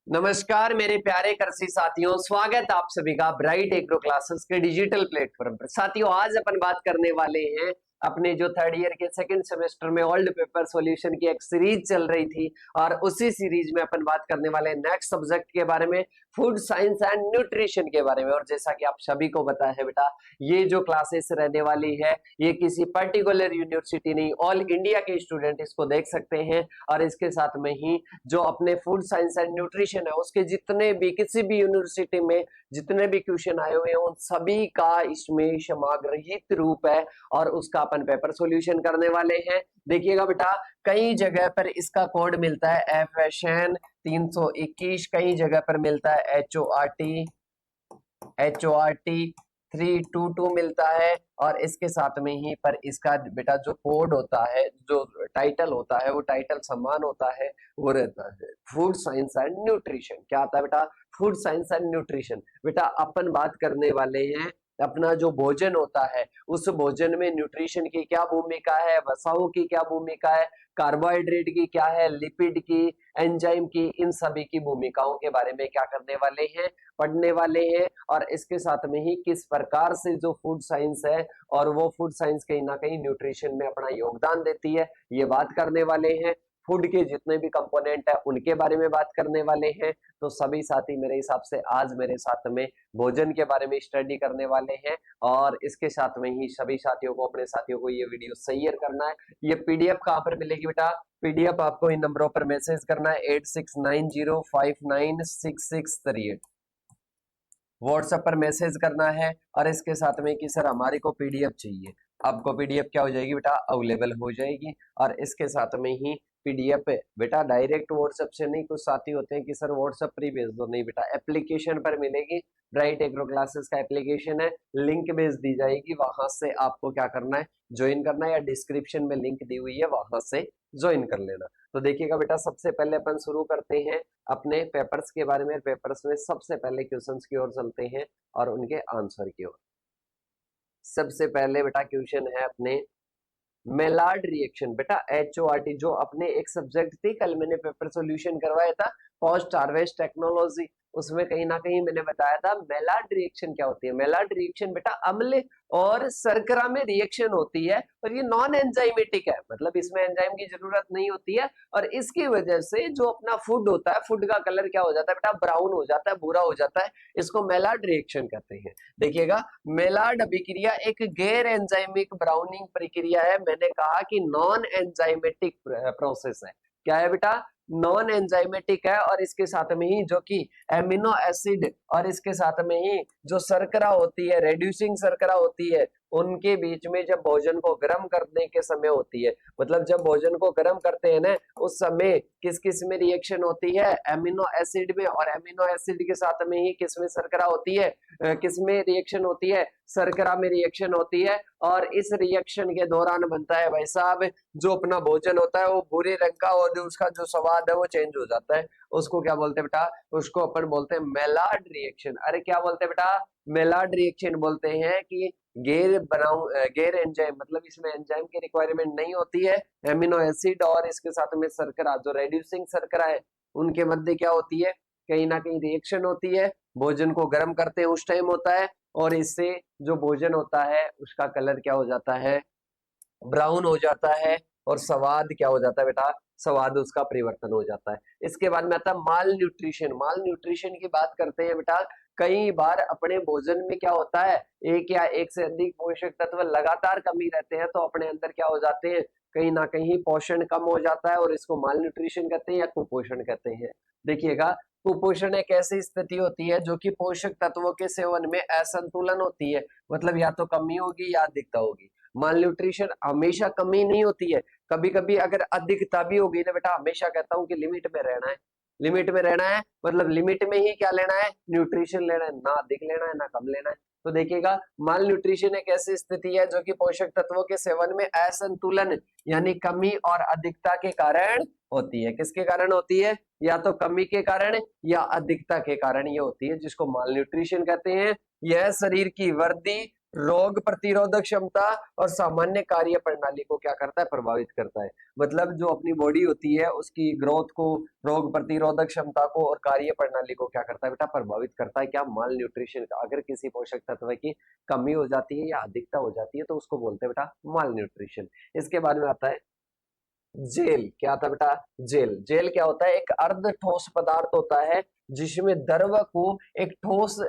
नमस्कार मेरे प्यारे कृषि साथियों, स्वागत आप सभी का ब्राइट एग्रो क्लासेस के डिजिटल प्लेटफॉर्म पर। साथियों, आज अपन बात करने वाले हैं अपने जो थर्ड ईयर के सेकंड सेमेस्टर में ओल्ड पेपर सॉल्यूशन की एक सीरीज चल रही थी और उसी सीरीज में अपन बात करने वाले हैं नेक्स्ट सब्जेक्ट के बारे में, फूड साइंस एंड न्यूट्रिशन के बारे में। और जैसा कि आप सभी को पता है बेटा, ये जो क्लासेस रहने वाली है ये किसी पर्टिकुलर यूनिवर्सिटी नहीं, ऑल इंडिया के स्टूडेंट इसको देख सकते हैं। और इसके साथ में ही जो अपने फूड साइंस एंड न्यूट्रिशन है उसके जितने भी किसी भी यूनिवर्सिटी में जितने भी क्वेश्चन आए हुए हैं उन सभी का इसमें समाग्रहित रूप है और उसका अपन पेपर सॉल्यूशन करने वाले हैं। देखिएगा बेटा, कई जगह पर इसका कोड मिलता है FSN 321, कई जगह पर मिलता है HORT 322 मिलता है। और इसके साथ में ही पर इसका बेटा जो कोड होता है, जो टाइटल होता है, वो टाइटल समान होता है, वो रहता है फूड साइंस एंड न्यूट्रिशन। क्या आता है बेटा? Food science and nutrition. बेटा अपन बात करने वाले हैं अपना जो भोजन होता है उस भोजन में न्यूट्रिशन की क्या भूमिका है, वसाओं की क्या भूमिका है, कार्बोहाइड्रेट की क्या है, लिपिड की, एंजाइम की, इन सभी की भूमिकाओं के बारे में क्या करने वाले हैं, पढ़ने वाले हैं। और इसके साथ में ही किस प्रकार से जो फूड साइंस है और वो फूड साइंस कहीं ना कहीं न्यूट्रिशन में अपना योगदान देती है, ये बात करने वाले हैं। फूड के जितने भी कंपोनेंट है उनके बारे में बात करने वाले हैं। तो सभी साथी मेरे हिसाब से आज मेरे साथ में भोजन के बारे में स्टडी करने वाले हैं। और इसके साथ में ही सभी साथियों को, अपने साथियों को ये वीडियो शेयर करना है। ये पीडीएफ कहाँ पर मिलेगी बेटा? पीडीएफ आपको इन नंबरों पर मैसेज करना है 8690596638, व्हाट्सएप पर मैसेज करना है। और इसके साथ में कि सर हमारे को पीडीएफ चाहिए, आपको पीडीएफ क्या हो जाएगी बेटा? अवेलेबल हो जाएगी। और इसके साथ में ही पीडीएफ बेटा डायरेक्ट व्हाट्सएप से नहीं, कुछ साथी होते हैं कि सर व्हाट्सएप पर ही भेज दो, नहीं बेटा, एप्लीकेशन पर मिलेगी। ब्राइट एग्रो क्लासेस का एप्लीकेशन है, लिंक भेज दी जाएगी, वहां से आपको क्या करना है, ज्वाइन करना है, या डिस्क्रिप्शन में लिंक दी हुई है वहां से ज्वाइन कर लेना। तो देखिएगा बेटा, सबसे पहले अपन शुरू करते हैं अपने पेपर्स के बारे में। पेपर्स में सबसे पहले क्वेश्चंस की ओर चलते हैं और उनके आंसर की ओर। सबसे पहले बेटा क्वेश्चन है अपने मेलार्ड रिएक्शन। बेटा HORT जो अपने एक सब्जेक्ट थी, कल मैंने पेपर सॉल्यूशन करवाया था पोस्ट हार्वेस्ट टेक्नोलॉजी, उसमें कहीं ना कहीं मैंने बताया था मेलार्ड रिएक्शन क्या होती है। मेलार्ड रिएक्शन बेटा अम्ल और शर्करा में रिएक्शन होती है और ये नॉन एंजाइमेटिक है, मतलब इसमें एंजाइम की जरूरत नहीं होती है। और इसकी वजह से जो अपना फूड होता है, फूड का कलर क्या हो जाता है बेटा? ब्राउन हो जाता है, भूरा हो जाता है। इसको मेलार्ड रिएक्शन कहते हैं। देखिएगा, मेलार्ड अभिक्रिया एक गैर एंजाइमिक ब्राउनिंग प्रक्रिया है। मैंने कहा कि नॉन एंजाइमेटिक प्रोसेस है। क्या है बेटा? नॉन एंजाइमेटिक है। और इसके साथ में ही जो कि एमिनो एसिड और इसके साथ में ही जो शर्करा होती है, रेड्यूसिंग शर्करा होती है, उनके बीच में जब भोजन को गर्म करने के समय होती है, मतलब जब भोजन को गर्म करते हैं ना उस समय किस किस में रिएक्शन होती है? एमिनो एसिड में। और एमिनो एसिड के साथ में ही किस में शर्करा होती है? किस में रिएक्शन होती है? शर्करा में रिएक्शन होती है। और इस रिएक्शन के दौरान बनता है भाई साहब जो अपना भोजन होता है वो भूरे रंग का, और जो उसका जो स्वाद है वो चेंज हो जाता है। उसको क्या बोलते हैं बेटा? उसको अपन बोलते हैं मेलार्ड रिएक्शन। अरे क्या बोलते हैं बेटा? मेलार्ड रिएक्शन बोलते हैं कि गैर एंजाइम, मतलब इसमें एंजाइम की रिक्वायरमेंट नहीं होती है। एमिनो एसिड और इसके साथ में शर्करा, जो रेड्यूसिंग शर्करा है, उनके मध्य क्या होती है? कहीं ना कहीं रिएक्शन होती है। भोजन को गर्म करते हैं उस टाइम होता है, और इससे जो भोजन होता है उसका कलर क्या हो जाता है? ब्राउन हो जाता है। और स्वाद क्या हो जाता है बेटा? स्वाद उसका परिवर्तन हो जाता है। इसके बाद में आता है माल न्यूट्रिशन। माल न्यूट्रिशन की बात करते हैं बेटा, कई बार अपने भोजन में क्या होता है, एक या एक से अधिक पोषक तत्व लगातार कमी रहते हैं, तो अपने अंदर क्या हो जाते हैं, कहीं ना कहीं पोषण कम हो जाता है, और इसको माल न्यूट्रिशन कहते हैं या कुपोषण कहते हैं। देखिएगा, कुपोषण एक ऐसी स्थिति होती है जो कि पोषक तत्वों के सेवन में असंतुलन होती है, मतलब या तो कमी होगी या अधिकता होगी। माल न्यूट्रिशन हमेशा कमी नहीं होती है, कभी कभी अगर अधिकता भी होगी ना बेटा, हमेशा कहता हूं कि लिमिट में रहना है। लिमिट में रहना है मतलब लिमिट में ही क्या लेना है? न्यूट्रिशन लेना है, ना अधिक लेना है ना कम लेना है। तो देखिएगा, माल न्यूट्रिशन एक ऐसी स्थिति है जो कि पोषक तत्वों के सेवन में असंतुलन यानी कमी और अधिकता के कारण होती है। किसके कारण होती है? या तो कमी के कारण या अधिकता के कारण ये होती है, जिसको माल न्यूट्रिशन कहते हैं। यह शरीर की वृद्धि रोग प्रतिरोधक क्षमता और सामान्य कार्य प्रणाली को क्या करता है, प्रभावित करता है। मतलब जो अपनी बॉडी होती है उसकी ग्रोथ को, रोग प्रतिरोधक क्षमता को और कार्य प्रणाली को क्या करता है बेटा, प्रभावित करता है। क्या, माल न्यूट्रिशन का, अगर किसी पोषक तत्व की कमी हो जाती है या अधिकता हो जाती है तो उसको बोलते हैं बेटा माल न्यूट्रिशन। इसके बाद में आता है जेल। क्या आता है बेटा, जेल। जेल क्या होता है, एक अर्ध ठोस पदार्थ होता है जिसमें द्रव को एक ठोस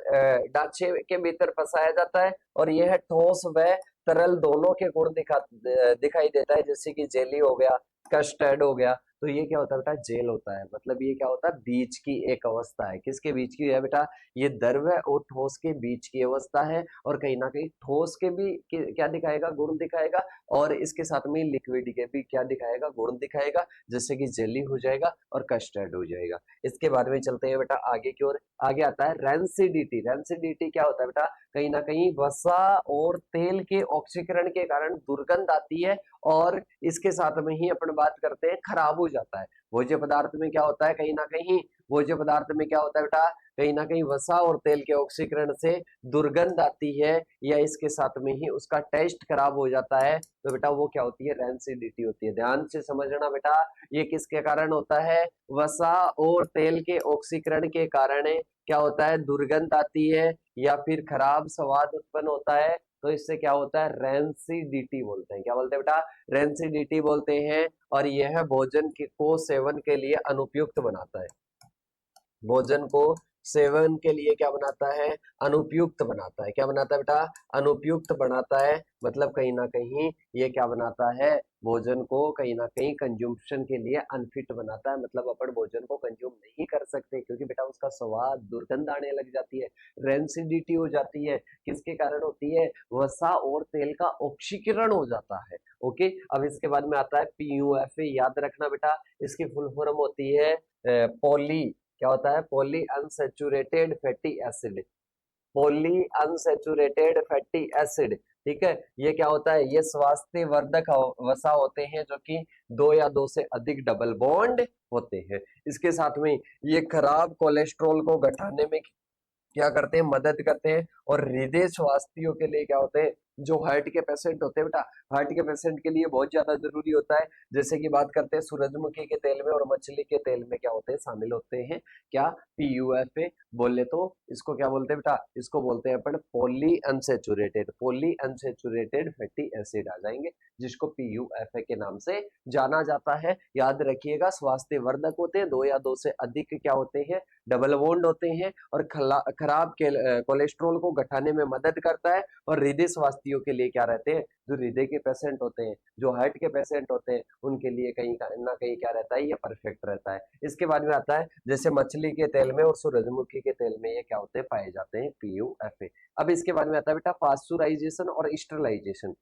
ढांचे के भीतर फंसाया जाता है और यह ठोस व तरल दोनों के गुण दिखाई देता है, जैसे कि जेली हो गया, कस्टर्ड हो गया। तो ये क्या होता है बेटा, जेल होता है। मतलब ये क्या होता है, बीच की एक अवस्था है। किसके बीच की है बेटा, ये द्रव और ठोस के बीच की अवस्था है। और कहीं ना कहीं ठोस के भी क्या दिखाएगा, गुण दिखाएगा, और इसके साथ में लिक्विड के भी क्या दिखाएगा, गुण दिखाएगा, जैसे कि जेली हो जाएगा और कस्टर्ड हो जाएगा। इसके बाद में चलते हैं बेटा आगे की ओर। आगे आता है रेंसिडिटी। रेंसिडिटी क्या होता है बेटा, कहीं ना कहीं वसा और तेल के ऑक्सीकरण के कारण दुर्गंध आती है और इसके साथ में ही अपन बात करते हैं खराब हो जाता है। भोज्य पदार्थ में क्या होता है, कहीं ना कहीं भोज्य पदार्थ में क्या होता है बेटा, कहीं ना कहीं वसा और तेल के ऑक्सीकरण से दुर्गंध आती है या इसके साथ में ही उसका टेस्ट खराब हो जाता है, तो बेटा वो क्या होती है, रेंसिडिटी होती है। ध्यान से समझना बेटा, ये किसके कारण होता है, वसा और तेल के ऑक्सीकरण के कारण क्या होता है, दुर्गंध आती है या फिर खराब स्वाद उत्पन्न होता है। तो इससे क्या होता है, रेंसिडिटी बोलते हैं। क्या बोलते हैं बेटा, रेंसिडिटी बोलते हैं। और यह भोजन को सेवन के लिए अनुपयुक्त बनाता है। भोजन को सेवन के लिए क्या बनाता है, अनुपयुक्त बनाता है। क्या बनाता है बेटा, अनुपयुक्त बनाता है। मतलब कहीं ना कहीं ये क्या बनाता है, भोजन को कहीं ना कहीं कंज्यूम्पशन के लिए अनफिट बनाता है। मतलब अपन भोजन को कंज्यूम नहीं कर सकते क्योंकि बेटा उसका स्वाद, दुर्गंध आने लग जाती है, रेंसिडिटी हो जाती है। किसके कारण होती है, वसा और तेल का ऑक्सीकरण हो जाता है। ओके, अब इसके बाद में आता है PUFA। याद रखना बेटा, इसकी फुल फॉर्म होती है पॉली, क्या होता है, poly unsaturated fatty acid. Poly unsaturated fatty acid, ठीक है। ये क्या होता है, ये स्वास्थ्य वर्धक वसा होते हैं जो कि 2 या 2 से अधिक डबल बॉन्ड होते हैं। इसके साथ में ये खराब कोलेस्ट्रॉल को घटाने में क्या करते हैं, मदद करते हैं। और हृदय स्वास्थ्यों के लिए क्या होते हैं, जो हार्ट के पेशेंट होते हैं बेटा, हार्ट के पेशेंट के लिए बहुत ज्यादा जरूरी होता है। जैसे कि बात करते हैं सूरजमुखी के तेल में और मछली के तेल में क्या होते हैं, शामिल होते हैं क्या, PUFA। बोले तो इसको क्या बोलते हैं बेटा, इसको बोलते हैं अपन पॉली अनसेचुरेटेड फैटी एसिड आ जाएंगे, जिसको PUFA के नाम से जाना जाता है। याद रखिएगा, स्वास्थ्य वर्धक होते हैं, 2 या 2 से अधिक क्या होते हैं, डबल बॉन्ड होते हैं। और खराब कोलेस्ट्रॉल को घटाने में मदद करता है। और हृदय स्वास्थ्यों के लिए क्या रहते हैं, जो हृदय के पेशेंट होते हैं, जो हार्ट के पेशेंट होते हैं, उनके लिए कहीं ना कहीं क्या रहता है, ये परफेक्ट रहता है। इसके बाद में आता है जैसे मछली के तेल में और सूरजमुखी के तेल में ये क्या होते हैं, पाए जाते हैं PUFA। अब इसके बाद में आता है बेटा पास्चुराइजेशन और स्टरलाइजेशन।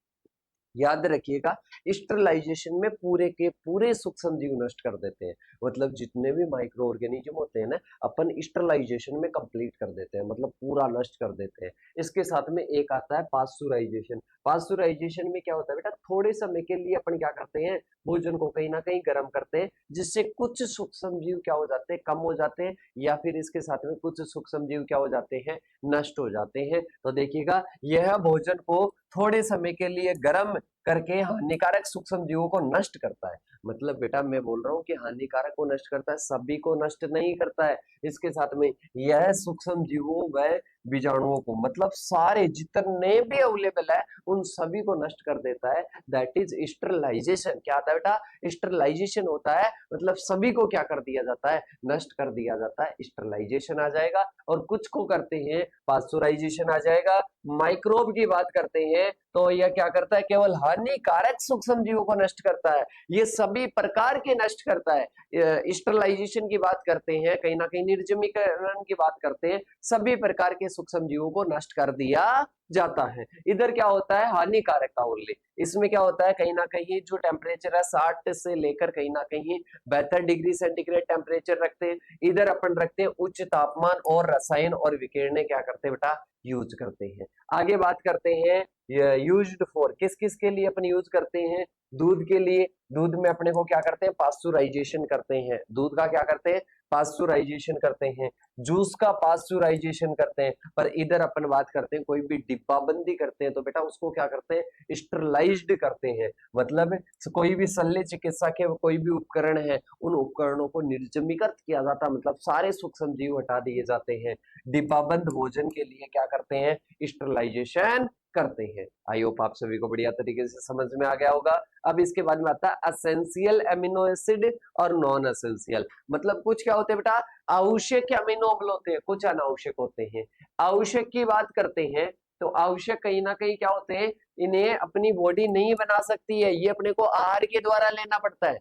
याद रखिएगा, स्टरलाइजेशन में पूरे के पूरे सूक्ष्म जीव नष्ट कर देते हैं। मतलब जितने भी माइक्रो ऑर्गेनिज्म होते हैं ना, अपन स्टरलाइजेशन में कंप्लीट कर देते हैं, मतलब पूरा नष्ट कर देते हैं। इसके साथ में एक आता है पास्चुराइजेशन। पास्चुराइजेशन में क्या होता है बेटा, थोड़े समय के लिए अपन क्या करते हैं, भोजन को कहीं ना कहीं गर्म करते हैं, जिससे कुछ सूक्ष्म जीव क्या हो जाते हैं, कम हो जाते हैं, या फिर इसके साथ में कुछ सूक्ष्म जीव क्या हो जाते हैं, नष्ट हो जाते हैं। तो देखिएगा, यह भोजन को थोड़े समय के लिए गर्म करके हानिकारक सूक्ष्म जीवों को नष्ट करता है। मतलब बेटा मैं बोल रहा हूँ कि हानिकारक को नष्ट करता है, सभी को नष्ट नहीं करता है। इसके साथ में यह सूक्ष्म जीवों व बीजाणुओं को, मतलब सारे जितने भी अवेलेबल है उन सभी को नष्ट कर देता है। That is sterilisation. क्या आता है बेटा, स्टरलाइजेशन होता है, मतलब सभी को क्या कर दिया जाता है, नष्ट कर दिया जाता है, स्टरलाइजेशन आ जाएगा। और कुछ को करते हैं पास्चुराइजेशन आ जाएगा। माइक्रोब की बात करते हैं तो यह क्या करता है, केवल हानिकारक सूक्ष्म जीवों को नष्ट करता है, ये सभी प्रकार के नष्ट करता है। स्टरलाइजेशन की बात करते हैं, कहीं ना कहीं निर्जमीकरण की बात करते हैं, सभी प्रकार के सूक्ष्म जीवों को नष्ट कर दिया जाता है। इधर क्या होता है, हानिकारक का ओनली। इसमें क्या होता है, कहीं ना कहीं जो टेम्परेचर है 60 से लेकर कहीं ना कहीं 72 डिग्री सेंटीग्रेड टेम्परेचर रखते हैं। इधर अपन रखते हैं उच्च तापमान और रसायन और विकिरण क्या करते हैं बेटा, यूज करते हैं। आगे बात करते हैं यूज्ड फॉर, किस किस के लिए अपन यूज करते हैं, दूध के लिए। दूध में अपने को क्या करते हैं, पास्चुराइजेशन करते हैं। दूध का क्या करते हैं, पास्चुराइजेशन करते हैं। जूस का पास्चुराइजेशन करते हैं, पर इधर अपन बात करते हैं कोई भी डिब्बाबंदी करते हैं तो बेटा उसको क्या करते हैं, स्टरलाइज्ड करते हैं। मतलब कोई भी शल्य चिकित्सा के कोई भी उपकरण है, उन उपकरणों को निर्जमीकृत किया जाता है, मतलब सारे सूक्ष्म जीव हटा दिए जाते हैं। डिब्बाबंद भोजन के लिए क्या करते हैं, स्टरलाइजेशन करते हैं। आई होप आप सभी को बढ़िया तरीके से समझ में आ गया होगा। अब इसके बाद में आता है असेंशियल एमिनो एसिड और नॉन असेंशियल। मतलब कुछ क्या होते हैं बेटा, आवश्यक अमीनो अम्ल होते हैं, कुछ अनावश्यक होते हैं। आवश्यक की बात करते हैं तो आवश्यक कहीं ना कहीं क्या होते हैं, इन्हें अपनी बॉडी नहीं बना सकती है, ये अपने को आहार के द्वारा लेना पड़ता है।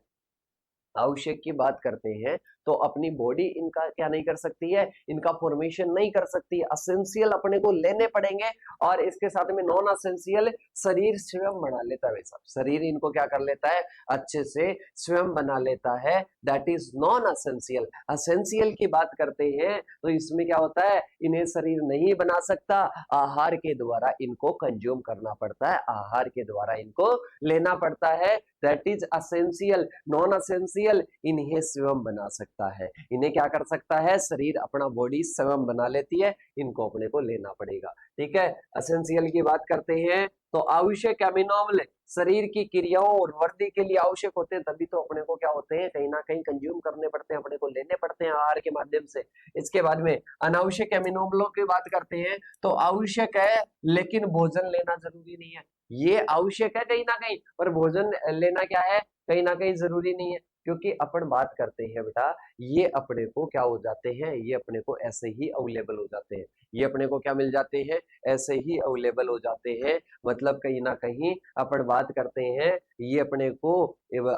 आवश्यक की बात करते हैं तो अपनी बॉडी इनका क्या नहीं कर सकती है, इनका फॉर्मेशन नहीं कर सकती। असेंशियल अपने को लेने पड़ेंगे, और इसके साथ में नॉन असेंशियल शरीर स्वयं बना लेता है। वैसा शरीर इनको क्या कर लेता है, अच्छे से स्वयं बना लेता है, that is non essential. Essential की बात करते हैं तो इसमें क्या होता है, इन्हें शरीर नहीं बना सकता, आहार के द्वारा इनको कंज्यूम करना पड़ता है, आहार के द्वारा इनको लेना पड़ता है, that is essential. Non essential इन्हें स्वयं बना सकता है, इन्हें क्या कर सकता है, शरीर अपना बॉडी स्वयं बना लेती है, इनको अपने को लेना पड़ेगा। ठीक है, असेंशियल की बात करते हैं तो आवश्यक अमीनो अम्ल शरीर की क्रियाओं और वृद्धि के लिए आवश्यक होते हैं, तभी तो अपने को क्या होते हैं, कहीं ना कहीं कंज्यूम करने पड़ते हैं, अपने को लेने पड़ते हैं आहार के माध्यम से। इसके बाद में अनावश्यक अमीनो अम्लों की बात करते हैं तो आवश्यक है लेकिन भोजन लेना जरूरी नहीं है। ये आवश्यक है कहीं ना कहीं, पर भोजन लेना क्या है, कहीं ना कहीं जरूरी नहीं है, क्योंकि अपन बात करते हैं बेटा, ये अपने को क्या हो जाते हैं, ये अपने को ऐसे ही अवेलेबल हो जाते हैं, ये अपने को क्या मिल जाते हैं, ऐसे ही अवेलेबल हो जाते हैं। मतलब कहीं ना कहीं अपन बात करते हैं, ये अपने को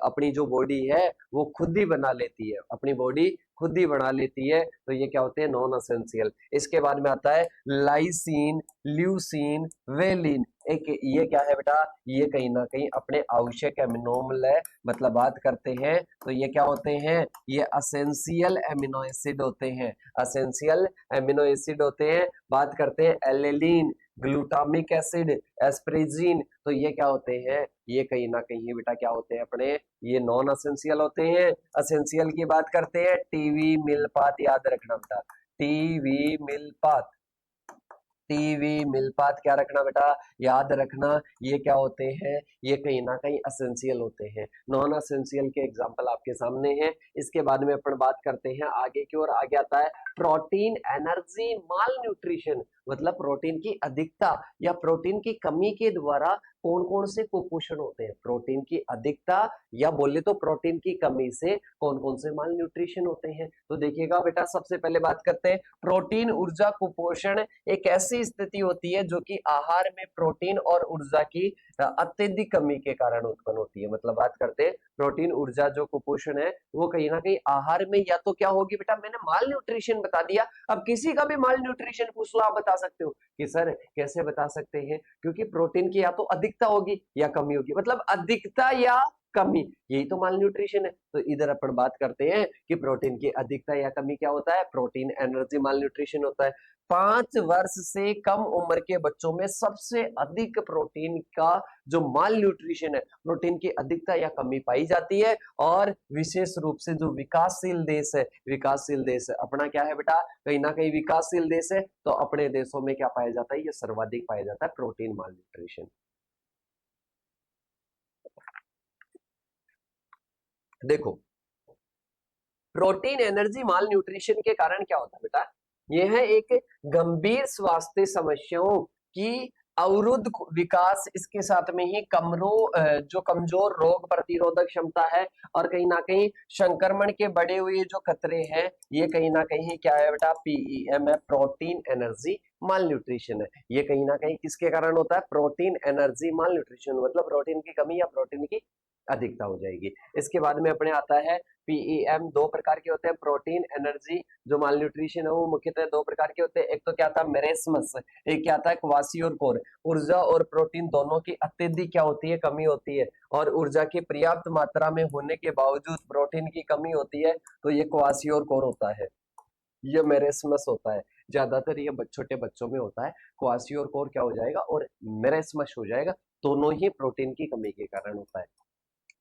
अपनी जो बॉडी है वो खुद ही बना लेती है, अपनी बॉडी खुद ही बना लेती है, तो ये क्या होते हैं, नॉन असेंशियल। इसके बाद में आता है लाइसिन, ल्यूसिन, वेलिन। एक ये क्या है बेटा, ये कहीं ना कहीं अपने आवश्यक एमिनो अम्ल है। मतलब बात करते हैं तो ये क्या होते हैं, ये असेंशियल एमिनो एसिड होते हैं, असेंशियल एमिनो एसिड होते हैं। बात करते हैं एलेलिन, ग्लूटामिक एसिड, एस्प्रेजिन, तो ये क्या होते हैं, ये कहीं ना कहीं बेटा क्या होते हैं अपने, ये नॉन असेंशियल होते हैं। असेंशियल की बात करते हैं, टीवी मिलपात, याद रखना बेटा, टीवी मिलपात, टीवी मिलपात क्या रखना बेटा, याद रखना, ये क्या होते हैं, ये कहीं ना कहीं असेंशियल होते हैं। नॉन असेंशियल के एग्जांपल आपके सामने हैं। इसके बाद में अपन बात करते हैं आगे की ओर, आगे आता है प्रोटीन एनर्जी माल न्यूट्रिशन। मतलब प्रोटीन की अधिकता या प्रोटीन की कमी के द्वारा कौन कौन से कुपोषण होते हैं, प्रोटीन की अधिकता या बोले तो प्रोटीन की कमी से कौन कौन से माल न्यूट्रिशन होते हैं। तो देखिएगा बेटा, सबसे पहले बात करते हैं प्रोटीन ऊर्जा कुपोषण। एक ऐसी स्थिति होती है जो कि आहार में प्रोटीन और ऊर्जा की अत्यधिक कमी के कारण उत्पन्न होती है। मतलब बात करते हैं प्रोटीन ऊर्जा जो कुपोषण है वो कहीं ना कहीं आहार में या तो क्या होगी बेटा, मैंने माल न्यूट्रिशन बता दिया। अब किसी का भी माल न्यूट्रिशन पूछ लो, आप बता सकते हो कि सर कैसे बता सकते हैं, क्योंकि प्रोटीन की या तो अधिकता होगी या कमी होगी, मतलब अधिकता या कमी, यही तो माल न्यूट्रिशन है। तो इधर अपन बात करते हैं कि प्रोटीन की अधिकता या कमी क्या होता है, प्रोटीन एनर्जी माल न्यूट्रिशन होता है। 5 वर्ष से कम उम्र के बच्चों में सबसे अधिक प्रोटीन का जो माल न्यूट्रिशन है, प्रोटीन की अधिकता या कमी पाई जाती है। और विशेष रूप से जो विकासशील देश है, विकासशील देश है अपना क्या है बेटा, कहीं ना कहीं विकासशील देश है, तो अपने देशों में क्या पाया जाता है, ये सर्वाधिक पाया जाता है प्रोटीन माल न्यूट्रिशन। देखो, प्रोटीन एनर्जी माल न्यूट्रिशन के कारण क्या होता है बेटा, यह है एक गंभीर स्वास्थ्य समस्याओं की अवरुद्ध विकास, इसके साथ में ही जो कमजोर रोग प्रतिरोधक क्षमता है, और कहीं ना कहीं संक्रमण के बढ़े हुए जो खतरे हैं, ये कहीं ना कहीं क्या है बेटा, पीईएम है, प्रोटीन एनर्जी माल न्यूट्रिशन है। ये कहीं ना कहीं किसके कारण होता है, प्रोटीन एनर्जी माल न्यूट्रिशन, मतलब प्रोटीन की कमी या प्रोटीन की अधिकता हो जाएगी। इसके बाद में अपने आता है पीईएम, 2 प्रकार के होते हैं प्रोटीन एनर्जी जो माल न्यूट्रिशन है, वो मुख्यतः 2 प्रकार के होते हैं। एक तो क्या था, मेरेस्मस, एक क्या था, क्वासियोर। ऊर्जा और प्रोटीन दोनों की अत्यधिक क्या होती है, कमी होती है, और ऊर्जा की पर्याप्त मात्रा में होने के बावजूद प्रोटीन की कमी होती है, तो ये क्वासियोर होता है, ये मेरेस्मस होता है। ज्यादातर ये छोटे बच्चों में होता है, क्वासियोर क्या हो जाएगा और मेरेस्मस हो जाएगा, दोनों ही प्रोटीन की कमी के कारण होता है।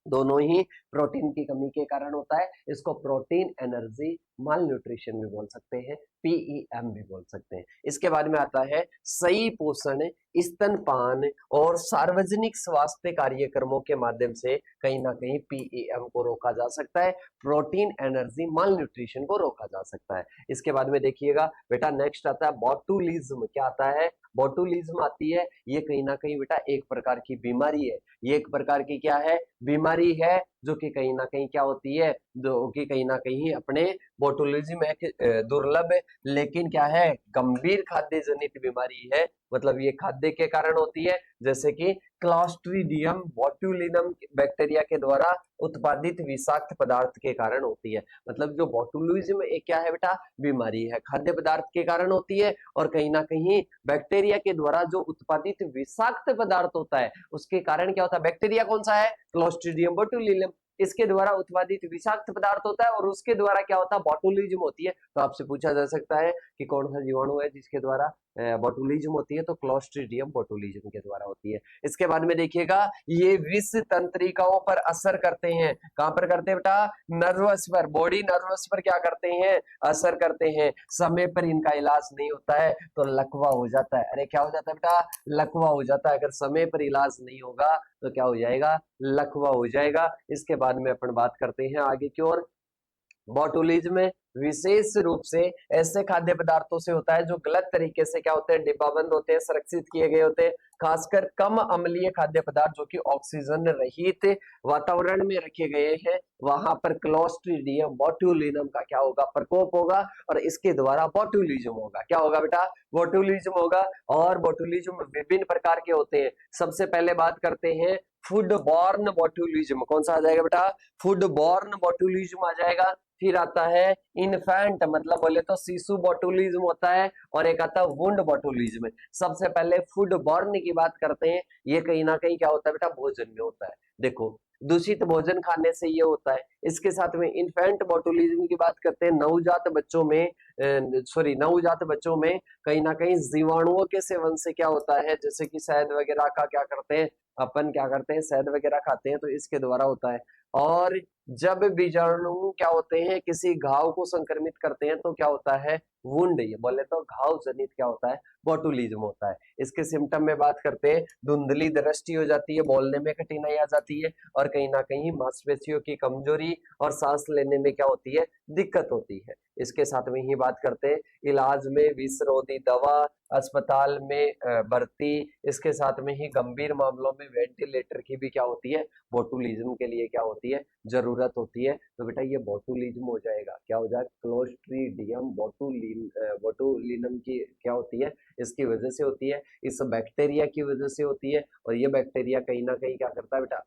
दोनों ही प्रोटीन की कमी के कारण होता है। इसको प्रोटीन एनर्जी माल न्यूट्रिशन भी बोल सकते हैं, पीईएम भी बोल सकते हैं। इसके बाद में आता है सही पोषण, स्तनपान और सार्वजनिक स्वास्थ्य कार्यक्रमों के माध्यम से कहीं ना कहीं पीईएम को रोका जा सकता है, प्रोटीन एनर्जी माल न्यूट्रिशन को रोका जा सकता है। इसके बाद में देखिएगा बेटा नेक्स्ट आता है बोटुलिज्म। क्या आता है? बोटुलिज्म आती है, ये कहीं ना कहीं बेटा एक प्रकार की बीमारी है। ये एक प्रकार की क्या है? बीमारी है, जो कि कहीं ना कहीं क्या होती है, जो कि कहीं ना कहीं अपने बोटुलिज्म एक दुर्लभ लेकिन क्या है, गंभीर खाद्य जनित बीमारी है। मतलब ये खाद्य के कारण होती है, जैसे कि क्लॉस्ट्रीडियम बोटुलिनम बैक्टीरिया के द्वारा उत्पादित विषाक्त पदार्थ के कारण होती है। मतलब जो बोटुलिज्म एक क्या है बेटा? बीमारी है, खाद्य पदार्थ के कारण होती है, और कहीं ना कहीं बैक्टीरिया के द्वारा जो उत्पादित विषाक्त पदार्थ होता है उसके कारण क्या होता है? बैक्टीरिया कौन सा है? Clostridium botulinum. इसके द्वारा उत्पादित विषाक्त पदार्थ होता है और उसके द्वारा क्या होता है? बोटुलिज्म होती है। तो आपसे पूछा जा सकता है कि कौन सा जीवाणु है जिसके द्वारा बोटुलिज्म होती है? तो क्लॉस्ट्रीडियम बोटुलिज्म के द्वारा होती है। इसके बाद में देखिएगा ये विष तंत्रिकाओं पर असर करते हैं। कहां पर करते हैं बेटा? नर्वस पर, बॉडी नर्वस पर क्या करते हैं? असर करते हैं। समय पर इनका इलाज नहीं होता है तो लकवा हो जाता है। अरे क्या हो जाता है बेटा? लकवा हो जाता है। अगर समय पर इलाज नहीं होगा तो क्या हो जाएगा? लकवा हो जाएगा। इसके बाद में अपन बात करते हैं आगे की ओर। बोटुलिज्म में विशेष रूप से ऐसे खाद्य पदार्थों से होता है जो गलत तरीके से क्या होते हैं? डिब्बाबंद होते हैं, संरक्षित किए गए होते हैं। खासकर कम अम्लीय खाद्य पदार्थ जो कि ऑक्सीजन रहित वातावरण में रखे गए हैं, वहां पर क्लोस्ट्रीडियम बोटुलिनम का क्या होगा? प्रकोप होगा, और इसके द्वारा बोटुलिज्म होगा। क्या होगा बेटा? बोटुलिज्म होगा। और बोटुलिज्म विभिन्न प्रकार के होते हैं। सबसे पहले बात करते हैं फूड बॉर्न बोटुलिज्म। कौन सा आ जाएगा बेटा? फूड बॉर्न बोटुलिज्म आ जाएगा। फिर आता है इन्फेंट, मतलब बोले तो शिशु बोटुलिज्म होता है, और एक आता है वुंड बोटुलिज्म। सबसे पहले फूड बॉर्न की बात करते हैं। ये कहीं ना कहीं क्या होता है बेटा? भोजन में होता है। देखो दूषित भोजन खाने से ये होता है। इसके साथ में इन्फेंट बोटुलिज्म की बात करते हैं। नवजात बच्चों में नवजात बच्चों में कहीं ना कहीं जीवाणुओं के सेवन से क्या होता है, जैसे कि शहद वगैरह का क्या करते हैं अपन? क्या करते हैं? शहद वगैरह खाते हैं, तो इसके द्वारा होता है। और जब बीजाणु क्या होते हैं किसी घाव को संक्रमित करते हैं तो क्या होता है? वुंड, ये बोले तो घाव जनित क्या होता है? बोटुलिज्म होता है। इसके सिम्टम में बात करते हैं, धुंधली दृष्टि हो जाती है, बोलने में कठिनाई आ जाती है, और कहीं ना कहीं मांसपेशियों की कमजोरी और सांस लेने में क्या होती है? दिक्कत होती है। इसके साथ में ही बात करते हैं इलाज में विषरोधी दवा, अस्पताल में भर्ती, इसके साथ में ही गंभीर मामलों में वेंटिलेटर की भी क्या होती है? बोटुलिज्म के लिए क्या होती है? जरूरत होती है। तो बेटा ये बोटुलिज्म हो जाएगा। क्या हो जाएगा? क्लोस्ट्रीडियम बोटुलिनम की क्या होती है? इसकी वजह से होती है, इस बैक्टीरिया की वजह से होती है। और ये बैक्टीरिया कहीं ना कहीं क्या करता है बेटा?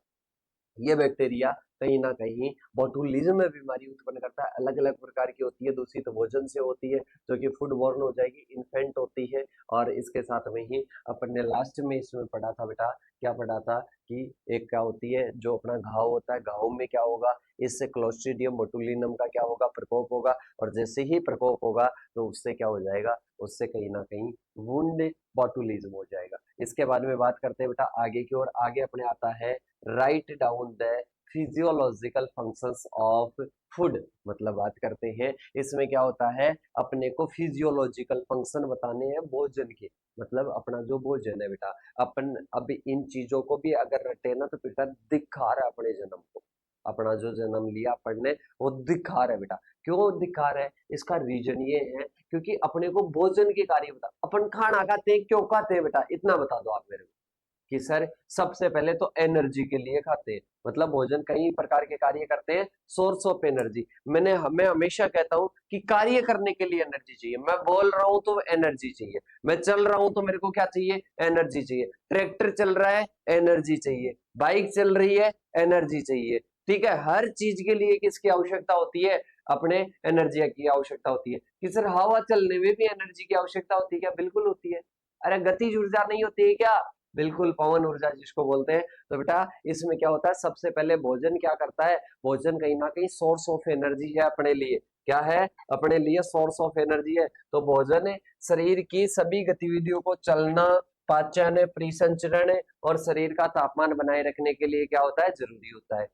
ये बैक्टीरिया कहीं ना कहीं बोटुलिज्म में बीमारी उत्पन्न करता है। अलग अलग प्रकार की होती है, दूषित भोजन से होती है जो कि फूड बॉर्न हो जाएगी, इन्फेंट होती है। और इसके साथ में ही अपन ने लास्ट में इसमें पढ़ा था बेटा, क्या पढ़ा था कि एक क्या होती है, जो अपना घाव होता है, घाव में क्या होगा? इससे क्लोस्ट्रीडियम बोटुलिनम का क्या होगा? प्रकोप होगा। और जैसे ही प्रकोप होगा तो उससे क्या हो जाएगा? उससे कहीं ना कहीं वुंड बोटुलिज्म हो जाएगा। इसके बारे में बात करते हैं बेटा आगे की ओर। आगे अपने आता है write down the physiological functions of food. मतलब बात करते हैं इसमें क्या होता है, अपने को फिजियोलॉजिकल फंक्शन बताने हैं भोजन के। मतलब अपना जो भोजन है बेटा, अपन अब इन चीजों को भी अगर रटे ना तो बेटा दिखा रहा है अपने जन्म को। अपना जो जन्म लिया अपन ने वो दिखा रहा है बेटा। क्यों दिखा रहा है? इसका रीजन ये है क्योंकि अपने को भोजन के कार्य बता, अपन खाना खाते हैं क्यों खाते हैं बेटा? इतना बता दो आप मेरे को। कि सर सबसे पहले तो एनर्जी के लिए खाते हैं। मतलब भोजन कई प्रकार के कार्य करते हैं, सोर्स ऑफ एनर्जी। मैं हमेशा कहता हूं कि कार्य करने के लिए एनर्जी चाहिए। मैं बोल रहा हूं तो एनर्जी चाहिए, मैं चल रहा हूं तो मेरे को क्या चाहिए? एनर्जी चाहिए। ट्रैक्टर चल रहा है, एनर्जी चाहिए। बाइक चल रही है, एनर्जी चाहिए। ठीक है, हर चीज के लिए किसकी आवश्यकता होती है? अपने एनर्जी की आवश्यकता होती है। कि सर हवा चलने में भी एनर्जी की आवश्यकता होती है क्या? बिल्कुल होती है। अरे गतिज ऊर्जा नहीं होती है क्या? बिल्कुल, पवन ऊर्जा जिसको बोलते हैं। तो बेटा इसमें क्या होता है, सबसे पहले भोजन क्या करता है? भोजन कहीं ना कहीं सोर्स ऑफ एनर्जी है अपने लिए। क्या है? अपने लिए सोर्स ऑफ एनर्जी है। तो भोजन शरीर की सभी गतिविधियों को चलना, पाचन, परिसंचरण और शरीर का तापमान बनाए रखने के लिए क्या होता है? जरूरी होता है।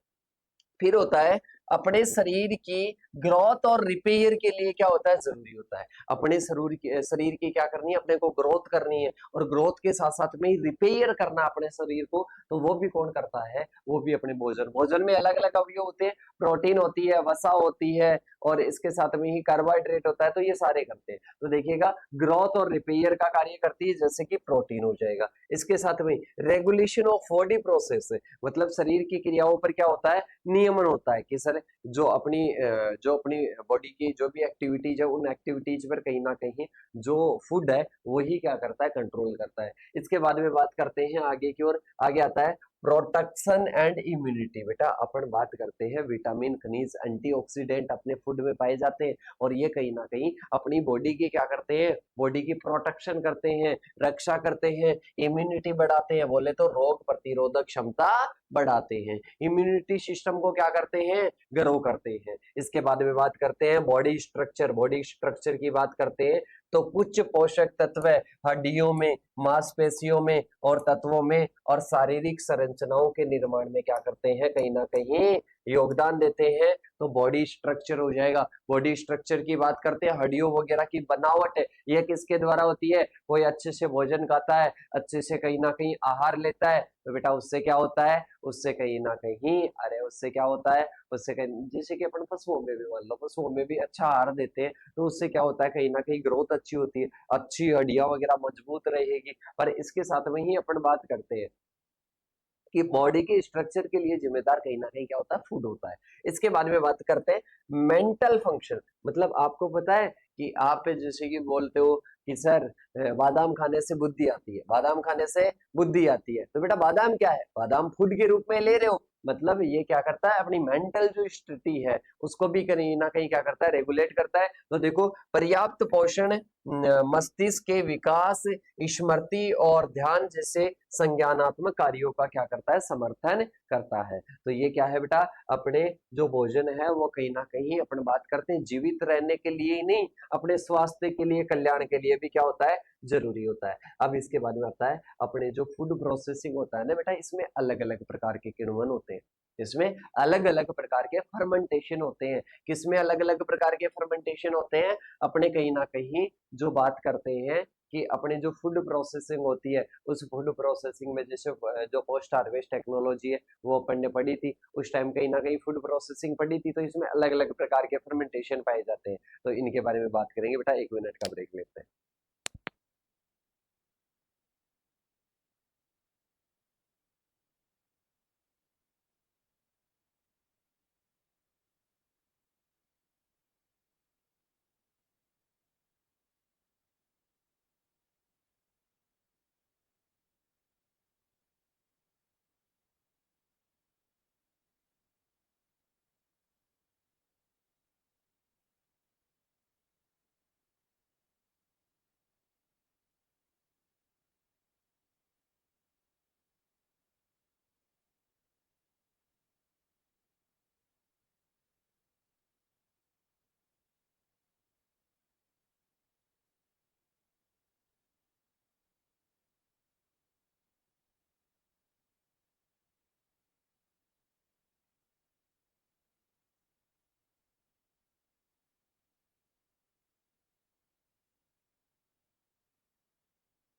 फिर होता है अपने शरीर की ग्रोथ और रिपेयर के लिए क्या होता है, जरूरी होता है अपने शरीर की क्या करनी है, अपने को ग्रोथ करनी है, और ग्रोथ के साथ साथ में रिपेयर करना अपने शरीर को, तो वो भी कौन करता है, वो भी अपने भोजन। भोजन में अलग अलग अवयव होते हैं, प्रोटीन होती है, वसा होती है, और इसके साथ में ही कार्बोहाइड्रेट होता है, तो ये सारे करते हैं। तो देखिएगा ग्रोथ और रिपेयर का कार्य करती है, जैसे कि प्रोटीन हो जाएगा। इसके साथ में रेगुलेशन ऑफ बॉडी प्रोसेस, मतलब शरीर की क्रियाओं पर क्या होता है, नियमन होता है कि सर जो अपनी बॉडी की जो भी एक्टिविटीज है, उन एक्टिविटीज पर कहीं ना कहीं जो फूड है वही क्या करता है, कंट्रोल करता है। इसके बाद में बात करते हैं आगे की ओर, आगे आता है प्रोटेक्शन एंड इम्यूनिटी। बेटा अपन बात करते हैं विटामिन, खनिज, एंटीऑक्सीडेंट अपने फूड में पाए जाते हैं, और ये कहीं ना कहीं अपनी बॉडी की क्या करते हैं, बॉडी की प्रोटेक्शन करते हैं, रक्षा करते हैं, इम्यूनिटी बढ़ाते हैं, बोले तो रोग प्रतिरोधक क्षमता बढ़ाते हैं, इम्यूनिटी सिस्टम को क्या करते हैं, ग्रो करते हैं। इसके बाद में बात करते हैं बॉडी स्ट्रक्चर। बॉडी स्ट्रक्चर की बात करते हैं तो कुछ पोषक तत्व हड्डियों में, मांसपेशियों में और तत्वों में और शारीरिक संरचनाओं के निर्माण में क्या करते हैं, कहीं ना कहीं योगदान देते हैं। तो बॉडी स्ट्रक्चर हो जाएगा। बॉडी स्ट्रक्चर की बात करते हैं, हड्डियों वगैरह की बनावट है, यह किसके द्वारा होती है, कोई अच्छे से भोजन खाता है, अच्छे से कहीं ना कहीं आहार लेता है, तो बेटा उससे क्या होता है, उससे कहीं ना कहीं, अरे उससे क्या होता है, उससे कहीं, जैसे कि अपन पशुओं में भी मान लो, पशुओं में भी अच्छा आहार देते हैं, तो उससे क्या होता है, कहीं ना कहीं ग्रोथ अच्छी होती है, अच्छी हड्डियां वगैरह मजबूत रहेगी। पर इसके साथ में ही अपन बात करते हैं कि बॉडी के स्ट्रक्चर के लिए जिम्मेदार कहीं ना कहीं क्या होता है, फूड होता है। इसके बारे में बात करते हैं मेंटल फंक्शन। मतलब आपको पता है कि आप जैसे कि बोलते हो कि सर बादाम खाने से बुद्धि आती है, बादाम खाने से बुद्धि आती है, तो बेटा बादाम क्या है, बादाम फूड के रूप में ले रहे हो, मतलब ये क्या करता है, अपनी मेंटल जो स्थिति है उसको भी कहीं ना कहीं क्या करता है, रेगुलेट करता है। तो देखो पर्याप्त पोषण मस्तिष्क के विकास, स्मृति और ध्यान जैसे संज्ञानात्मक कार्यों का क्या करता है, समर्थन करता है। तो ये क्या है बेटा, अपने जो भोजन है वो कहीं ना कहीं अपन बात करते हैं जीवित रहने के लिए ही नहीं, अपने स्वास्थ्य के लिए, कल्याण के लिए भी क्या होता है, जरूरी होता है। अब इसके बाद में आता है अपने जो फूड प्रोसेसिंग होता है ना बेटा, इसमें अलग अलग प्रकार के किण्वन होते हैं, इसमें अलग अलग प्रकार के फर्मेंटेशन होते हैं। किसमें अलग अलग प्रकार के फर्मेंटेशन होते हैं, अपने कहीं ना कहीं जो बात करते हैं कि अपने जो फूड प्रोसेसिंग होती है, उस फूड प्रोसेसिंग में जैसे जो पोस्ट हार्वेस्ट टेक्नोलॉजी है वो अपन ने पढ़ी थी, उस टाइम कहीं ना कहीं फूड प्रोसेसिंग पढ़ी थी, तो इसमें अलग अलग प्रकार के फर्मेंटेशन पाए जाते हैं। तो इनके बारे में बात करेंगे बेटा, 1 मिनट का ब्रेक लेते हैं।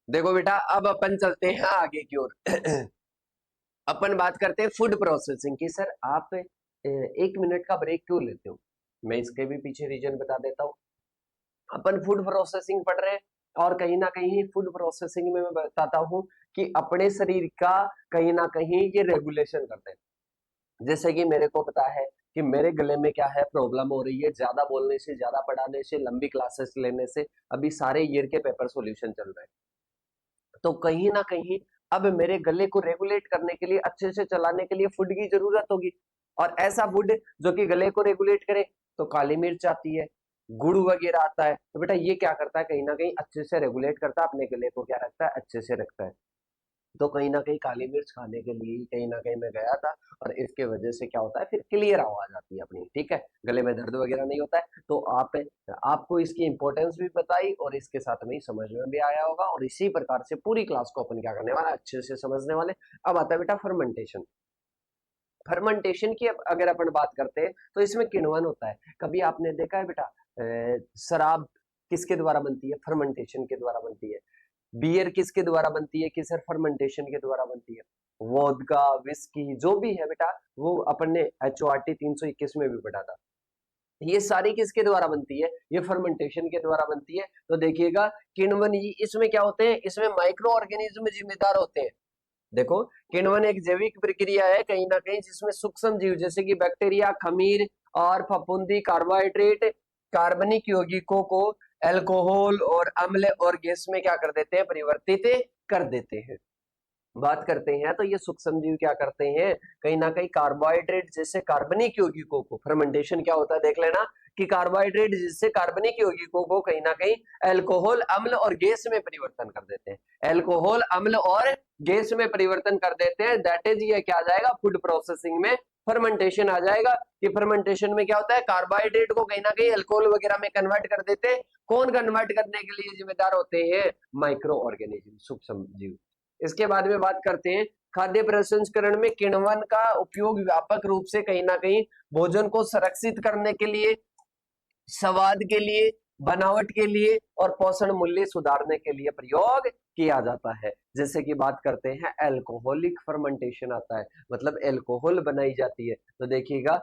देखो बेटा अब अपन चलते हैं आगे की ओर। अपन बात करते हैं फूड प्रोसेसिंग की। सर आप 1 मिनट का ब्रेक क्यों लेते हो, मैं इसके भी पीछे रीजन बता देता हूँ। अपन फूड प्रोसेसिंग पढ़ रहे हैं, और कहीं ना कहीं फूड प्रोसेसिंग में मैं बताता हूँ कि अपने शरीर का कहीं ना कहीं ये रेगुलेशन करते हैं। जैसे कि मेरे को पता है कि मेरे गले में क्या है, प्रॉब्लम हो रही है, ज्यादा बोलने से, ज्यादा पढ़ाने से, लंबी क्लासेस लेने से, अभी सारे ईयर के पेपर सॉल्यूशन चल रहे हैं, तो कहीं ना कहीं अब मेरे गले को रेगुलेट करने के लिए, अच्छे से चलाने के लिए फूड की जरूरत होगी। और ऐसा फूड जो कि गले को रेगुलेट करे, तो काली मिर्च आती है, गुड़ वगैरह आता है, तो बेटा ये क्या करता है, कहीं ना कहीं अच्छे से रेगुलेट करता है, अपने गले को क्या रखता है, अच्छे से रखता है। तो कहीं ना कहीं काली मिर्च खाने के लिए ही कहीं ना कहीं मैं गया था, और इसके वजह से क्या होता है, फिर क्लियर आवाज आती है अपनी, ठीक है, गले में दर्द वगैरह नहीं होता है। तो आपको इसकी इंपॉर्टेंस भी बताई, और इसके साथ में ही समझ में भी आया होगा, और इसी प्रकार से पूरी क्लास को अपन क्या करने वाला, अच्छे से समझने वाले। अब आता है बेटा फर्मेंटेशन। फर्मेंटेशन की अगर अपन बात करते हैं तो इसमें किण्वन होता है। कभी आपने देखा है बेटा शराब किसके द्वारा बनती है? फर्मेंटेशन के द्वारा बनती है। बियर किसके द्वारा बनती है? किसर फर्मेंटेशन के द्वारा बनती है। वोदका, विस्की जो भी है बेटा वो अपन ने HORT 321 में भी पढ़ा था। ये सारी किसके द्वारा बनती है? ये फर्मेंटेशन के द्वारा बनती है। तो देखिएगा किण्वन इसमें क्या होते हैं? इसमें माइक्रो ऑर्गेनिज्म जिम्मेदार होते हैं। देखो किण्वन एक जैविक प्रक्रिया है कहीं ना कहीं जिसमें सूक्ष्म जीव जैसे कि बैक्टीरिया, खमीर और फफूंदी कार्बोहाइड्रेट कार्बनिक यौगिकों को अल्कोहल और अम्ल और गैस में क्या कर देते हैं? परिवर्तित कर देते हैं। बात करते हैं तो ये सूक्ष्म जीव क्या करते हैं? कहीं ना कहीं कार्बोहाइड्रेट जैसे कार्बनिक यौगिकों को, फर्मेंटेशन क्या होता है देख लेना कि कार्बोहाइड्रेट जिससे कार्बनिक यौगिकों को कहीं ना कहीं अल्कोहल, अम्ल और गैस में परिवर्तन कर देते हैं। अल्कोहल, अम्ल और गैस में परिवर्तन कर देते हैं। दैट इज ये क्या आ जाएगा? फूड प्रोसेसिंग में फर्मेंटेशन आ जाएगा। कि फर्मेंटेशन में क्या होता है? कार्बोहाइड्रेट को कहीं ना कहीं अल्कोहल वगैरह में कन्वर्ट कर देते हैं। कौन कन्वर्ट करने के लिए जिम्मेदार होते हैं? माइक्रो ऑर्गेनिज्म, सूक्ष्म जीव। इसके बाद में बात करते हैं खाद्य प्रसंस्करण में किण्वन का उपयोग व्यापक रूप से कहीं ना कहीं भोजन को संरक्षित करने के लिए, स्वाद के लिए, बनावट के लिए और पोषण मूल्य सुधारने के लिए प्रयोग किया जाता है। जैसे कि बात करते हैं अल्कोहलिक फर्मेंटेशन आता है, मतलब अल्कोहल बनाई जाती है। तो देखिएगा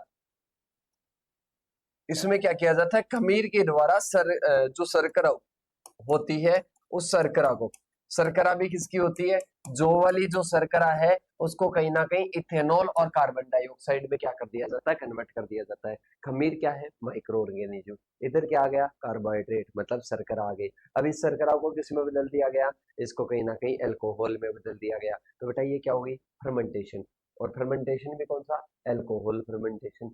इसमें क्या किया जाता है? खमीर के द्वारा जो शर्करा होती है उस शर्करा भी किसकी होती है? जो वाली जो शर्करा है उसको कहीं ना कहीं इथेनॉल और कार्बन डाइऑक्साइड में क्या कर दिया जाता है? कन्वर्ट कर दिया जाता है। खमीर क्या है? Micro organism. इधर क्या आ गया? कार्बोहाइड्रेट, मतलब शर्करा आ गई। अब इस शर्करा को किस में बदल दिया गया? इसको कहीं ना कहीं अल्कोहल में बदल दिया गया। तो बेटा ये क्या हो गई? फर्मेंटेशन। और फर्मेंटेशन में कौन सा? Alcohol fermentation.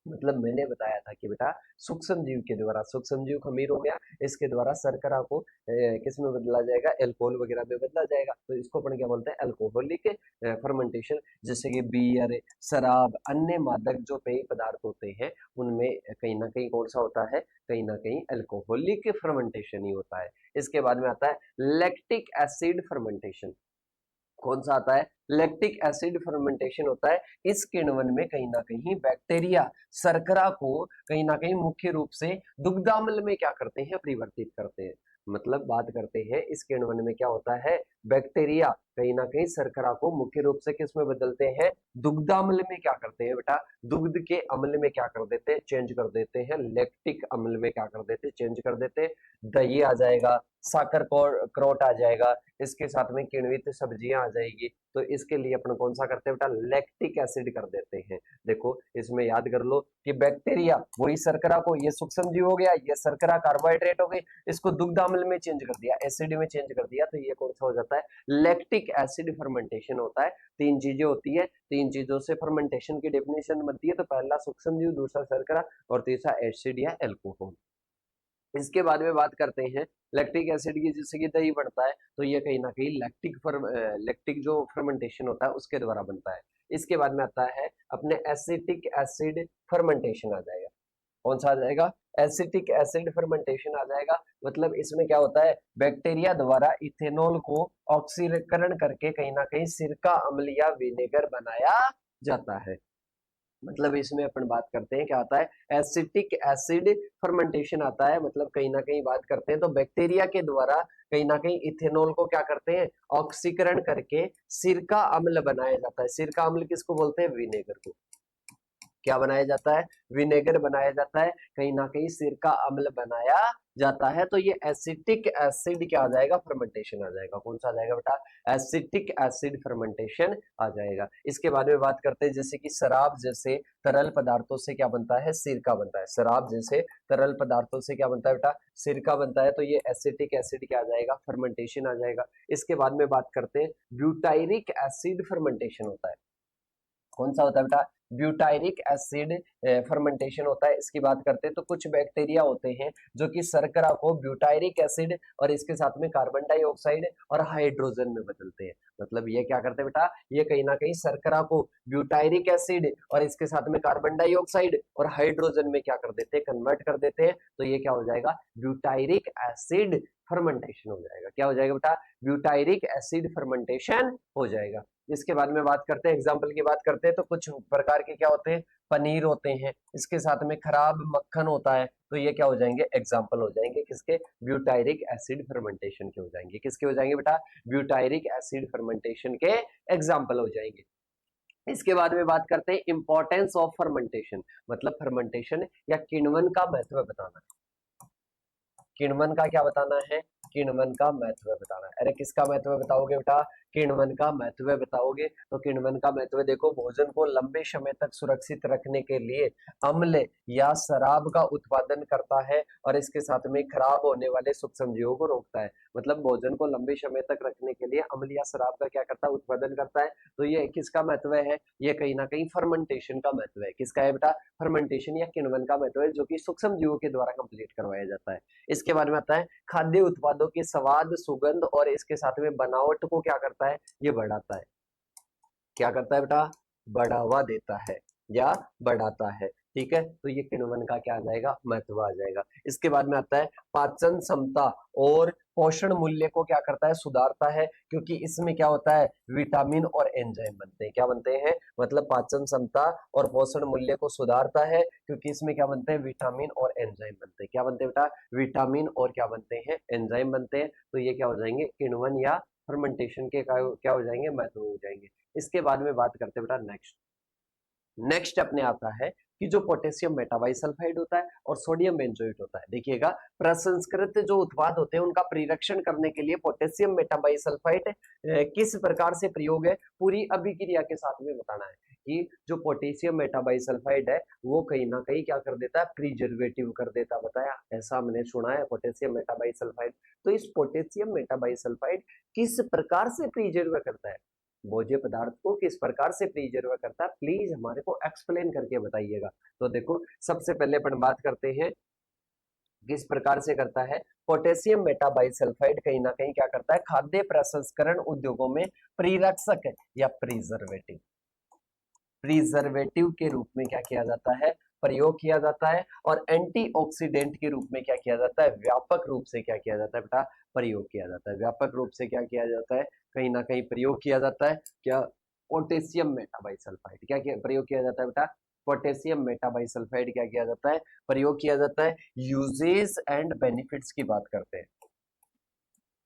मतलब मैंने बताया था कि बेटा सूक्ष्म जीव के द्वारा, सूक्ष्म जीव खमीर हो गया, इसके द्वारा शर्करा को किस में बदला जाएगा? अल्कोहल वगैरह में बदला जाएगा। तो इसको अपन क्या बोलते हैं? Alcoholic fermentation. जैसे कि बियर, शराब, अन्य मादक जो पेय पदार्थ होते हैं उनमें कहीं ना कहीं कौन सा होता है? कहीं ना कहीं अल्कोहलिक फर्मेंटेशन ही होता है। इसके बाद में आता है लैक्टिक एसिड फर्मेंटेशन। कौन सा आता है? लैक्टिक एसिड फर्मेंटेशन होता है। इस किण्वन में कहीं ना कहीं बैक्टीरिया शर्करा को कहीं ना कहीं मुख्य रूप से दुग्धाम्ल में क्या करते हैं? परिवर्तित करते हैं। मतलब बात करते हैं इस किण्वन में क्या होता है? बैक्टीरिया कहीं ना कहीं शर्करा को मुख्य रूप से किस में बदलते हैं? दुग्धाम्ल में क्या करते हैं बेटा? दुग्ध के अम्ल में क्या कर देते हैं? चेंज कर देते हैं। लैक्टिक अम्ल में क्या कर देते हैं? चेंज कर देते हैं। दही आ जाएगा, साकर क्रोट आ जाएगा, इसके साथ में किण्वित सब्जियां आ जाएगी। तो इसके लिए अपन कौन सा करते हैं बेटा? लैक्टिक एसिड कर देते हैं। देखो इसमें याद कर लो कि बैक्टीरिया वही शर्करा को, ये सूक्ष्म जीव हो गया, ये शर्करा कार्बोहाइड्रेट हो गई, इसको दुग्ध अम्ल में चेंज कर दिया, एसिड में चेंज कर दिया। तो ये कौन सा हो जाता है? लैक्टिक एसिड फर्मेंटेशन होता है। तीन चीजें होती है, तीन चीजों से फर्मेंटेशन की डेफिनेशन बनती है। तो पहला सूक्ष्म जीव, दूसरा शर्करा और तीसरा एसिड या एल्कोहल। इसके बाद में बात करते हैं लैक्टिक एसिड की। जिससे कि दही बनता है तो ये कहीं ना कहीं लैक्टिक जो फर्मेंटेशन होता है उसके द्वारा बनता है। इसके बाद में आता है अपने एसिटिक एसिड फर्मेंटेशन आ जाएगा। कौन सा आ जाएगा? एसिटिक एसिड फर्मेंटेशन आ जाएगा। मतलब इसमें क्या होता है? बैक्टीरिया द्वारा इथेनॉल को ऑक्सीकरण करके कहीं ना कहीं सिरका अम्ल या विनेगर बनाया जाता है। मतलब इसमें अपन बात करते हैं क्या आता है? एसिटिक एसिड फर्मेंटेशन आता है। मतलब कहीं ना कहीं बात करते हैं तो बैक्टीरिया के द्वारा कहीं ना कहीं इथेनॉल को क्या करते हैं? ऑक्सीकरण करके सिरका अम्ल बनाया जाता है। सिरका अम्ल किसको बोलते हैं? विनेगर को। क्या बनाया जाता है? विनेगर बनाया जाता है। कहीं ना कहीं सिरका अम्ल बनाया जाता है। तो ये एसिटिक एसिड क्या आ जाएगा? फर्मेंटेशन आ जाएगा। कौन सा आ जाएगा बेटा? एसिटिक एसिड फर्मेंटेशन आ जाएगा। इसके बारे में बात करते हैं जैसे कि शराब जैसे तरल पदार्थों से क्या बनता है? सिरका बनता है। शराब जैसे तरल पदार्थों से क्या बनता है बेटा? सिरका बनता है। तो ये एसिटिक एसिड क्या आ जाएगा? फर्मेंटेशन आ जाएगा। इसके बाद में बात करते हैं ब्यूटाइरिक एसिड फर्मेंटेशन होता है। कौन सा होता है बेटा? ब्यूटाइरिक एसिड फर्मेंटेशन होता है। इसकी बात करते हैं तो कुछ बैक्टीरिया होते हैं जो कि शर्करा को ब्यूटाइरिक एसिड और इसके साथ में कार्बन डाइऑक्साइड और हाइड्रोजन में बदलते हैं। मतलब ये क्या करते हैं बेटा? ये कहीं ना कहीं शर्करा को ब्यूटाइरिक एसिड और इसके साथ में कार्बन डाइऑक्साइड और हाइड्रोजन में क्या कर देते हैं? कन्वर्ट कर देते हैं। तो ये क्या हो जाएगा? ब्यूटाइरिक एसिड फर्मेंटेशन हो जाएगा। क्या हो जाएगा बेटा? ब्यूटायरिक एसिड फर्मेंटेशन हो जाएगा। इसके बाद में बात करते हैं, एग्जाम्पल की बात करते हैं, तो कुछ प्रकार के क्या होते हैं, पनीर होते हैं, इसके साथ में खराब मक्खन होता है, तो ये क्या हो जाएंगे, एग्जाम्पल हो जाएंगे किसके, ब्यूटायरिक एसिड फर्मेंटेशन के हो जाएंगे। किसके हो जाएंगे बेटा? ब्यूटायरिक एसिड फर्मेंटेशन के एग्जाम्पल हो जाएंगे। इसके बाद में बात करते हैं इंपॉर्टेंस ऑफ फर्मेंटेशन, मतलब फर्मेंटेशन या किण्वन का महत्व बताना है। किण्वन का क्या बताना है? किण्वन का महत्व बताना है। अरे किसका महत्व बताओगे बेटा? किण्वन का महत्व बताओगे। तो किण्वन का महत्व देखो, भोजन को लंबे समय तक सुरक्षित रखने के लिए अम्ल या शराब का उत्पादन करता है और इसके साथ में खराब होने वाले सूक्ष्मजीवों को रोकता है। मतलब भोजन को लंबे समय तक रखने के लिए अम्ल या शराब का क्या करता है, उत्पादन करता है। तो ये किसका महत्व है? ये कहीं ना कहीं फर्मेंटेशन का महत्व है। किसका है बेटा? फर्मेंटेशन या किण्वन का महत्व है, जो कि सूक्ष्मजीवों के द्वारा कंप्लीट करवाया जाता है। इसके बाद में आता है खाद्य उत्पादों के स्वाद, सुगंध और इसके साथ में बनावट को क्या करता है, ये बढ़ाता है। क्या करता है बेटा? बढ़ावा देता है या बढ़ाता है। ठीक है, तो ये किण्वन का क्या आ जाएगा, महत्व आ जाएगा। इसके बाद में आता है पाचन क्षमता और पोषण मूल्य को क्या करता है, सुधारता है, क्योंकि इसमें क्या होता है, विटामिन और एंजाइम बनते हैं। क्या बनते हैं? मतलब पाचन क्षमता और पोषण मूल्य को सुधारता है, क्योंकि इसमें क्या बनते हैं, विटामिन और एंजाइम बनते हैं। क्या बनते हैं बेटा? विटामिन और क्या बनते हैं, एंजाइम बनते हैं। तो ये क्या हो जाएंगे, किण्वन या फर्मेंटेशन के क्या हो जाएंगे, महत्व हो जाएंगे। इसके बाद में बात करते हैं बेटा नेक्स्ट अपने आता है कि जो पोटेशियम मेटाबाइसल्फाइड होता है और सोडियम बेंजोएट होता है। देखिएगा, प्रसंस्कृत जो उत्पाद होते हैं उनका परिरक्षण करने के लिए पोटेशियम मेटाबाइसल्फाइड किस प्रकार से प्रयोग है, पूरी अभिक्रिया के साथ में बताना है कि जो पोटेशियम मेटाबाइसल्फाइड है वो कहीं ना कहीं क्या कर देता है, प्रिजर्वेटिव कर देता। बताया, ऐसा हमने सुना है पोटेशियम मेटाबाइसल्फाइड। तो इस पोटेशियम मेटाबाइसल्फाइड किस प्रकार से प्रिजर्व करता है, भोज्य पदार्थ को किस प्रकार से प्रिजर्व करता है, प्लीज हमारे को एक्सप्लेन करके बताइएगा। तो देखो, सबसे पहले अपन बात करते हैं किस प्रकार से करता है। पोटेशियम मेटाबाइसल्फाइड कहीं ना कहीं क्या करता है, खाद्य प्रसंस्करण उद्योगों में प्रिरक्षक या प्रिजर्वेटिव के रूप में क्या किया जाता है, प्रयोग किया जाता है। और एंटीऑक्सीडेंट के रूप में क्या किया जाता है, व्यापक रूप से क्या किया जाता है बेटा, प्रयोग किया जाता है। व्यापक रूप से क्या किया जाता है, कहीं ना कहीं प्रयोग किया जाता है। क्या? पोटेशियम मेटाबाइसल्फाइड क्या प्रयोग किया जाता है बेटा? पोटेशियम मेटाबाइसल्फाइड क्या किया जाता है, प्रयोग किया जाता है। यूजेस एंड बेनिफिट्स की बात करते हैं।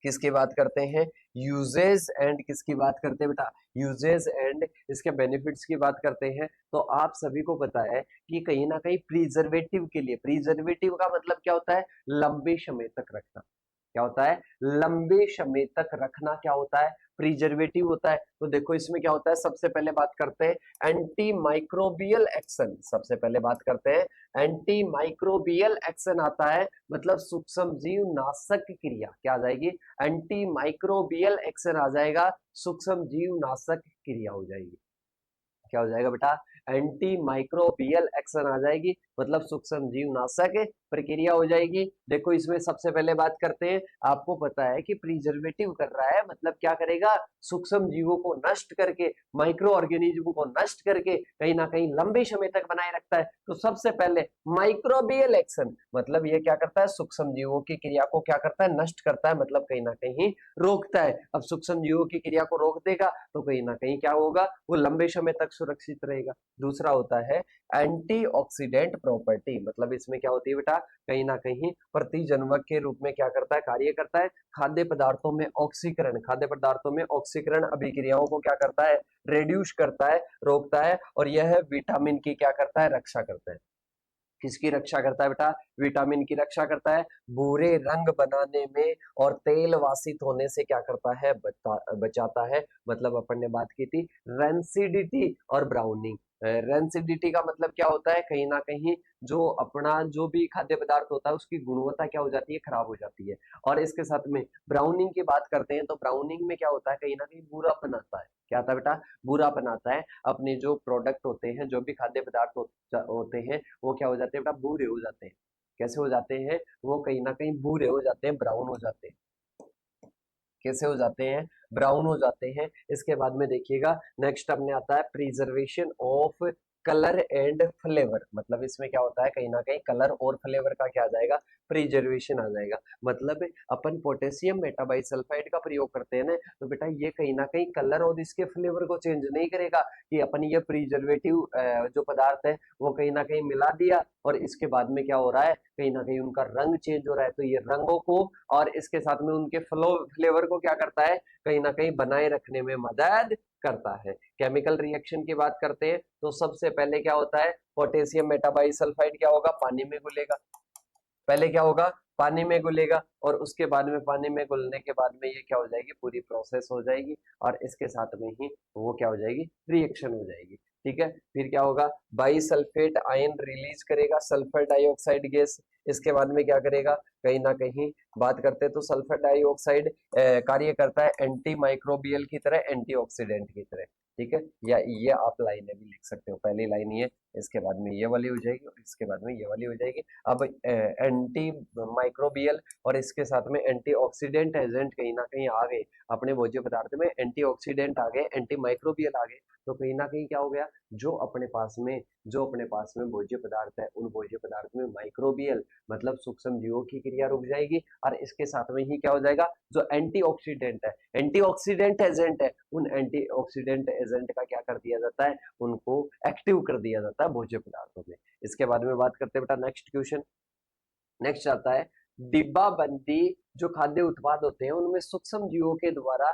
किसकी बात करते हैं, यूजेस एंड किसकी बात करते हैं बेटा, यूजेस एंड इसके बेनिफिट्स की बात करते हैं। तो आप सभी को पता है कि कहीं ना कहीं प्रिजर्वेटिव के लिए, प्रिजर्वेटिव का मतलब क्या होता है, लंबे समय तक रखना। क्या होता है, लंबे समय तक रखना क्या होता है, प्रिजर्वेटिव होता है। तो देखो इसमें क्या होता है, सबसे पहले बात करते हैं एंटी माइक्रोबियल एक्शन। सबसे पहले बात करते हैं एंटी माइक्रोबियल एक्शन आता है, मतलब सूक्ष्म जीव नाशक क्रिया। क्या आ जाएगी, एंटी माइक्रोबियल एक्शन आ जाएगा, सूक्ष्म जीव नाशक क्रिया हो जाएगी। क्या हो जाएगा बेटा, एंटी माइक्रोबियल एक्शन आ जाएगी, मतलब सूक्ष्म जीव नाशक प्रक्रिया हो जाएगी। देखो इसमें सबसे पहले बात करते हैं, आपको पता है कि प्रिजर्वेटिव कर रहा है, मतलब क्या करेगा, सूक्ष्म जीवों को नष्ट करके, माइक्रो ऑर्गेनिज्म को नष्ट करके कहीं ना कहीं लंबे समय तक बनाए रखता है। तो सबसे पहले माइक्रोबियल एक्शन, मतलब ये क्या करता है, सूक्ष्म जीवों की क्रिया को क्या करता है, नष्ट करता है, मतलब कहीं ना कहीं रोकता है। अब सूक्ष्म जीवों की क्रिया को रोक देगा तो कहीं ना कहीं क्या होगा, वो लंबे समय तक सुरक्षित रहेगा। दूसरा होता है एंटीऑक्सीडेंट प्रॉपर्टी, मतलब इसमें क्या होती है बेटा, कहीं ना कहीं प्रतिजनक के रूप में क्या करता है, कार्य करता है। खाद्य पदार्थों में ऑक्सीकरण, खाद्य पदार्थों में ऑक्सीकरण अभिक्रियाओं को क्या करता है, रिड्यूस करता है, रोकता है। और यह विटामिन की क्या करता है, रक्षा करता है। किसकी रक्षा करता है बेटा, विटामिन की रक्षा करता है। भूरे रंग बनाने में और तेल वासित होने से क्या करता है, बचाता है। मतलब अपन ने बात की थी रेंसिडिटी और ब्राउनिंग। रेंसिडिटी का मतलब क्या होता है, कहीं ना कहीं जो अपना जो भी खाद्य पदार्थ होता है उसकी गुणवत्ता क्या हो जाती है, खराब हो जाती है। और इसके साथ में ब्राउनिंग की बात करते हैं, तो ब्राउनिंग में क्या होता है, कहीं ना कहीं बुरापन आता है। क्या आता है बेटा, बुरापन आता है। अपने जो प्रोडक्ट होते हैं, जो भी खाद्य पदार्थ होते हैं, वो क्या हो जाते हैं बेटा, भूरे हो जाते हैं। कैसे हो जाते हैं, वो कहीं ना कहीं भूरे हो जाते हैं, ब्राउन हो जाते हैं। कैसे हो जाते हैं, ब्राउन हो जाते हैं। इसके बाद में देखिएगा नेक्स्ट अपने आता है preservation of colour and flavour, मतलब इसमें क्या होता है कहीं ना कहीं कलर और फ्लेवर का क्या आ जाएगा, प्रिजर्वेशन आ जाएगा। मतलब अपन पोटेशियम मेटाबाइसल्फाइड का प्रयोग करते हैं ना, तो बेटा ये कहीं ना कहीं कलर और इसके फ्लेवर को चेंज नहीं करेगा, कि अपन ये प्रिजर्वेटिव जो पदार्थ है वो कहीं ना कहीं मिला दिया और इसके बाद में क्या हो रहा है, कहीं ना कहीं उनका रंग चेंज हो रहा है, तो ये रंगों को और इसके साथ में उनके फ्लेवर को क्या करता है, कहीं ना कहीं बनाए रखने में मदद करता है। केमिकल रिएक्शन की बात करते हैं तो सबसे पहले क्या होता है, पोटेशियम मेटाबाइसल्फाइड क्या होगा, पानी में घुलेगा। पहले क्या होगा, पानी में घुलेगा और उसके बाद में पानी में घुलने के बाद में ये क्या हो जाएगी, पूरी प्रोसेस हो जाएगी और इसके साथ में ही वो क्या हो जाएगी, रिएक्शन हो जाएगी। ठीक है, फिर क्या होगा, बाईसल्फेट आयन रिलीज करेगा, सल्फर डाइऑक्साइड गैस। इसके बाद में क्या करेगा, कहीं ना कहीं बात करते हैं तो सल्फर डाइऑक्साइड कार्य करता है एंटी माइक्रोबियल की तरह, एंटीऑक्सीडेंट की तरह। ठीक है, या ये आप लाइनें भी लिख सकते हो, पहली लाइन ये, इसके बाद में ये वाली हो जाएगी और इसके बाद में ये वाली हो जाएगी। अब एंटी माइक्रोबियल और इसके साथ में एंटीऑक्सीडेंट एजेंट कहीं ना कहीं आ गए अपने भोज्य पदार्थ में, एंटीऑक्सीडेंट आ गए, एंटी माइक्रोबियल आ गए, तो कहीं ना कहीं क्या हो गया, जो अपने पास में भोज्य पदार्थ है उन भोज्य पदार्थ में माइक्रोबियल मतलब सूक्ष्म जीवों की क्रिया रुक जाएगी और इसके साथ में ही क्या हो जाएगा, जो एंटीऑक्सीडेंट है, एंटीऑक्सीडेंट एजेंट है, उन एंटीऑक्सीडेंट एजेंट का क्या कर दिया जाता है, उनको एक्टिव कर दिया जाता है भोज्य पदार्थों में। इसके बाद में बात करते हैं बेटा नेक्स्ट क्वेश्चन। नेक्स्ट आता है, डिब्बाबंदी जो खाद्य उत्पाद होते हैं उनमें सूक्ष्म जीवों के द्वारा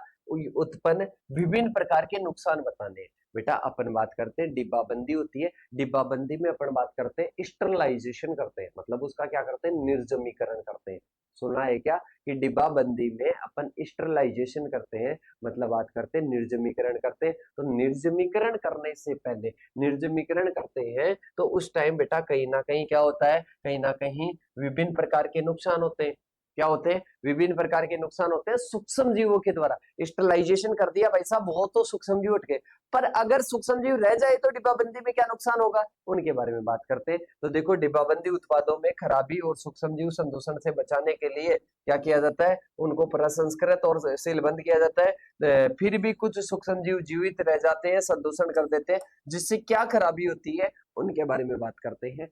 उत्पन्न विभिन्न प्रकार के नुकसान बताने। बेटा अपन बात करते हैं डिब्बाबंदी होती है, डिब्बाबंदी में अपन बात करते हैं स्टरलाइजेशन करते हैं, मतलब उसका क्या करते हैं, निर्जमीकरण करते हैं। सुना है क्या, कि डिब्बाबंदी में अपन स्टरलाइजेशन करते हैं, मतलब बात करते हैं निर्जमीकरण करते हैं। तो निर्जमीकरण करने से पहले, निर्जमीकरण करते हैं तो उस टाइम बेटा कहीं ना कहीं क्या होता है, कहीं ना कहीं विभिन्न प्रकार के नुकसान होते हैं। क्या होते हैं, विभिन्न प्रकार के नुकसान होते हैं सूक्ष्म जीवों के द्वारा। स्टरलाइजेशन कर दिया भाई साहब, बहुत तो सूक्ष्म जीव उठ गए, पर अगर सूक्ष्म जीव रह जाए तो डिब्बाबंदी में क्या नुकसान होगा, उनके बारे में बात करते हैं। तो देखो, डिब्बाबंदी उत्पादों में खराबी और सूक्ष्म जीव संदूषण से बचाने के लिए क्या किया जाता है, उनको प्रसंस्कृत और सीलबंद किया जाता है। फिर भी कुछ सूक्ष्म जीव जीवित रह जाते हैं, संदूषण कर देते हैं, जिससे क्या खराबी होती है उनके बारे में बात करते हैं।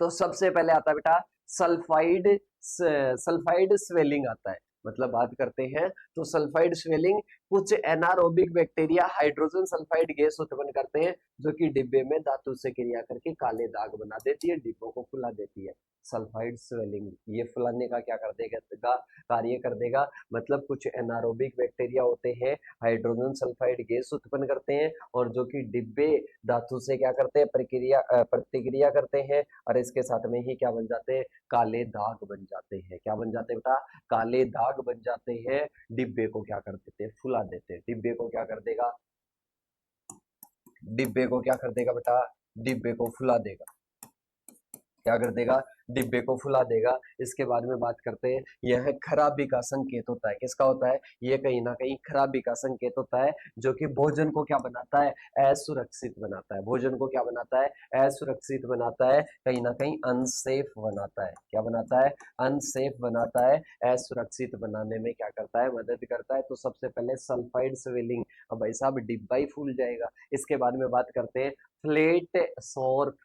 तो सबसे पहले आता है बेटा सल्फाइड, सल्फाइड स्वेलिंग आता है। मतलब बात करते हैं तो सल्फाइड स्वेलिंग, कुछ anaerobic bacteria hydrogen sulphide gas उत्पन्न करते हैं जो कि डिब्बे में धातु से क्रिया करके काले दाग बना देती है, डिब्बों को फुला देती है। सल्फाइड स्वेलिंग ये फुलाने का क्या कर देगा, कार्य कर देगा। मतलब कुछ एनारोबिक बैक्टीरिया होते हैं, हाइड्रोजन सल्फाइड गैस उत्पन्न करते हैं और जो कि डिब्बे धातु से क्या करते हैं, प्रतिक्रिया करते हैं और इसके साथ में ही क्या बन जाते हैं, काले दाग बन जाते हैं। क्या बन जाते हैं बेटा, काले दाग बन जाते हैं। डिब्बे को क्या कर देते हैं, फुला देते हैं। डिब्बे को क्या कर देगा, डिब्बे को क्या कर देगा बेटा, डिब्बे को फुला देगा। क्या कर देगा, डिब्बे को फुला देगा। इसके बाद में बात करते हैं, यह खराबी का संकेत होता है। किसका होता है, ये कहीं ना कहीं खराबी का संकेत होता है, जो कि भोजन को क्या बनाता है, असुरक्षित बनाता है। भोजन को क्या बनाता है, असुरक्षित बनाता है, कहीं ना कहीं अनसेफ बनाता है। क्या बनाता है, अनसेफ बनाता है, असुरक्षित बनाने में क्या करता है, मदद करता है। तो सबसे पहले सल्फाइड स्वेलिंग, अब भाई साहब डिब्बा ही फूल जाएगा। इसके बाद में बात करते हैं फ्लेट सौर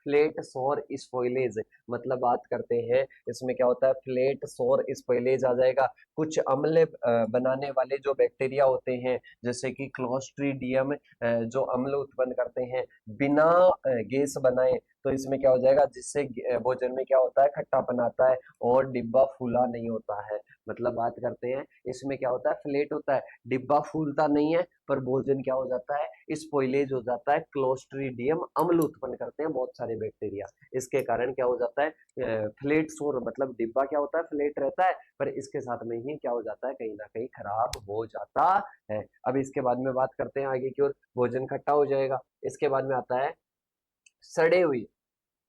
स्पॉइलेज, मतलब बात करते हैं इसमें क्या होता है, फ्लेट सौर स्पॉइलेज आ जाएगा। कुछ अम्ल बनाने वाले जो बैक्टीरिया होते हैं जैसे कि क्लोस्ट्रीडियम, जो अम्ल उत्पन्न करते हैं बिना गैस बनाए, तो इसमें क्या हो जाएगा, जिससे भोजन में क्या होता है, खट्टापन आता है और डिब्बा फूला नहीं होता है। मतलब बात करते हैं इसमें क्या होता है, फ्लेट होता है, डिब्बा फूलता नहीं है, पर भोजन क्या हो जाता है, स्पॉइलेज हो जाता है। क्लोस्ट्रीडियम अम्ल उत्पन्न करते हैं बहुत सारे बैक्टीरिया, इसके कारण क्या हो जाता है, फ्लेट सोर, मतलब डिब्बा क्या होता है, फ्लेट रहता है, पर इसके साथ में ही क्या हो जाता है, कहीं ना कहीं खराब हो जाता है। अब इसके बाद में बात करते हैं आगे की ओर, भोजन खट्टा हो जाएगा। इसके बाद में आता है सड़े हुए,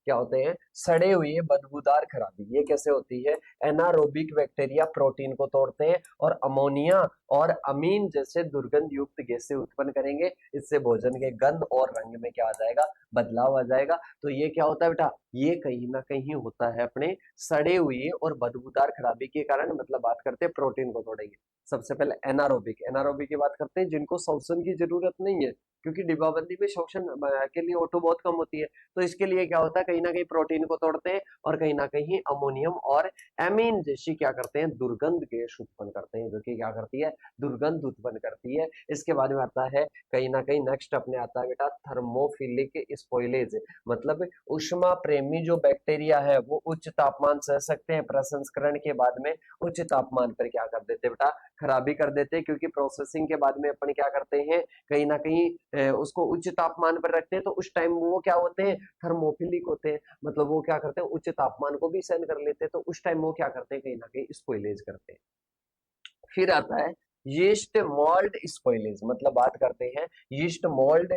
क्या होते हैं, सड़े हुए बदबूदार खराबी। ये कैसे होती है, एनारोबिक बैक्टीरिया प्रोटीन को तोड़ते हैं और अमोनिया और अमीन जैसे दुर्गंध युक्त गैसें उत्पन्न करेंगे। इससे भोजन के गंध और रंग में क्या आ जाएगा, बदलाव आ जाएगा। तो ये क्या होता है बेटा, ये कहीं ना कहीं होता है अपने सड़े हुए और बदबूदार खराबी के कारण। मतलब बात करते हैं प्रोटीन को तोड़ेंगे। सबसे पहले एनारोबिक, एनारोबिक की बात करते हैं जिनको श्वसन की जरूरत नहीं है, क्योंकि डिब्बाबंदी में श्वसन के लिए O2 बहुत कम होती है। तो इसके लिए क्या होता है, कहीं ना कहीं प्रोटीन को तोड़ते हैं और कहीं ना कहीं अमोनियम और एमीन जैसी क्या करते हैं, दुर्गंध गैस उत्पन्न करते हैं, जो कि क्या करती है, दुर्गंध उत्पन्न करती है। इसके बाद में आता है कहीं ना कहीं नेक्स्ट अपने आता है बेटा थर्मोफिलिक स्पॉइलेज। मतलब उष्मा प्रेमी जो बैक्टीरिया है वो उच्च तापमान सह सकते हैं, प्रसंस्करण के बाद में उच्च तापमान पर क्या कर देते हैं बेटा, खराबी कर देते हैं। क्योंकि प्रोसेसिंग के बाद में अपन क्या करते हैं, कहीं ना कहीं उसको उच्च तापमान पर रखते हैं, तो उस टाइम वो क्या होते हैं, थर्मोफिलिक होते हैं। मतलब वो क्या करते हैं, उच्च तापमान को भी सहन कर लेते हैं। तो उस टाइम वो क्या करते हैं, कहीं ना कहीं स्पॉइलेज करते हैं। फिर आता है यीस्ट मोल्ड स्पॉइलेज। मतलब बात करते हैं यीस्ट मोल्ड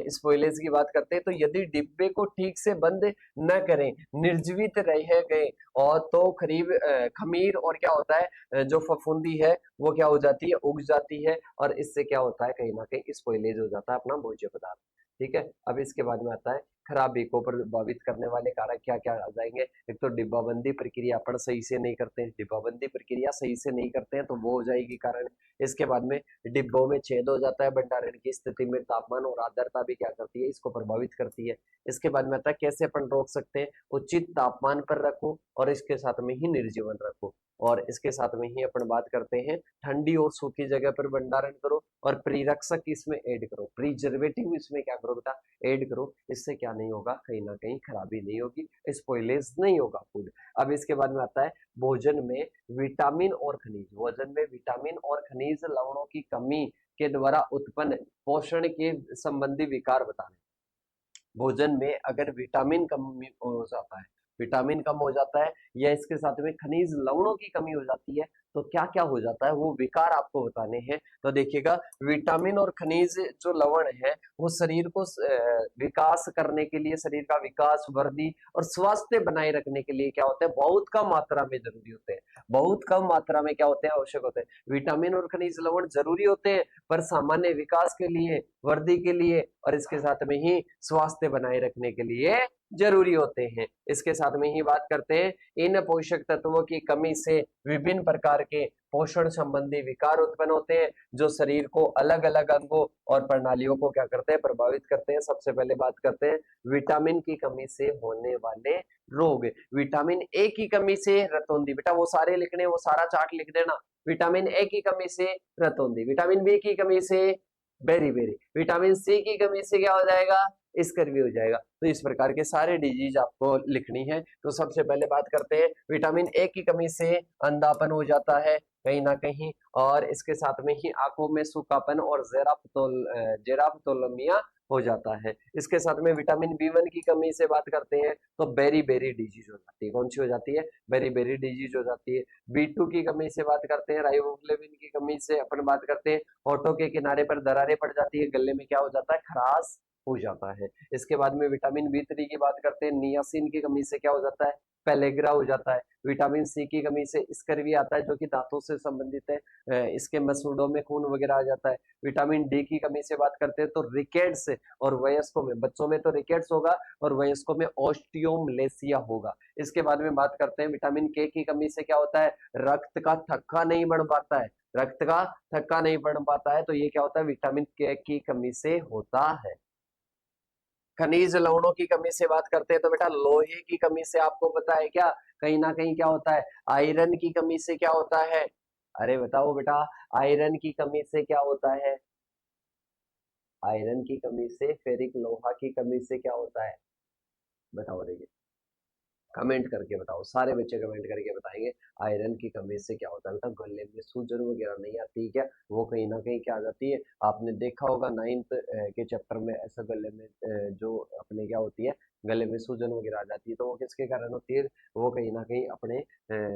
स्पॉइलेज की बात करते हैं। तो यदि डिब्बे को ठीक से बंद न करें, निर्जीवित रह गए और तो करीब खमीर और क्या होता है जो फफूंदी है वो क्या हो जाती है, उग जाती है। और इससे क्या होता है, कहीं ना कहीं स्पॉइलेज हो जाता है अपना भोज्य पदार्थ। ठीक है, अब इसके बाद में आता है खराबी को प्रभावित करने वाले कारक क्या क्या आ जाएंगे। एक तो डिब्बाबंदी प्रक्रिया अपन सही से नहीं करते हैं, डिब्बाबंदी प्रक्रिया सही से नहीं करते हैं तो वो हो जाएगी कारण। इसके बाद में डिब्बों में छेद हो जाता है, भंडारण की स्थिति में तापमान और आर्द्रता भी क्या करती है, इसको प्रभावित करती है। इसके बाद में आता है कैसे अपन रोक सकते हैं, उचित तापमान पर रखो और इसके साथ में ही निर्जीवन रखो। और इसके साथ में ही अपन बात करते हैं ठंडी और सूखी जगह पर भंडारण करो और प्रिरक्षक इसमें ऐड करो, प्रिजर्वेटिव इसमें क्या करो बेटा, ऐड करो। इससे क्या नहीं होगा, कहीं ना कहीं खराबी नहीं होगी, स्पॉइलेज नहीं होगा फूड। अब इसके बाद में आता है भोजन में विटामिन और खनिज। भोजन में विटामिन और खनिज लवणों की कमी के द्वारा उत्पन्न पोषण के संबंधी विकार बताने। भोजन में अगर विटामिन कम हो जाता है, विटामिन कम हो जाता है या इसके साथ में खनिज लवणों की कमी हो जाती है, तो क्या क्या हो जाता है, वो विकार आपको बताने हैं। तो देखिएगा, विटामिन और खनिज जो लवण है वो शरीर को विकास करने के लिए, शरीर का विकास, वृद्धि और स्वास्थ्य बनाए रखने के लिए क्या होते हैं, बहुत कम मात्रा में जरूरी होते हैं। बहुत कम मात्रा में क्या होते हैं, आवश्यक होते हैं। विटामिन और खनिज लवण जरूरी होते हैं, पर सामान्य विकास के लिए, वृद्धि के लिए और इसके साथ में ही स्वास्थ्य बनाए रखने के लिए जरूरी होते हैं। इसके साथ में ही बात करते हैं इन पोषक तत्वों की कमी से विभिन्न प्रकार के पोषण संबंधी विकार उत्पन्न होते हैं, जो शरीर को अलग अलग अंगों और प्रणालियों को क्या करते हैं, प्रभावित करते हैं। सबसे पहले बात करते हैं विटामिन की कमी से होने वाले रोग। विटामिन ए की कमी से रतौंधी, बेटा वो सारे लिखने, वो सारा चार्ट लिख देना। विटामिन ए की कमी से रतौंधी, विटामिन बी की कमी से बेरी बेरी, विटामिन सी की कमी से क्या हो जाएगा, स्कर्वी हो जाएगा। तो इस प्रकार के सारे डिजीज आपको लिखनी है। तो सबसे पहले बात करते हैं विटामिन ए की कमी से अंधापन हो जाता है कहीं ना कहीं, और इसके साथ में ही आंखों में सूखापन और जेराप्थोलमिया हो जाता है। इसके साथ में विटामिन बी1 की कमी से बात करते हैं तो बेरी बेरी डिजीज हो जाती है। कौन सी हो जाती है, बेरी बेरी डिजीज हो जाती है। बी2 की कमी से बात करते हैं, राइबोफ्लेविन की कमी से अपन बात करते हैं, होठों के किनारे पर दरारें पड़ जाती है, गले में क्या हो जाता है, खराश हो जाता है। इसके बाद में विटामिन बी3 की बात करते हैं, नियासिन की कमी से क्या हो जाता है, पेलेग्रा हो जाता है। विटामिन सी की कमी से स्कर्वी आता है, जो कि दांतों से संबंधित है, इसके मसूड़ों में खून वगैरह आ जाता है। विटामिन डी की कमी से बात करते हैं तो रिकेट्स, और वयस्कों में, बच्चों में तो रिकेट्स होगा और वयस्कों में ऑस्टियोमलेसिया होगा। इसके बाद में बात करते हैं विटामिन के की कमी से क्या होता है, रक्त का थक्का नहीं बढ़ पाता है, रक्त का थक्का नहीं बढ़ पाता है। तो ये क्या होता है, विटामिन के की कमी से होता है। खनिज लवणों की कमी से बात करते हैं तो बेटा लोहे की कमी से आपको पता है क्या, कहीं ना कहीं क्या होता है, आयरन की कमी से क्या होता है, अरे बताओ बेटा, आयरन की कमी से क्या होता है, आयरन की कमी से, फेरिक लोहा की कमी से क्या होता है, बताओ देखिए, कमेंट करके बताओ, सारे बच्चे कमेंट करके बताएंगे आयरन की कमी से क्या होता है। मतलब गले में सूजन वगैरह नहीं आती क्या, वो कहीं ना कहीं क्या आ जाती है। आपने देखा होगा 9th के चैप्टर में ऐसा गले में जो अपने क्या होती है, गले में सूजन वगैरह आ जाती है, तो वो किसके कारण होती है, वो कहीं ना कहीं अपने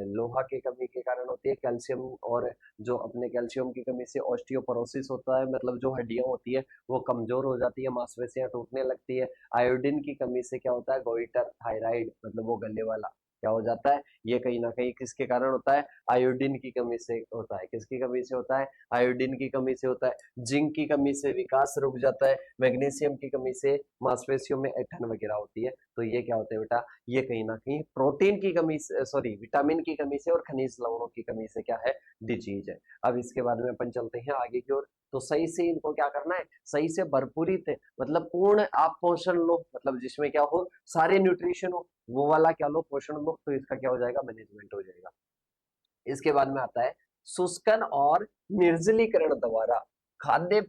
लोहा की कमी के कारण होती है, कैल्शियम, और जो अपने कैल्शियम की कमी से ऑस्टियोपोरोसिस होता है, मतलब जो हड्डियां होती है वो कमजोर हो जाती है, मांसपेशियां टूटने लगती है। आयोडीन की कमी से क्या होता है, गोइटर थायराइड, मतलब वो गले वाला क्या हो जाता है, ये कहीं ना कहीं किसके कारण होता है, आयोडीन की कमी से होता है। किसकी कमी से होता है, आयोडीन की कमी से होता है। जिंक की कमी से विकास रुक जाता है। मैग्नीशियम की कमी से मांसपेशियों में ऐंठन वगैरह होती है। तो ये क्या होते हैं बेटा, ये कहीं ना कहीं प्रोटीन की कमी से, सॉरी विटामिन की कमी से और खनिज लवणों की कमी से क्या है, डिजीज है। अब इसके बाद में अपन चलते हैं आगे की ओर। तो सही से इनको क्या करना है, सही से भरपूरित है, मतलब पूर्ण आप पोषण लो, मतलब जिसमें क्या हो, सारे न्यूट्रिशन हो, वो वाला क्या लो, पोषण लो, तो इसका क्या हो जाएगा, मैनेजमेंट हो जाएगा। इसके बाद में आता है शुष्कन और निर्जलीकरण द्वारा खाद्य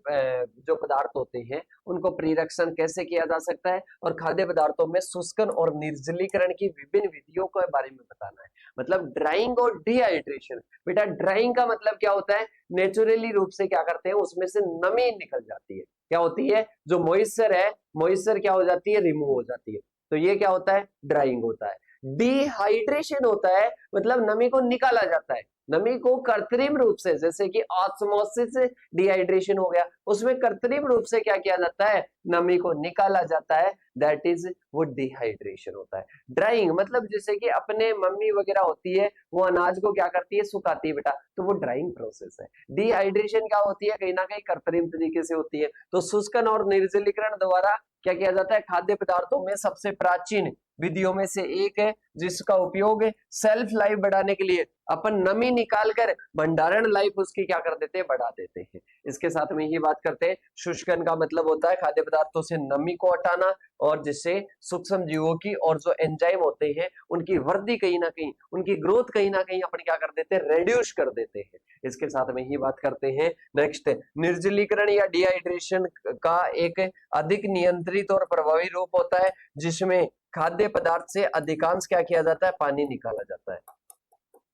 जो पदार्थ होते हैं उनको परिरक्षण कैसे किया जा सकता है, और खाद्य पदार्थों में शुष्कन और निर्जलीकरण की विभिन्न विधियों के बारे में बताना है। मतलब ड्राइंग और डिहाइड्रेशन। बेटा ड्राइंग का मतलब क्या होता है, नेचुरली रूप से क्या करते हैं, उसमें से नमी निकल जाती है, क्या होती है, जो मॉइस्चर है, मॉइस्चर क्या हो जाती है, रिमूव हो जाती है। तो ये क्या होता है, ड्राइंग होता है। डिहाइड्रेशन होता है, मतलब नमी को निकाला जाता है, नमी को कृत्रिम रूप से, जैसे कि ऑस्मोसिस डिहाइड्रेशन हो गया, उसमें कृत्रिम रूप से क्या किया जाता है, नमी को निकाला जाता है, दैट इज वो डिहाइड्रेशन होता है। ड्राइंग मतलब जैसे कि अपने मम्मी वगैरह होती है, वो अनाज को क्या करती है, सुखाती है बेटा, तो वो ड्राइंग प्रोसेस है। डिहाइड्रेशन क्या होती है, कहीं ना कहीं कृत्रिम तरीके से होती है। तो शुष्कन और निर्जलीकरण द्वारा क्या किया जाता है, खाद्य पदार्थों में सबसे प्राचीन विधियों में से एक है, जिसका उपयोग सेल्फ लाइफ बढ़ाने के लिए अपन नमी निकालकर भंडारण लाइफ उसकी क्या कर देते हैं, बढ़ा देते हैं। इसके साथ में ही बात करते हैं, शुष्कन का मतलब होता है खाद्य पदार्थों से नमी को हटाना, और जिससे सूक्ष्म जीवों की और जो एंजाइम होते हैं उनकी वृद्धि कहीं ना कहीं, उनकी ग्रोथ कहीं ना कहीं अपन क्या कर देते हैं, रेड्यूस कर देते हैं। इसके साथ में ही बात करते हैं नेक्स्ट, निर्जलीकरण या डिहाइड्रेशन का एक अधिक नियंत्रित और प्रभावी रूप होता है, जिसमें खाद्य पदार्थ से अधिकांश क्या किया जाता है, पानी निकाला जाता है।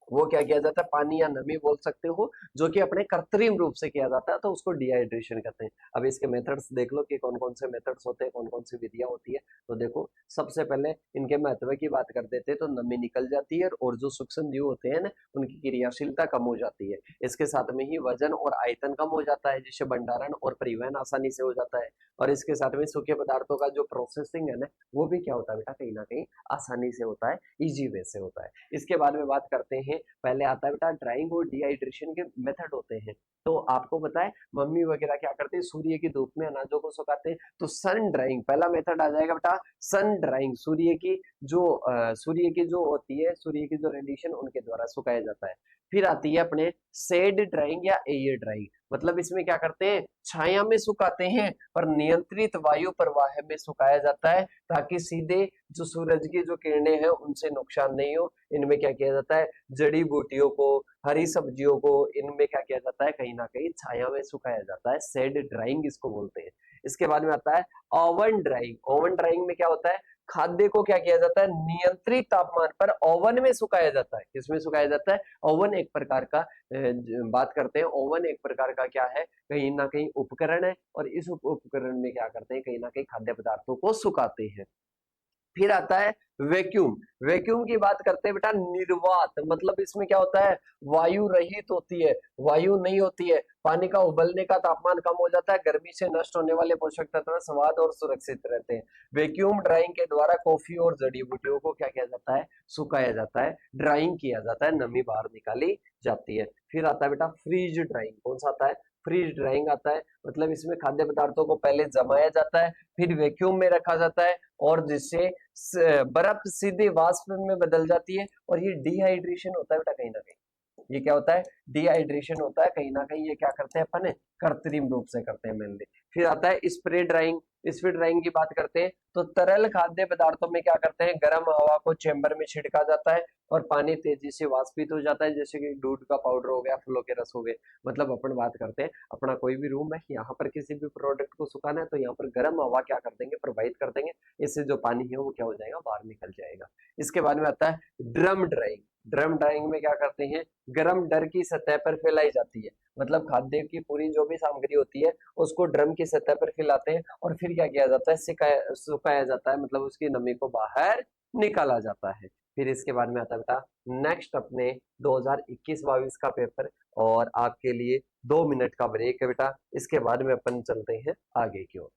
वो क्या किया जाता है, पानी या नमी बोल सकते हो, जो कि अपने कृत्रिम रूप से किया जाता है, तो उसको डिहाइड्रेशन कहते हैं। अब इसके मेथड्स देख लो कि कौन कौन से मेथड्स होते हैं, कौन कौन सी विधियां होती है। तो देखो सबसे पहले इनके महत्व की बात कर देते हैं, तो नमी निकल जाती है और जो सूक्ष्म जीव होते हैं ना, उनकी क्रियाशीलता कम हो जाती है। इसके साथ में ही वजन और आयतन कम हो जाता है, जिससे भंडारण और परिवहन आसानी से हो जाता है। और इसके साथ में सूखे पदार्थों का जो प्रोसेसिंग है ना, वो भी क्या होता है बेटा, कहीं ना कहीं आसानी से होता है, इजी वे से होता है। इसके बाद में बात करते हैं, पहले आता है बेटा ड्राइंग और डिहाइड्रेशन के मेथड होते हैं। तो आपको पता है मम्मी वगैरह क्या करते हैं, सूर्य की धूप में अनाजों को सुखाते हैं, तो सन ड्राइंग पहला मेथड आ जाएगा बेटा, सन ड्राइंग। सूर्य की जो होती है, सूर्य की जो रेडिएशन उनके द्वारा सुखाया जाता है। फिर आती है अपने शेड ड्राइंग या एयर ड्राइंग, मतलब इसमें क्या करते हैं, छाया में सुखाते हैं पर नियंत्रित वायु प्रवाह में सुखाया जाता है, ताकि सीधे जो सूरज की जो किरणें हैं उनसे नुकसान नहीं हो। इनमें क्या किया जाता है, जड़ी बूटियों को, हरी सब्जियों को, इनमें क्या किया जाता है, कहीं ना कहीं छाया में सुखाया जाता है, शेड ड्राइंग इसको बोलते हैं। इसके बाद में आता है ओवन ड्राइंग। ओवन ड्राइंग में क्या होता है, खाद्य को क्या किया जाता है, नियंत्रित तापमान पर ओवन में सुखाया जाता है। किसमें सुखाया जाता है, ओवन एक प्रकार का बात करते हैं, ओवन एक प्रकार का क्या है, कहीं ना कहीं उपकरण है, और इस उपकरण में क्या करते हैं, कहीं ना कहीं खाद्य पदार्थों को सुखाते हैं। फिर आता है वैक्यूम। वैक्यूम की बात करते हैं बेटा, निर्वात, मतलब इसमें क्या होता है, वायु रहित होती है, वायु नहीं होती है, पानी का उबलने का तापमान कम हो जाता है, गर्मी से नष्ट होने वाले पोषक तत्व स्वाद और सुरक्षित रहते हैं। वैक्यूम ड्राइंग के द्वारा कॉफी और जड़ी बूटियों को क्या किया जाता है, सुखाया जाता है, ड्राइंग किया जाता है, नमी बाहर निकाली जाती है। फिर आता है बेटा फ्रीज ड्राइंग। कौन सा आता है, फ्रीज ड्राइंग आता है, मतलब इसमें खाद्य पदार्थों को पहले जमाया जाता है, फिर वैक्यूम में रखा जाता है, और जिससे बर्फ सीधे वाष्प में बदल जाती है, और ये डिहाइड्रेशन होता है बेटा, कहीं ना कहीं ये क्या होता है, डिहाइड्रेशन होता है, कहीं ना कहीं ये क्या करते हैं अपन, कृत्रिम रूप से करते हैं मेनली। फिर आता है स्प्रे ड्राइंग। स्प्रे ड्राइंग की बात करते हैं, तो तरल खाद्य पदार्थों में क्या करते हैं, गर्म हवा को चेंबर में छिड़का जाता है और पानी तेजी से वाष्पित हो जाता है, जैसे कि दूध का पाउडर हो गया, फलों के रस हो गए। मतलब अपन बात करते हैं, अपना कोई भी रूम है, यहाँ पर किसी भी प्रोडक्ट को सुखाना है, तो यहाँ पर गर्म हवा क्या कर देंगे, प्रोवाइड कर देंगे, इससे जो पानी है वो क्या हो जाएगा, बाहर निकल जाएगा। इसके बाद में आता है ड्रम ड्राइंग। ड्रम ड्राइंग में क्या करते हैं, गर्म डर की सतह पर फैलाई जाती है, मतलब खाद्य की पूरी जो भी सामग्री होती है उसको ड्रम की सतह पर फैलाते हैं, और फिर क्या किया जाता है, सुखाया जाता है, मतलब उसकी नमी को बाहर निकाला जाता है। फिर इसके बाद में आता है बेटा नेक्स्ट अपने 2021-22 का पेपर, और आपके लिए 2 मिनट का ब्रेक है बेटा। इसके बाद में अपन चलते हैं आगे की ओर।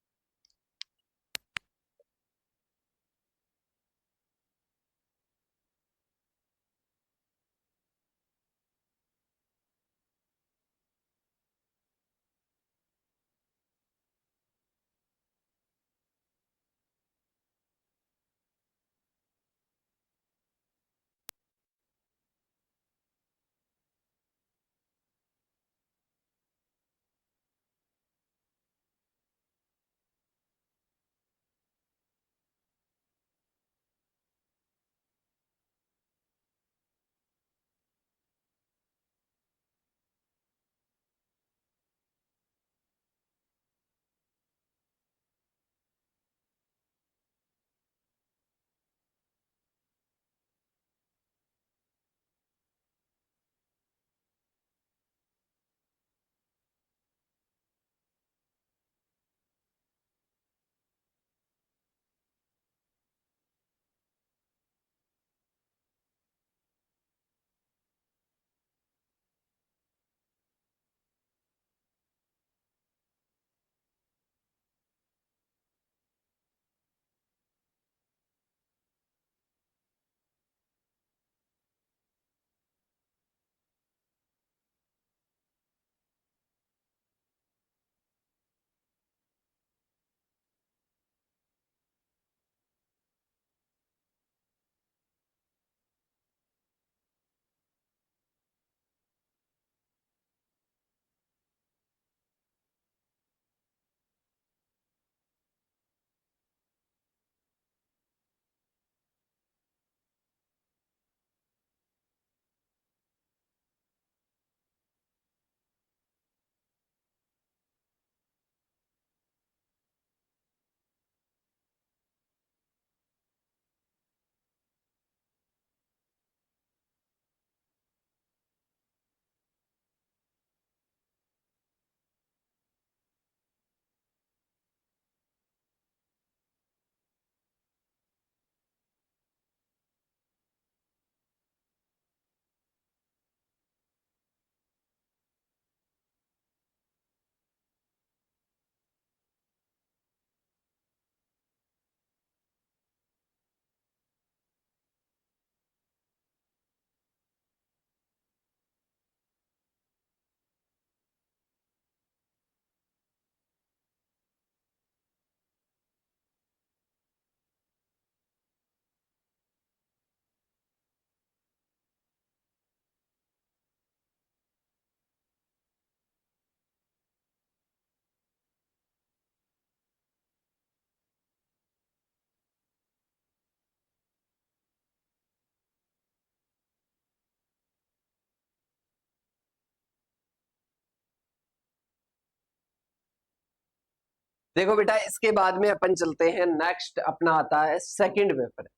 देखो बेटा, इसके बाद में अपन चलते हैं नेक्स्ट, अपना आता है सेकंड पेपर।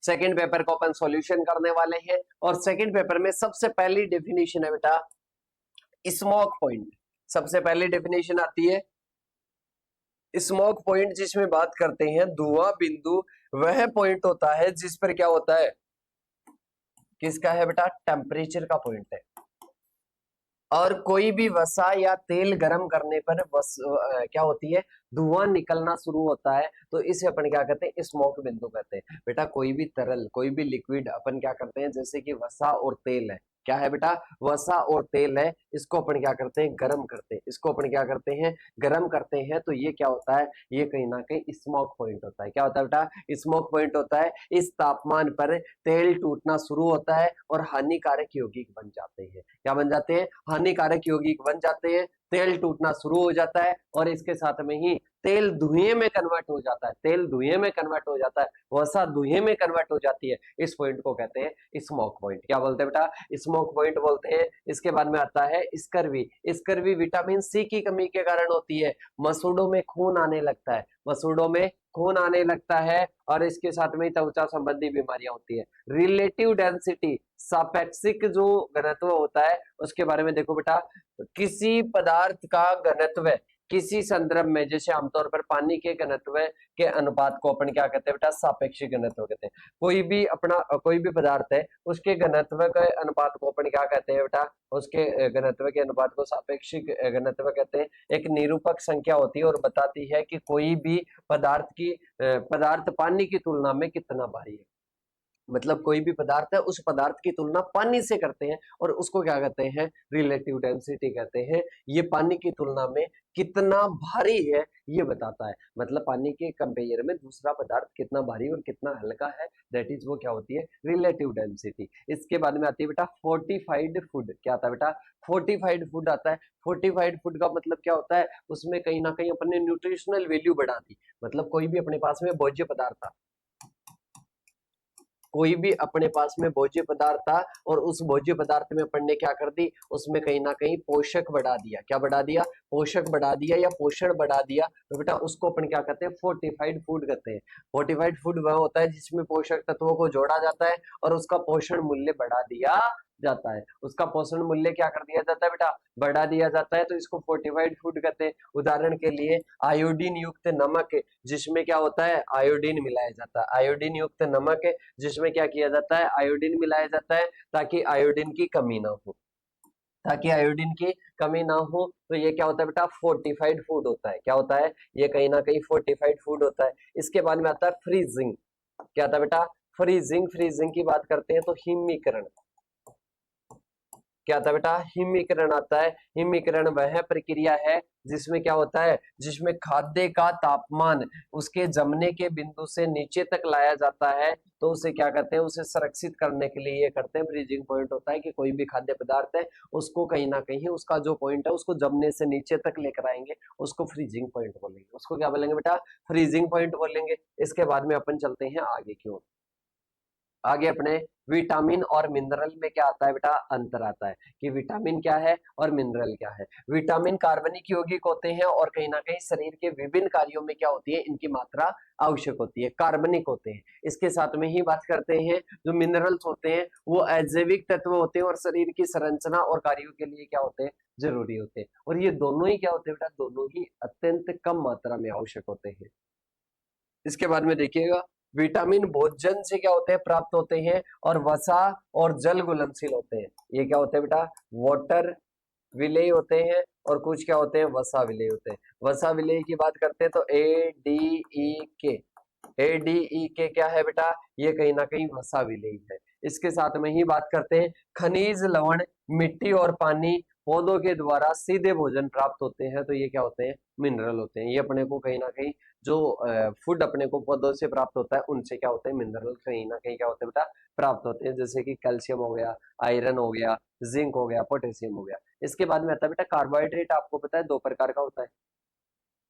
सेकंड पेपर को अपन सॉल्यूशन करने वाले हैं, और सेकंड पेपर में सबसे पहली डेफिनेशन है बेटा स्मोक पॉइंट। सबसे पहली डेफिनेशन आती है स्मोक पॉइंट, जिसमें बात करते हैं धुआं बिंदु वह पॉइंट होता है जिस पर क्या होता है, किसका है बेटा, टेम्परेचर का पॉइंट है। और कोई भी वसा या तेल गर्म करने पर क्या होती है, धुआं निकलना शुरू होता है, तो इसे अपन क्या कहते हैं, स्मोक बिंदु कहते हैं। बेटा कोई भी तरल, कोई भी लिक्विड अपन क्या करते हैं, जैसे कि वसा और तेल है, क्या है बेटा, वसा और तेल है, इसको अपन क्या करते हैं, गर्म करते हैं। इसको अपन क्या करते हैं, गर्म करते हैं, तो ये क्या होता है, ये कहीं ना कहीं स्मोक पॉइंट होता है। क्या होता है बेटा, स्मोक पॉइंट होता है। इस तापमान पर तेल टूटना शुरू होता है और हानिकारक यौगिक बन जाते हैं। क्या बन जाते हैं, हानिकारक यौगिक बन जाते हैं, तेल टूटना शुरू हो जाता है, और इसके साथ में ही तेल धुएं में कन्वर्ट हो जाता है। तेल धुएं में कन्वर्ट हो जाता है, वसा धुएं में कन्वर्ट हो जाती है। इस पॉइंट को कहते हैं स्मोक पॉइंट। क्या बोलते हैं बेटा, स्मोक पॉइंट बोलते हैं। इसके बाद में आता है स्कर्वी। स्कर्वी विटामिन सी की कमी के कारण होती है। मसूड़ों में खून आने लगता है, मसूड़ों में खून आने लगता है, और इसके साथ में त्वचा संबंधी बीमारियां होती है। रिलेटिव डेंसिटी, सापेक्षिक जो घनत्व होता है, उसके बारे में देखो बेटा, किसी पदार्थ का घनत्व किसी संदर्भ में, जैसे आमतौर पर पानी के घनत्व के अनुपात को अपन क्या कहते हैं बेटा, सापेक्षिक घनत्व कहते हैं। कोई भी पदार्थ है उसके घनत्व के अनुपात को अपन क्या कहते हैं बेटा, उसके घनत्व के अनुपात को सापेक्षिक घनत्व कहते हैं। एक निरूपक संख्या होती है और बताती है कि कोई भी पदार्थ पानी की तुलना में कितना भारी है। मतलब कोई भी पदार्थ है उस पदार्थ की तुलना पानी से करते हैं और उसको क्या कहते हैं, रिलेटिव डेंसिटी कहते हैं। ये पानी की तुलना में कितना भारी है ये बताता है। मतलब पानी के कंपेयर में दूसरा पदार्थ कितना भारी और कितना हल्का है, दैट इज वो क्या होती है, रिलेटिव डेंसिटी। इसके बाद में आती है बेटा फोर्टिफाइड फूड। क्या आता है बेटा, फोर्टिफाइड फूड आता है। फोर्टिफाइड फूड का मतलब क्या होता है, उसमें कहीं ना कहीं अपने न्यूट्रिशनल वैल्यू बढ़ा दी। मतलब कोई भी अपने पास में भोज्य पदार्थ था, कोई भी अपने पास में भोज्य पदार्थ था और उस भोज्य पदार्थ में अपन ने क्या कर दी, उसमें कहीं ना कहीं पोषक बढ़ा दिया। क्या बढ़ा दिया, पोषक बढ़ा दिया या पोषण बढ़ा दिया, तो बेटा उसको अपन क्या कहते हैं, फोर्टिफाइड फूड कहते हैं। फोर्टिफाइड फूड वह होता है जिसमें पोषक तत्वों को जोड़ा जाता है और उसका पोषण मूल्य बढ़ा दिया जाता है। उसका पोषण मूल्य क्या कर दिया जाता है बेटा, बढ़ा दिया जाता है, तो इसको फोर्टिफाइड फूड कहते हैं। उदाहरण के लिए आयोडीन युक्त नमक, जिसमें क्या होता है, आयोडीन मिलाया जाता है। आयोडीन युक्त नमक जिसमें क्या किया जाता है, आयोडीन मिलाया जाता है ताकि आयोडीन की कमी ना हो, ताकि आयोडीन की कमी ना हो। तो ये क्या होता है बेटा, फोर्टिफाइड फूड होता है। क्या होता है, ये कहीं ना कहीं फोर्टिफाइड फूड होता है। इसके बाद में आता है फ्रीजिंग। क्या आता है बेटा, फ्रीजिंग। फ्रीजिंग की बात करते हैं तो हिमीकरण। क्या आता है बेटा, हिमीकरण आता है। हिमीकरण वह प्रक्रिया है जिसमें क्या होता है, जिसमें खाद्य का तापमान उसके जमने के बिंदु से नीचे तक लाया जाता है। तो उसे क्या कहते हैं, उसे संरक्षित करने के लिए ये करते हैं। फ्रीजिंग पॉइंट होता है कि कोई भी खाद्य पदार्थ है उसको कहीं ना कहीं उसका जो पॉइंट है उसको जमने से नीचे तक लेकर आएंगे, उसको फ्रीजिंग पॉइंट बोलेंगे। उसको क्या बोलेंगे बेटा, फ्रीजिंग पॉइंट बोलेंगे। इसके बाद में अपन चलते हैं आगे की ओर। आगे अपने विटामिन और मिनरल में क्या आता है बेटा, अंतर आता है कि विटामिन क्या है और मिनरल क्या है। विटामिन कार्बनिक यौगिक होते हैं और कहीं ना कहीं शरीर के विभिन्न कार्यों में क्या होती है, इनकी मात्रा आवश्यक होती है, कार्बनिक होते हैं। इसके साथ में ही बात करते हैं जो मिनरल्स होते हैं वो अजैविक तत्व होते हैं और शरीर की संरचना और कार्यों के लिए क्या होते हैं, जरूरी होते हैं। और ये दोनों ही क्या होते हैं बेटा, दोनों ही अत्यंत कम मात्रा में आवश्यक होते हैं। इसके बाद में देखिएगा, विटामिन भोजन से क्या होते हैं, प्राप्त होते हैं और वसा और जल घुलनशील होते हैं। ये क्या होते हैं बेटा, वाटर विलेय होते हैं और कुछ क्या होते हैं, वसा विलेय होते हैं। वसा विलेय की बात करते हैं तो ADE के क्या है बेटा, ये कहीं ना कहीं वसा विलेय है। इसके साथ में ही बात करते हैं खनिज लवण, मिट्टी और पानी पौधों के द्वारा सीधे भोजन प्राप्त होते हैं, तो ये क्या होते हैं, मिनरल होते हैं। ये अपने को कहीं ना कहीं जो फूड अपने को पौधों से प्राप्त होता है उनसे क्या होते हैं, मिनरल कहीं ना कहीं क्या होते हैं बेटा, प्राप्त होते हैं। जैसे कि कैल्शियम हो गया, आयरन हो गया, जिंक हो गया, पोटेशियम हो गया। इसके बाद में आता है बेटा कार्बोहाइड्रेट। आपको पता है दो प्रकार का होता है।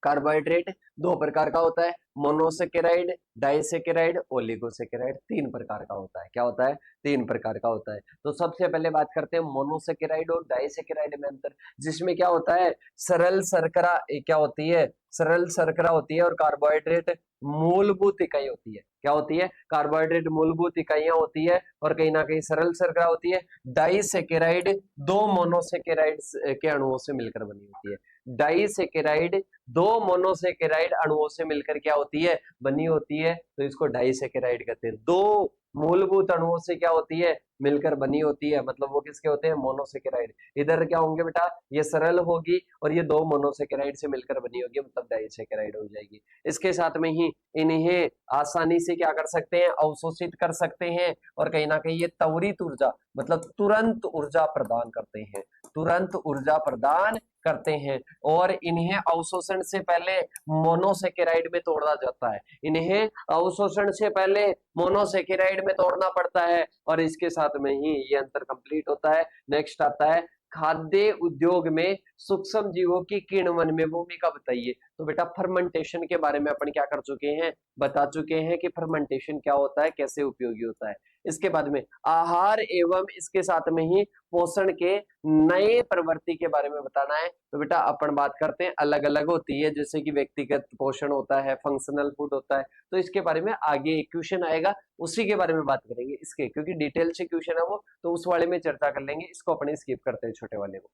कार्बोहाइड्रेट दो प्रकार का होता है, मोनोसेकेराइड, डाइसेकेराइड, ओलिगोसेकेराइड। तीन प्रकार का होता है। क्या होता है, तीन प्रकार का होता है। तो सबसे पहले बात करते हैं मोनोसेकेराइड और डाइसेकेराइड में अंतर। जिसमें क्या होता है, सरल शर्करा क्या होती है, सरल शर्करा होती है और कार्बोहाइड्रेट मूलभूत इकाई होती है। क्या होती है, कार्बोहाइड्रेट मूलभूत इकाइयां होती है और कहीं ना कहीं सरल शर्करा होती है। डाइसेकेराइड दो मोनोसेकेराइड के अणुओं से मिलकर बनी होती है। डाइसेकेराइड दो मोनोसेकेराइड अणुओं से मिलकर क्या होती है, बनी होती है, तो इसको डाइसेकेराइड कहते हैं। दो मूलभूत अणुओं से क्या होती है, मिलकर बनी होती है, मतलब वो किसके होते हैं, मोनोसेकेराइड। इधर क्या होंगे बेटा, ये सरल होगी और ये दो मोनोसेकेराइड से मिलकर बनी होगी, मतलब डाइसेकेराइड हो जाएगी। इसके साथ में ही इन्हें आसानी से क्या कर सकते हैं, अवशोषित कर सकते हैं और कहीं ना कहीं ये त्वरित ऊर्जा मतलब तुरंत ऊर्जा प्रदान करते हैं, तुरंत ऊर्जा प्रदान करते हैं। और इन्हें अवशोषण से पहले मोनोसेकेराइड में तोड़ा जाता है, इन्हें अवशोषण से पहले मोनोसेकेराइड में तोड़ना पड़ता है और इसके साथ में ही ये अंतर कंप्लीट होता है। नेक्स्ट आता है खाद्य उद्योग में सूक्ष्म जीवों की किण्वन में भूमिका बताइए। तो बेटा फर्मेंटेशन के बारे में अपन क्या कर चुके हैं, बता चुके हैं कि फर्मेंटेशन क्या होता है, कैसे उपयोगी होता है। इसके बाद में आहार एवं इसके साथ में ही पोषण के नए प्रवृत्ति के बारे में बताना है। तो बेटा अपन बात करते हैं, अलग अलग होती है, जैसे कि व्यक्तिगत पोषण होता है, फंक्शनल फूड होता है। तो इसके बारे में आगे एक क्वेश्चन आएगा, उसी के बारे में बात करेंगे इसके, क्योंकि डिटेल से क्वेश्चन है वो, तो उस वाले में चर्चा कर लेंगे। इसको अपने स्किप करते हैं छोटे वाले को।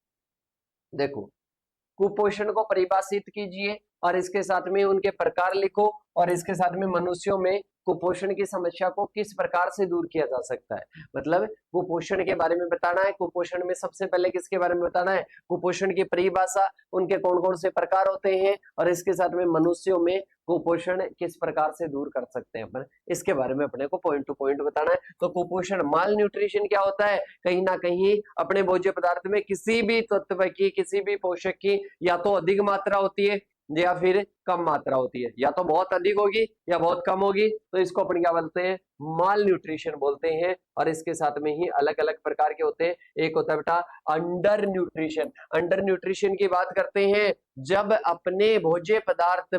देखो कुपोषण को परिभाषित कीजिए और इसके साथ में उनके प्रकार लिखो और इसके साथ में मनुष्यों में कुपोषण की समस्या को किस प्रकार से दूर किया जा सकता है। मतलब कुपोषण के बारे में बताना है। कुपोषण में सबसे पहले किसके बारे में बताना है, कुपोषण की परिभाषा, उनके कौन कौन से प्रकार होते हैं और इसके साथ में मनुष्यों में कुपोषण किस प्रकार से दूर कर सकते हैं अपन, इसके बारे में अपने को पॉइंट टू पॉइंट बताना है। तो कुपोषण माल न्यूट्रिशन क्या होता है, कहीं ना कहीं अपने भोज्य पदार्थ में किसी भी तत्व की, किसी भी पोषक की या तो अधिक मात्रा होती है या फिर कम मात्रा होती है, या तो बहुत अधिक होगी या बहुत कम होगी, तो इसको अपन क्या बोलते हैं, माल न्यूट्रिशन बोलते हैं। और इसके साथ में ही अलग अलग प्रकार के होते हैं। एक होता है बेटा अंडर न्यूट्रिशन। अंडर न्यूट्रिशन की बात करते हैं जब अपने भोज्य पदार्थ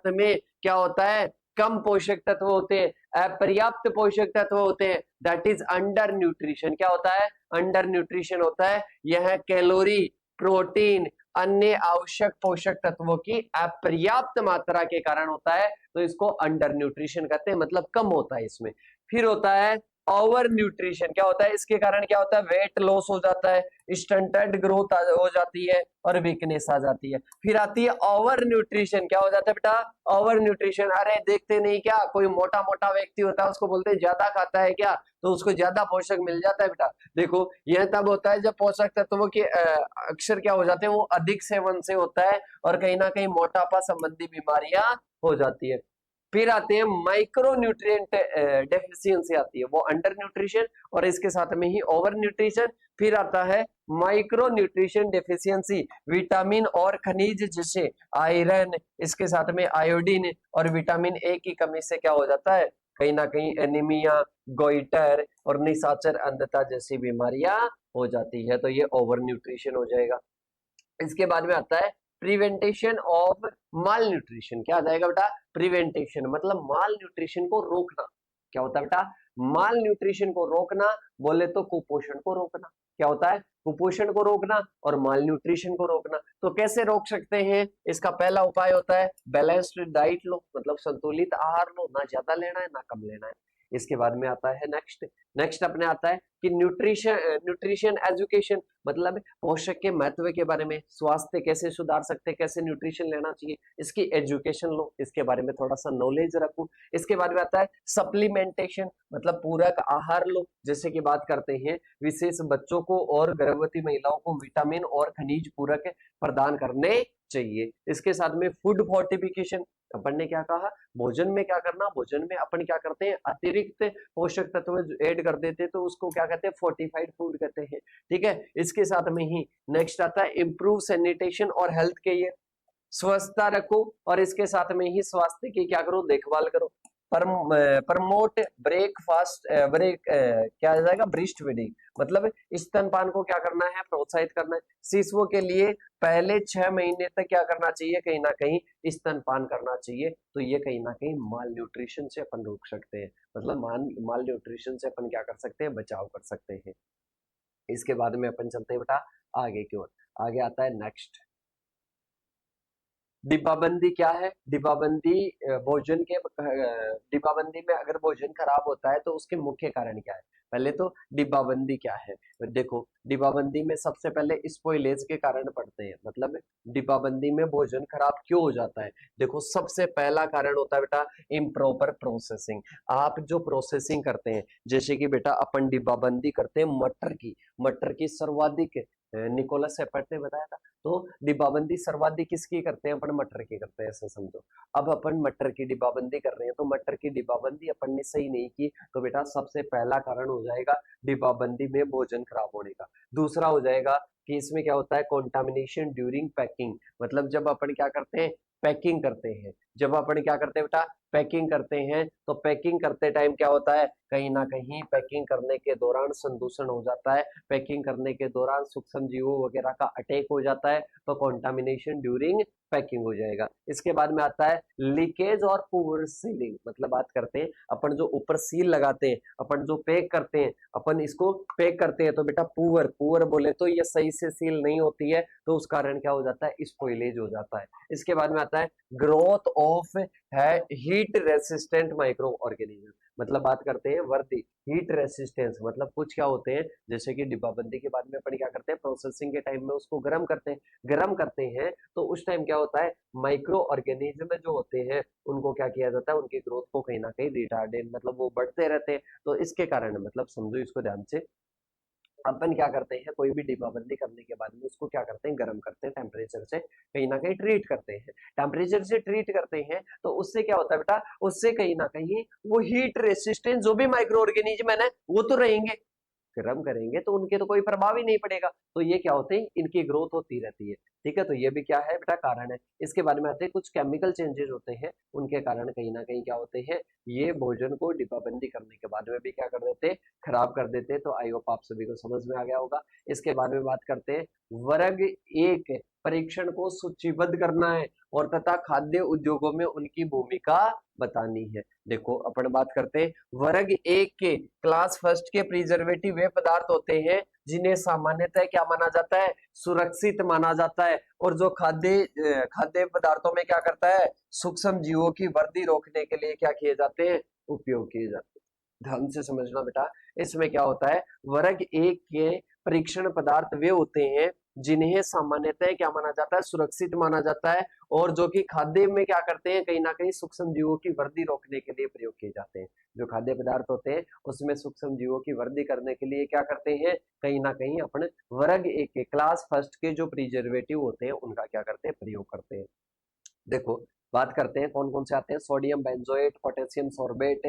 में क्या होता है, कम पोषक तत्व होते हैं, अपर्याप्त पोषक तत्व होते हैं, दैट इज अंडर न्यूट्रिशन। क्या होता है, अंडर न्यूट्रिशन होता है यह कैलोरी, प्रोटीन, अन्य आवश्यक पोषक तत्वों की अपर्याप्त मात्रा के कारण होता है, तो इसको अंडर न्यूट्रिशन कहते हैं, मतलब कम होता है इसमें। फिर होता है ओवर न्यूट्रिशन। क्या होता है, इसके कारण क्या होता है, वेट लॉस हो जाता है, स्टंटेड ग्रोथ हो जाती है और वीकनेस आ जाती है। फिर आती है ओवर न्यूट्रिशन। क्या हो जाता है बेटा, ओवर न्यूट्रिशन। अरे देखते नहीं क्या, कोई मोटा मोटा व्यक्ति होता है उसको बोलते हैं ज्यादा खाता है क्या, तो उसको ज्यादा पोषक मिल जाता है बेटा। देखो यह तब होता है जब पोषक तत्वों के अक्षर क्या हो जाते हैं, वो अधिक सेवन से होता है और कहीं ना कहीं मोटापा संबंधी बीमारियां हो जाती है। फिर आते हैं माइक्रो न्यूट्रिएंट डेफिशिएंसी आती है, वो अंडर न्यूट्रिशन और इसके साथ में ही ओवर न्यूट्रिशन। फिर आता है माइक्रो न्यूट्रिशन डेफिशिएंसी, विटामिन और खनिज जैसे आयरन, इसके साथ में आयोडीन और विटामिन ए की कमी से क्या हो जाता है, कहीं ना कहीं एनीमिया, गोइटर और निशाचर अंधता जैसी बीमारियां हो जाती है, तो ये ओवर न्यूट्रिशन हो जाएगा। इसके बाद में आता है प्रिवेंटेशन ऑफ माल न्यूट्रिशन। क्या आ जाएगा बेटा, प्रिवेंटेशन मतलब माल न्यूट्रिशन को रोकना। क्या होता है बेटा, माल न्यूट्रिशन को रोकना, बोले तो कुपोषण को रोकना। क्या होता है, कुपोषण को रोकना और माल न्यूट्रिशन को रोकना। तो कैसे रोक सकते हैं, इसका पहला उपाय होता है बैलेंस्ड डाइट लो, मतलब संतुलित आहार लो, ना ज्यादा लेना है ना कम लेना है। इसके बाद में आता है नेक्स्ट अपने आता है कि न्यूट्रिशन एजुकेशन, मतलब पोषक के महत्व के बारे में, स्वास्थ्य कैसे सुधार सकते हैं, कैसे न्यूट्रिशन लेना चाहिए, इसकी एजुकेशन लो, इसके बारे में थोड़ा सा नॉलेज रखो। इसके बाद में आता है सप्लीमेंटेशन, मतलब पूरक आहार लो, जैसे कि बात करते हैं विशेष बच्चों को और गर्भवती महिलाओं को विटामिन और खनिज पूरक प्रदान करने चाहिए। इसके साथ में फूड फोर्टिफिकेशन, अपन ने क्या कहा, भोजन में क्या करना, भोजन में अपन क्या करते हैं, अतिरिक्त पोषक तत्व ऐड कर देते हैं, तो उसको क्या कहते हैं, फोर्टिफाइड फूड कहते हैं। ठीक है, इसके साथ में ही नेक्स्ट आता है इम्प्रूव सैनिटेशन और हेल्थ के लिए, स्वच्छता रखो और इसके साथ में ही स्वास्थ्य की क्या करो, देखभाल करो। प्रमोट ब्रेकफास्ट ब्रेक क्या आ जाएगा, ब्रेस्ट फीडिंग, मतलब स्तनपान को क्या करना है, प्रोत्साहित करना है। शिशुओं के लिए पहले 6 महीने तक क्या करना चाहिए, कहीं ना कहीं स्तनपान करना चाहिए। तो ये कहीं ना कहीं माल न्यूट्रिशन से अपन रोक सकते हैं, मतलब माल न्यूट्रिशन से अपन क्या कर सकते हैं, बचाव कर सकते हैं। इसके बाद में अपन चलते हैं बेटा आगे की ओर। आगे आता है नेक्स्ट डिब्बाबंदी। क्या है डिब्बाबंदी, भोजन के डिब्बाबंदी में अगर भोजन खराब होता है तो उसके मुख्य कारण क्या है। पहले तो डिब्बाबंदी क्या है, देखो डिब्बाबंदी में सबसे पहले स्पॉइलेज के कारण पड़ते हैं, मतलब डिब्बाबंदी में भोजन खराब क्यों हो जाता है। देखो सबसे पहला कारण होता है बेटा इम्प्रॉपर प्रोसेसिंग। आप जो प्रोसेसिंग करते हैं, जैसे कि बेटा अपन डिब्बाबंदी करते हैं मटर की सर्वाधिक, निकोलस सेपर्ट ने बताया था, तो डिब्बाबंदी सर्वाधिक किसकी करते हैं, अपन मटर की करते हैं, ऐसे समझो। अब अपन मटर की डिब्बाबंदी कर रहे हैं, तो मटर की डिब्बाबंदी अपन ने सही नहीं की, तो बेटा सबसे पहला कारण हो जाएगा डिब्बाबंदी में भोजन खराब होने का। दूसरा हो जाएगा कि इसमें क्या होता है, कॉन्टामिनेशन ड्यूरिंग पैकिंग, मतलब जब अपन क्या करते हैं, पैकिंग करते हैं, जब अपन क्या करते हैं बेटा, पैकिंग करते हैं, तो पैकिंग करते टाइम क्या होता है, कहीं ना कहीं पैकिंग करने के दौरान संदूषण हो जाता है, पैकिंग करने के दौरान सूक्ष्म जीवों वगैरह का अटैक हो जाता है, तो कॉन्टामिनेशन ड्यूरिंग पैकिंग हो जाएगा। इसके बाद में आता है लीकेज और पुअर सीलिंग, मतलब बात करते हैं अपन जो ऊपर सील लगाते हैं, अपन जो पैक करते हैं, अपन इसको पैक करते हैं, तो बेटा पुअर बोले तो ये सही से सील नहीं होती है, तो उस कारण क्या हो जाता है, स्पॉइलेज हो जाता है। इसके बाद में आता है ग्रोथ ऑफ है हीट रेसिस्टेंट माइक्रो ऑर्गेनिज्म, मतलब बात करते हैं वर्दी, हीट रेसिस्टेंस मतलब कुछ क्या होते हैं, जैसे कि डिब्बाबंदी के बाद में अपन क्या करते हैं, प्रोसेसिंग के टाइम में उसको गर्म करते हैं तो उस टाइम क्या होता है, माइक्रो ऑर्गेनिज्म जो होते हैं उनको क्या किया जाता है, उनकी ग्रोथ को कहीं ना कहीं रिटार्डेड मतलब वो बढ़ते रहते हैं। तो इसके कारण मतलब समझो इसको ध्यान से, अपन क्या करते हैं, कोई भी डिब्बाबंदी करने के बाद में उसको क्या करते हैं, गर्म करते हैं, टेम्परेचर से कहीं ना कहीं ट्रीट करते हैं। टेम्परेचर से ट्रीट करते हैं तो उससे क्या होता है बेटा, उससे कहीं ना कहीं वो हीट रेसिस्टेंस जो भी माइक्रो ऑर्गेनिज्म है ना वो तो रहेंगे, गर्म करेंगे तो उनके तो कोई प्रभाव ही नहीं पड़ेगा, तो ये क्या होते हैं, इनकी ग्रोथ होती रहती है। ठीक है, तो ये भी क्या है बेटा, कारण है। इसके बारे में आते हैं कुछ केमिकल चेंजेस होते हैं, उनके कारण कहीं ना कहीं क्या होते हैं, ये भोजन को डिब्बाबंदी करने के बाद में भी क्या कर देते, खराब कर देते। तो आई होप आप सभी को समझ में आ गया होगा। इसके बारे में बात करते हैं, वर्ग एक परीक्षण को सूचीबद्ध करना है और तथा खाद्य उद्योगों में उनकी भूमिका बतानी है। देखो अपन बात करते हैं, वर्ग एक के क्लास फर्स्ट के प्रिजर्वेटिव वे पदार्थ होते हैं जिन्हें सामान्यतः क्या माना जाता है, सुरक्षित माना जाता है, और जो खाद्य पदार्थों में क्या करता है, सूक्ष्म जीवों की वृद्धि रोकने के लिए क्या किए जाते हैं, उपयोग किए जाते हैं। ध्यान से समझना बेटा, इसमें क्या होता है, वर्ग एक के परीक्षण पदार्थ वे होते हैं जिन्हें सामान्यतः क्या माना जाता है, सुरक्षित माना जाता है, और जो कि खाद्य में क्या करते हैं, कहीं ना कहीं सूक्ष्म जीवों की वृद्धि रोकने के लिए प्रयोग किए जाते हैं। जो खाद्य पदार्थ होते हैं उसमें सूक्ष्म जीवों की वृद्धि करने के लिए क्या करते हैं, कहीं ना कहीं अपने वर्ग एक के क्लास फर्स्ट के जो प्रिजर्वेटिव होते हैं उनका क्या करते हैं, प्रयोग करते हैं। देखो बात करते हैं कौन कौन से आते हैं, sodium benzoate, potassium sorbate,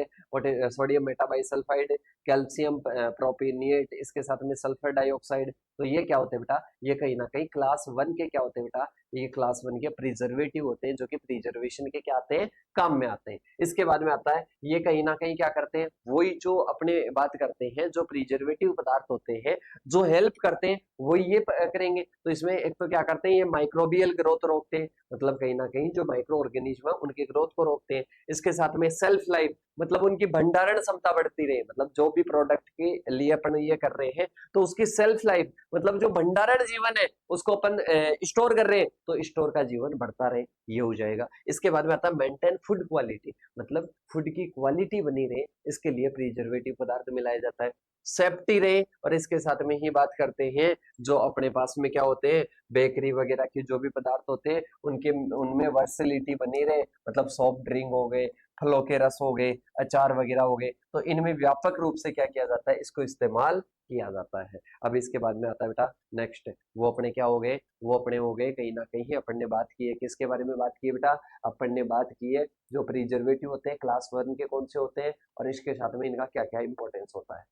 sodium metabisulphite, calcium propionate, इसके साथ में सल्फर डाइऑक्साइड। तो ये क्या होते हैं बेटा, ये कहीं ना कहीं क्लास वन के क्या होते हैं बेटा, ये क्लास वन के प्रिजर्वेटिव होते हैं जो कि प्रिजर्वेशन के क्या आते हैं, काम में आते हैं। इसके बाद में आता है, ये कहीं ना कहीं क्या करते हैं, वही जो अपने बात करते हैं, जो प्रिजर्वेटिव पदार्थ होते हैं जो हेल्प करते हैं वही ये करेंगे। तो इसमें एक तो क्या करते हैं, ये माइक्रोबियल ग्रोथ रोकते हैं, मतलब कहीं ना कहीं जो माइक्रो ऑर्गेनिज्म है उनकी ग्रोथ को रोकते हैं। इसके साथ में सेल्फ लाइफ मतलब उनकी भंडारण क्षमता बढ़ती रहे, मतलब जो भी प्रोडक्ट के लिए अपन ये कर रहे हैं तो उसकी सेल्फ लाइफ मतलब जो भंडारण जीवन है उसको अपन स्टोर कर रहे हैं तो स्टोर का जीवन बढ़ता रहे, ये हो जाएगा। इसके बाद में आता है मेंटेन फूड क्वालिटी, मतलब फूड की क्वालिटी बनी रहे इसके लिए प्रिजर्वेटिव पदार्थ मिलाया जाता है। सेफ्टी रहे, और इसके साथ में ही बात करते हैं जो अपने पास में क्या होते हैं, बेकरी वगैरह के जो भी पदार्थ होते हैं उनके उनमें वर्सिलिटी बनी रहे, मतलब सॉफ्ट ड्रिंक हो गए, फलों के रस हो गए, अचार वगैरह हो गए, तो इनमें व्यापक रूप से क्या किया जाता है, इसको इस्तेमाल किया जाता है। अब इसके बाद में आता है बेटा नेक्स्ट, वो अपने क्या हो गए, वो अपने हो गए कहीं ना कहीं अपन ने बात की है, किसके बारे में बात की है बेटा, अपन ने बात की है जो प्रिजर्वेटिव होते हैं क्लास वन के कौन से होते हैं और इसके साथ में इनका क्या क्या इंपॉर्टेंस होता है।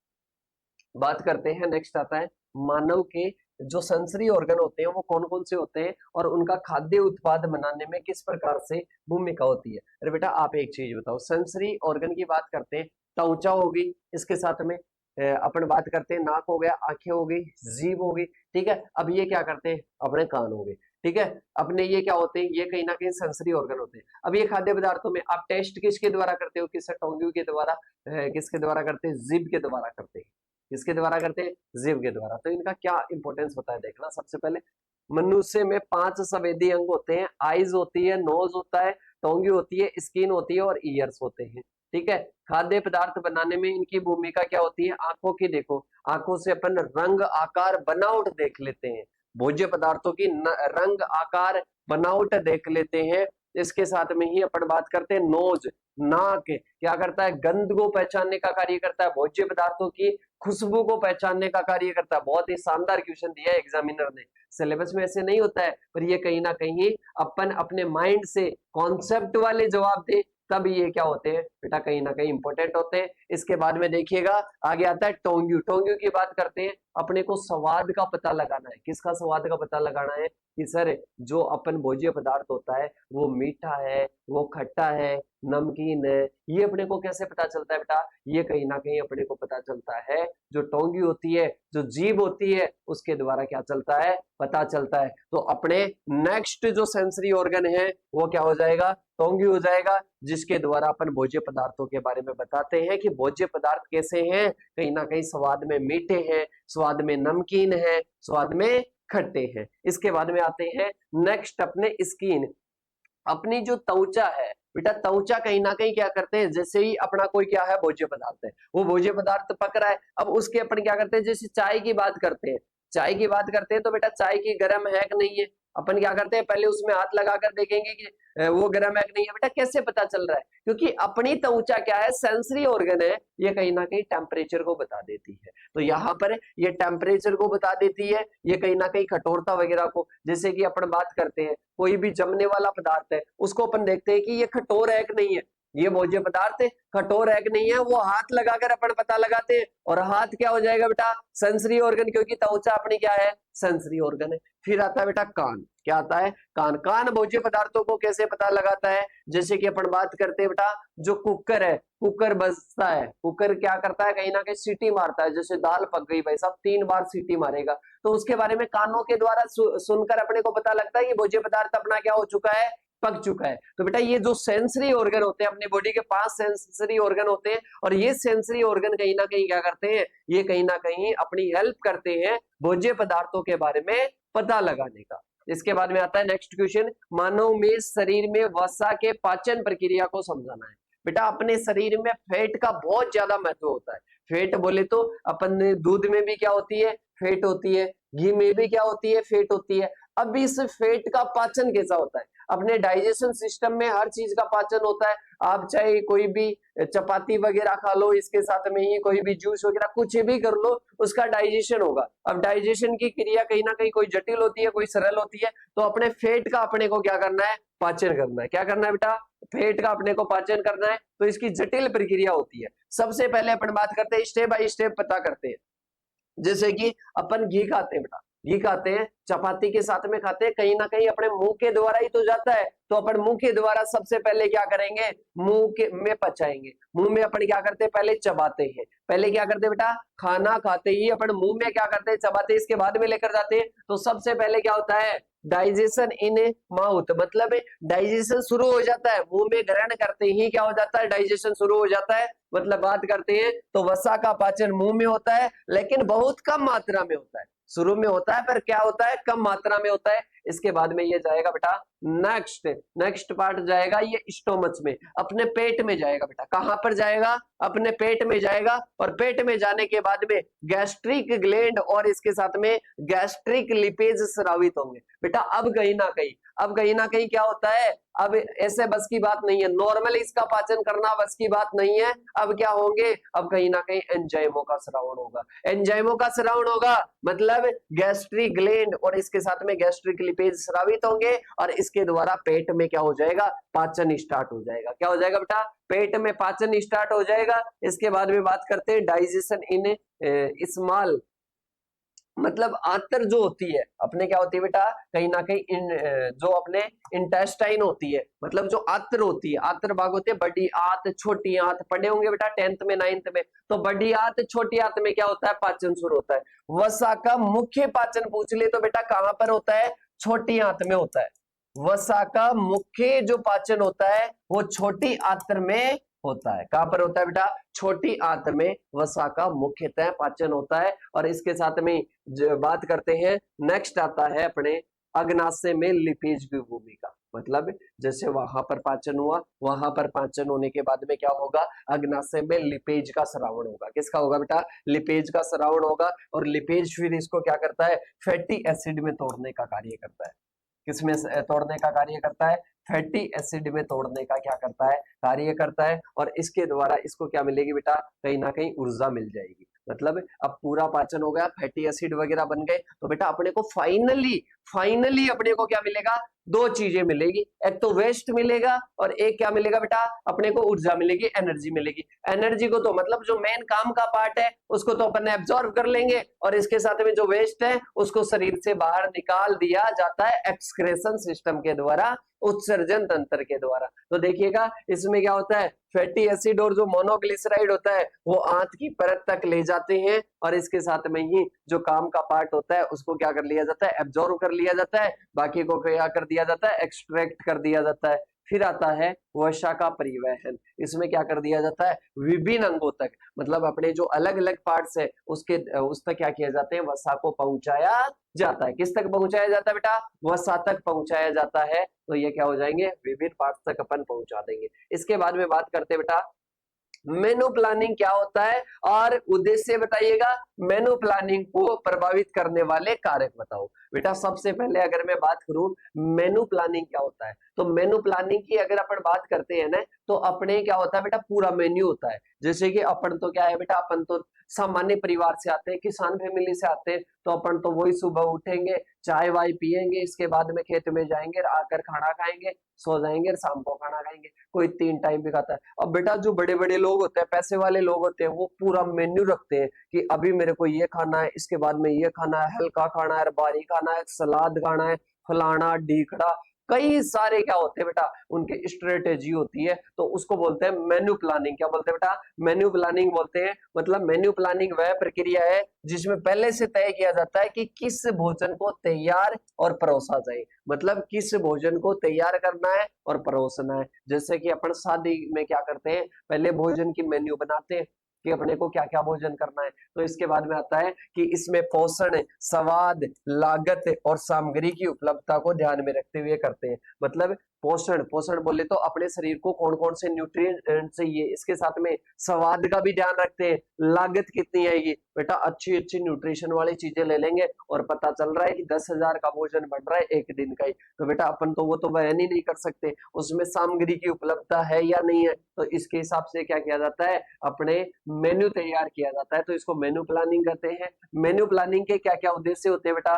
बात करते हैं, नेक्स्ट आता है मानव के जो सेंसरी ऑर्गन होते हैं वो कौन कौन से होते हैं और उनका खाद्य उत्पाद बनाने में किस प्रकार से भूमिका होती है। अरे बेटा आप एक चीज बताओ, सेंसरी ऑर्गन की बात करते हैं, त्वचा होगी, इसके साथ में अपन बात करते हैं नाक हो गया, आंखें हो गई, जीभ हो गई, ठीक है। अब ये क्या करते हैं, अपने कान हो गए, ठीक है। अपने ये क्या होते हैं, ये कहीं ना कहीं सेंसरी ऑर्गन होते हैं। अब ये खाद्य पदार्थों में आप टेस्ट किसके द्वारा करते हो, किससे, टोंग्यू के द्वारा, किसके द्वारा करते हैं, जीभ के द्वारा करते हैं, किसके द्वारा करते हैं, जीव के द्वारा। तो इनका क्या इंपॉर्टेंस होता है देखना, सबसे पहले मनुष्य में 5 संवेदी अंग होते हैं, आईज होती है, नोज होता है, टोंगी होती है, स्किन होती है और ईयर्स होते हैं, ठीक है। खाद्य पदार्थ बनाने में इनकी भूमिका क्या होती है, आंखों की देखो, आंखों से अपन रंग आकार बनावट देख लेते हैं, भोज्य पदार्थों की रंग आकार बनावट देख लेते हैं। इसके साथ में ही अपन बात करते हैं नोज, नाक क्या करता है, गंध को पहचानने का कार्य करता है, भोज्य पदार्थों की खुशबू को पहचानने का कार्य करता है। बहुत ही शानदार क्वेश्चन दिया है एग्जामिनर ने, सिलेबस में ऐसे नहीं होता है, पर ये कहीं ना कहीं अपन अपने माइंड से कॉन्सेप्ट वाले जवाब दे तब ये क्या होते हैं बेटा, कहीं ना कहीं इंपॉर्टेंट होते हैं। इसके बाद में देखिएगा आगे आता है टोंग्यू, टोंग्यू की बात करते हैं, अपने को स्वाद का पता लगाना है, किसका स्वाद का पता लगाना है कि सर जो अपन भोज्य पदार्थ होता है वो मीठा है, वो खट्टा है, नमकीन है, ये अपने को कैसे पता चलता है बेटा, ये कहीं ना कहीं अपने को पता चलता है जो टोंगी होती है, जो जीभ होती है उसके द्वारा क्या चलता है, पता चलता है। तो अपने नेक्स्ट जो सेंसरी ऑर्गन है वो क्या हो जाएगा, टोंगी हो जाएगा, जिसके द्वारा अपन भोज्य पदार्थों के बारे में बताते हैं कि भोज्य पदार्थ कैसे हैं, कहीं ना कहीं स्वाद में मीठे हैं, स्वाद में नमकीन है, स्वाद में खट्टे हैं। इसके बाद में आते हैं नेक्स्ट अपने स्किन, अपनी जो त्वचा है बेटा त्वचा कहीं ना कहीं क्या करते हैं, जैसे ही अपना कोई क्या है भोज्य पदार्थ है, वो भोज्य पदार्थ पक रहा है, अब उसके अपन क्या करते हैं, जैसे चाय की बात करते हैं, चाय की बात करते हैं तो बेटा चाय की गर्म है कि नहीं है, अपन क्या करते हैं पहले उसमें हाथ लगाकर देखेंगे कि वो गर्म है कि नहीं है। बेटा कैसे पता चल रहा है, क्योंकि अपनी त्वचा क्या है, सेंसरी ऑर्गन है, ये कहीं ना कहीं टेम्परेचर को बता देती है। तो यहाँ पर ये टेम्परेचर को बता देती है, ये कहीं ना कहीं कठोरता वगैरह को, जैसे कि अपन बात करते हैं कोई भी जमने वाला पदार्थ है, उसको अपन देखते हैं कि ये कठोर है कि नहीं है, ये भोज्य पदार्थ है कठोर है कि नहीं है, वो हाथ लगाकर अपन पता लगाते हैं। और हाथ क्या हो जाएगा बेटा, सेंसरी ऑर्गन, क्योंकि त्वचा अपनी क्या है, सेंसरी ऑर्गन है। फिर आता है बेटा कान, क्या आता है, कान। कान भोज्य पदार्थों को कैसे पता लगाता है, जैसे कि अपन बात करते हैं बेटा जो कुकर है, कुकर बजता है, कुकर क्या करता है, कहीं ना कहीं सीटी मारता है, जैसे दाल पक गई भाई साहब 3 बार सीटी मारेगा, तो उसके बारे में कानों के द्वारा सुनकर अपने को पता लगता है कि भोज्य पदार्थ अपना क्या हो चुका है, पक चुका है। तो बेटा ये जो सेंसरी ऑर्गन होते हैं, अपनी बॉडी के 5 सेंसरी ऑर्गन होते हैं, और ये सेंसरी ऑर्गन कहीं ना कहीं क्या करते हैं, ये कहीं ना कहीं अपनी हेल्प करते हैं भोज्य पदार्थों के बारे में पता लगाने का। इसके बाद में आता है नेक्स्ट क्वेश्चन, मानव में शरीर में वसा के पाचन प्रक्रिया को समझाना है। बेटा अपने शरीर में फैट का बहुत ज्यादा महत्व होता है। फैट बोले तो अपन दूध में भी क्या होती है, फैट होती है, घी में भी क्या होती है, फैट होती है। अब इस फैट का पाचन कैसा होता है, अपने डाइजेशन सिस्टम में हर चीज का पाचन होता है। आप चाहे कोई भी चपाती वगैरह खा लो, इसके साथ में ही कोई भी जूस वगैरह कुछ भी कर लो, उसका डाइजेशन होगा। अब डाइजेशन की क्रिया कहीं ना कहीं कोई जटिल होती है, कोई सरल होती है, तो अपने फैट का अपने को क्या करना है, पाचन करना है। क्या करना है बेटा, फैट का अपने को पाचन करना है, तो इसकी जटिल प्रक्रिया होती है। सबसे पहले अपन बात करते हैं, स्टेप बाय स्टेप पता करते हैं। जैसे कि अपन घी खाते हैं बेटा, घी खाते हैं, चपाती के साथ में खाते हैं, कहीं ना कहीं अपने मुंह के द्वारा ही तो जाता है, तो अपन मुंह के द्वारा सबसे पहले क्या करेंगे, मुंह के में पचाएंगे। मुंह में अपन क्या करते हैं, पहले चबाते हैं। पहले क्या करते हैं बेटा, खाना खाते ही अपन मुंह में क्या करते हैं, चबाते हैं, इसके बाद में लेकर जाते हैं। तो सबसे पहले क्या होता है, डाइजेशन इन माउथ, मतलब डाइजेशन शुरू हो जाता है, मुंह में ग्रहण करते ही क्या हो जाता है, डाइजेशन शुरू हो जाता है। मतलब बात करते हैं तो वसा का पाचन मुंह में होता है, लेकिन बहुत कम मात्रा में होता है। शुरू में होता है पर क्या होता है, कम मात्रा में होता है। इसके बाद में ये जाएगा बेटा नेक्स्ट पार्ट जाएगा ये स्टोमच में, अपने पेट में जाएगा बेटा। कहां पर जाएगा, अपने पेट में जाएगा, और पेट में जाने के बाद में गैस्ट्रिक ग्लैंड और इसके साथ में गैस्ट्रिक लिपेज स्रावित होंगे बेटा। अब कहीं ना कहीं क्या होता है, अब ऐसे बस की बात नहीं है, नॉर्मली इसका पाचन करना बस की बात नहीं है। अब क्या होंगे, अब कहीं ना कहीं एंजाइमों का स्रावन होगा। एंजाइमों का स्रावन होगा मतलब गैस्ट्रिक ग्लैंड और इसके साथ में गैस्ट्रिक लिपेज स्रावित होंगे, और इसके द्वारा पेट में क्या हो जाएगा, पाचन स्टार्ट हो जाएगा। क्या हो जाएगा बेटा, पेट में पाचन स्टार्ट हो जाएगा। इसके बाद में बात करते हैं डाइजेशन इन स्मॉल, मतलब आंतर जो होती है अपने, क्या होती है बेटा, कहीं ना कहीं जो अपने इंटेस्टाइन होती है, मतलब जो आंत्र होती है, आंत्र भाग होते हैं, बड़ी आंत छोटी आंत, पढ़े होंगे बेटा 10th में 9th में। तो बड़ी आंत छोटी आंत में क्या होता है, पाचन शुरू होता है। वसा का मुख्य पाचन पूछ ले तो बेटा कहां पर होता है, छोटी आंत में होता है। वसा का मुख्य जो पाचन होता है वो छोटी आंत्र में होता है। कहां पर होता है बेटा, छोटी आंत में वसा का मुख्यतः पाचन होता है। और इसके साथ में बात करते हैं, नेक्स्ट आता है अपने अग्नाशय में लिपेज की भूमिका। मतलब जैसे वहां पर पाचन हुआ, वहां पर पाचन होने के बाद में क्या होगा, अग्नाशय में लिपेज का स्रावण होगा। किसका होगा बेटा, लिपेज का स्रावण होगा। और लिपेज फिर इसको क्या करता है, फैटी एसिड में तोड़ने का कार्य करता है। किसमें तोड़ने का कार्य करता है, फैटी एसिड में तोड़ने का क्या करता है, कार्य करता है। और इसके द्वारा इसको क्या मिलेगी बेटा, कहीं ना कहीं ऊर्जा मिल जाएगी। मतलब अब पूरा पाचन हो गया, फैटी एसिड वगैरह बन गए, तो बेटा अपने को फाइनली अपने को क्या मिलेगा, 2 चीजें मिलेगी। एक तो वेस्ट मिलेगा और एक क्या मिलेगा बेटा, अपने को ऊर्जा मिलेगी, एनर्जी मिलेगी। एनर्जी को तो मतलब जो मेन काम का पार्ट है उसको तो अपन एब्जॉर्ब कर लेंगे, और इसके साथ में जो वेस्ट है उसको शरीर से बाहर निकाल दिया जाता है एक्सक्रेशन सिस्टम के द्वारा, उत्सर्जन तंत्र के द्वारा। तो देखिएगा इसमें क्या होता है, फैटी एसिड और जो मोनोग्लिसराइड होता है वो आंत की परत तक ले जाते हैं, और इसके साथ में ही जो काम का पार्ट होता है उसको क्या कर लिया जाता है, एब्जॉर्ब कर लिया जाता है। बाकी को क्या कर दिया जाता है, एक्सट्रैक्ट कर दिया जाता है। फिर आता है वसा का परिवहन। इसमें क्या कर दिया जाता है, विभिन्न अंगों तक, मतलब अपने जो अलग अलग पार्ट्स है उसके उस तक क्या किया जाते हैं, वसा को पहुंचाया जाता है। किस तक पहुंचाया जाता है बेटा, वसा तक पहुंचाया जाता है। तो ये क्या हो जाएंगे, विभिन्न पार्ट्स तक अपन पहुंचा देंगे। इसके बाद में बात करते हैं बेटा मेनू प्लानिंग क्या होता है, और उद्देश्य बताइएगा। मेनू प्लानिंग को प्रभावित करने वाले कारक बताओ। बेटा सबसे पहले अगर मैं बात करूं मेनू प्लानिंग क्या होता है, तो मेनू प्लानिंग की अगर अपन बात करते हैं ना, तो अपने क्या होता है बेटा, पूरा मेन्यू होता है। जैसे कि अपन तो क्या है बेटा, अपन तो सामान्य परिवार से आते हैं, किसान फैमिली से आते हैं, तो अपन तो वही सुबह उठेंगे, चाय वाय पियेंगे, इसके बाद में खेत में जाएंगे, आकर खाना खाएंगे, सो जाएंगे, और शाम को खाना खाएंगे। कोई 3 टाइम भी खाता है। अब बेटा जो बड़े बड़े लोग होते हैं, पैसे वाले लोग होते हैं, वो पूरा मेन्यू रखते हैं कि अभी मेरे को ये खाना है, इसके बाद में ये खाना है, हल्का खाना है, भारी खाना है, सलाद खाना है, फलाना ढीकड़ा, कई सारे क्या होते हैं बेटा, उनकी स्ट्रेटेजी होती है। तो उसको बोलते हैं मेन्यू प्लानिंग। क्या बोलते हैं बेटा, मेन्यू प्लानिंग बोलते हैं। मतलब मेन्यू प्लानिंग वह प्रक्रिया है जिसमें पहले से तय किया जाता है कि किस भोजन को तैयार और परोसा जाए, मतलब किस भोजन को तैयार करना है और परोसना है। जैसे कि अपन शादी में क्या करते हैं, पहले भोजन की मेन्यू बनाते हैं कि अपने को क्या क्या भोजन करना है। तो इसके बाद में आता है कि इसमें पोषण, स्वाद, लागत और सामग्री की उपलब्धता को ध्यान में रखते हुए करते हैं। मतलब पोषण, पोषण बोले तो अपने शरीर को कौन कौन से न्यूट्रिएंट चाहिए, इसके साथ में स्वाद का भी ध्यान रखते हैं। लागत कितनी आएगी बेटा, अच्छी अच्छी न्यूट्रिशन वाली चीजें ले लेंगे और पता चल रहा है कि 10,000 का भोजन बन रहा है एक दिन का ही, तो बेटा अपन तो वो तो बयान ही नहीं कर सकते, उसमें सामग्री की उपलब्धता है या नहीं है। तो इसके हिसाब से क्या किया जाता है, अपने मेन्यू तैयार किया जाता है। तो इसको मेन्यू प्लानिंग कहते हैं। मेन्यू प्लानिंग के क्या क्या उद्देश्य होते हैं बेटा,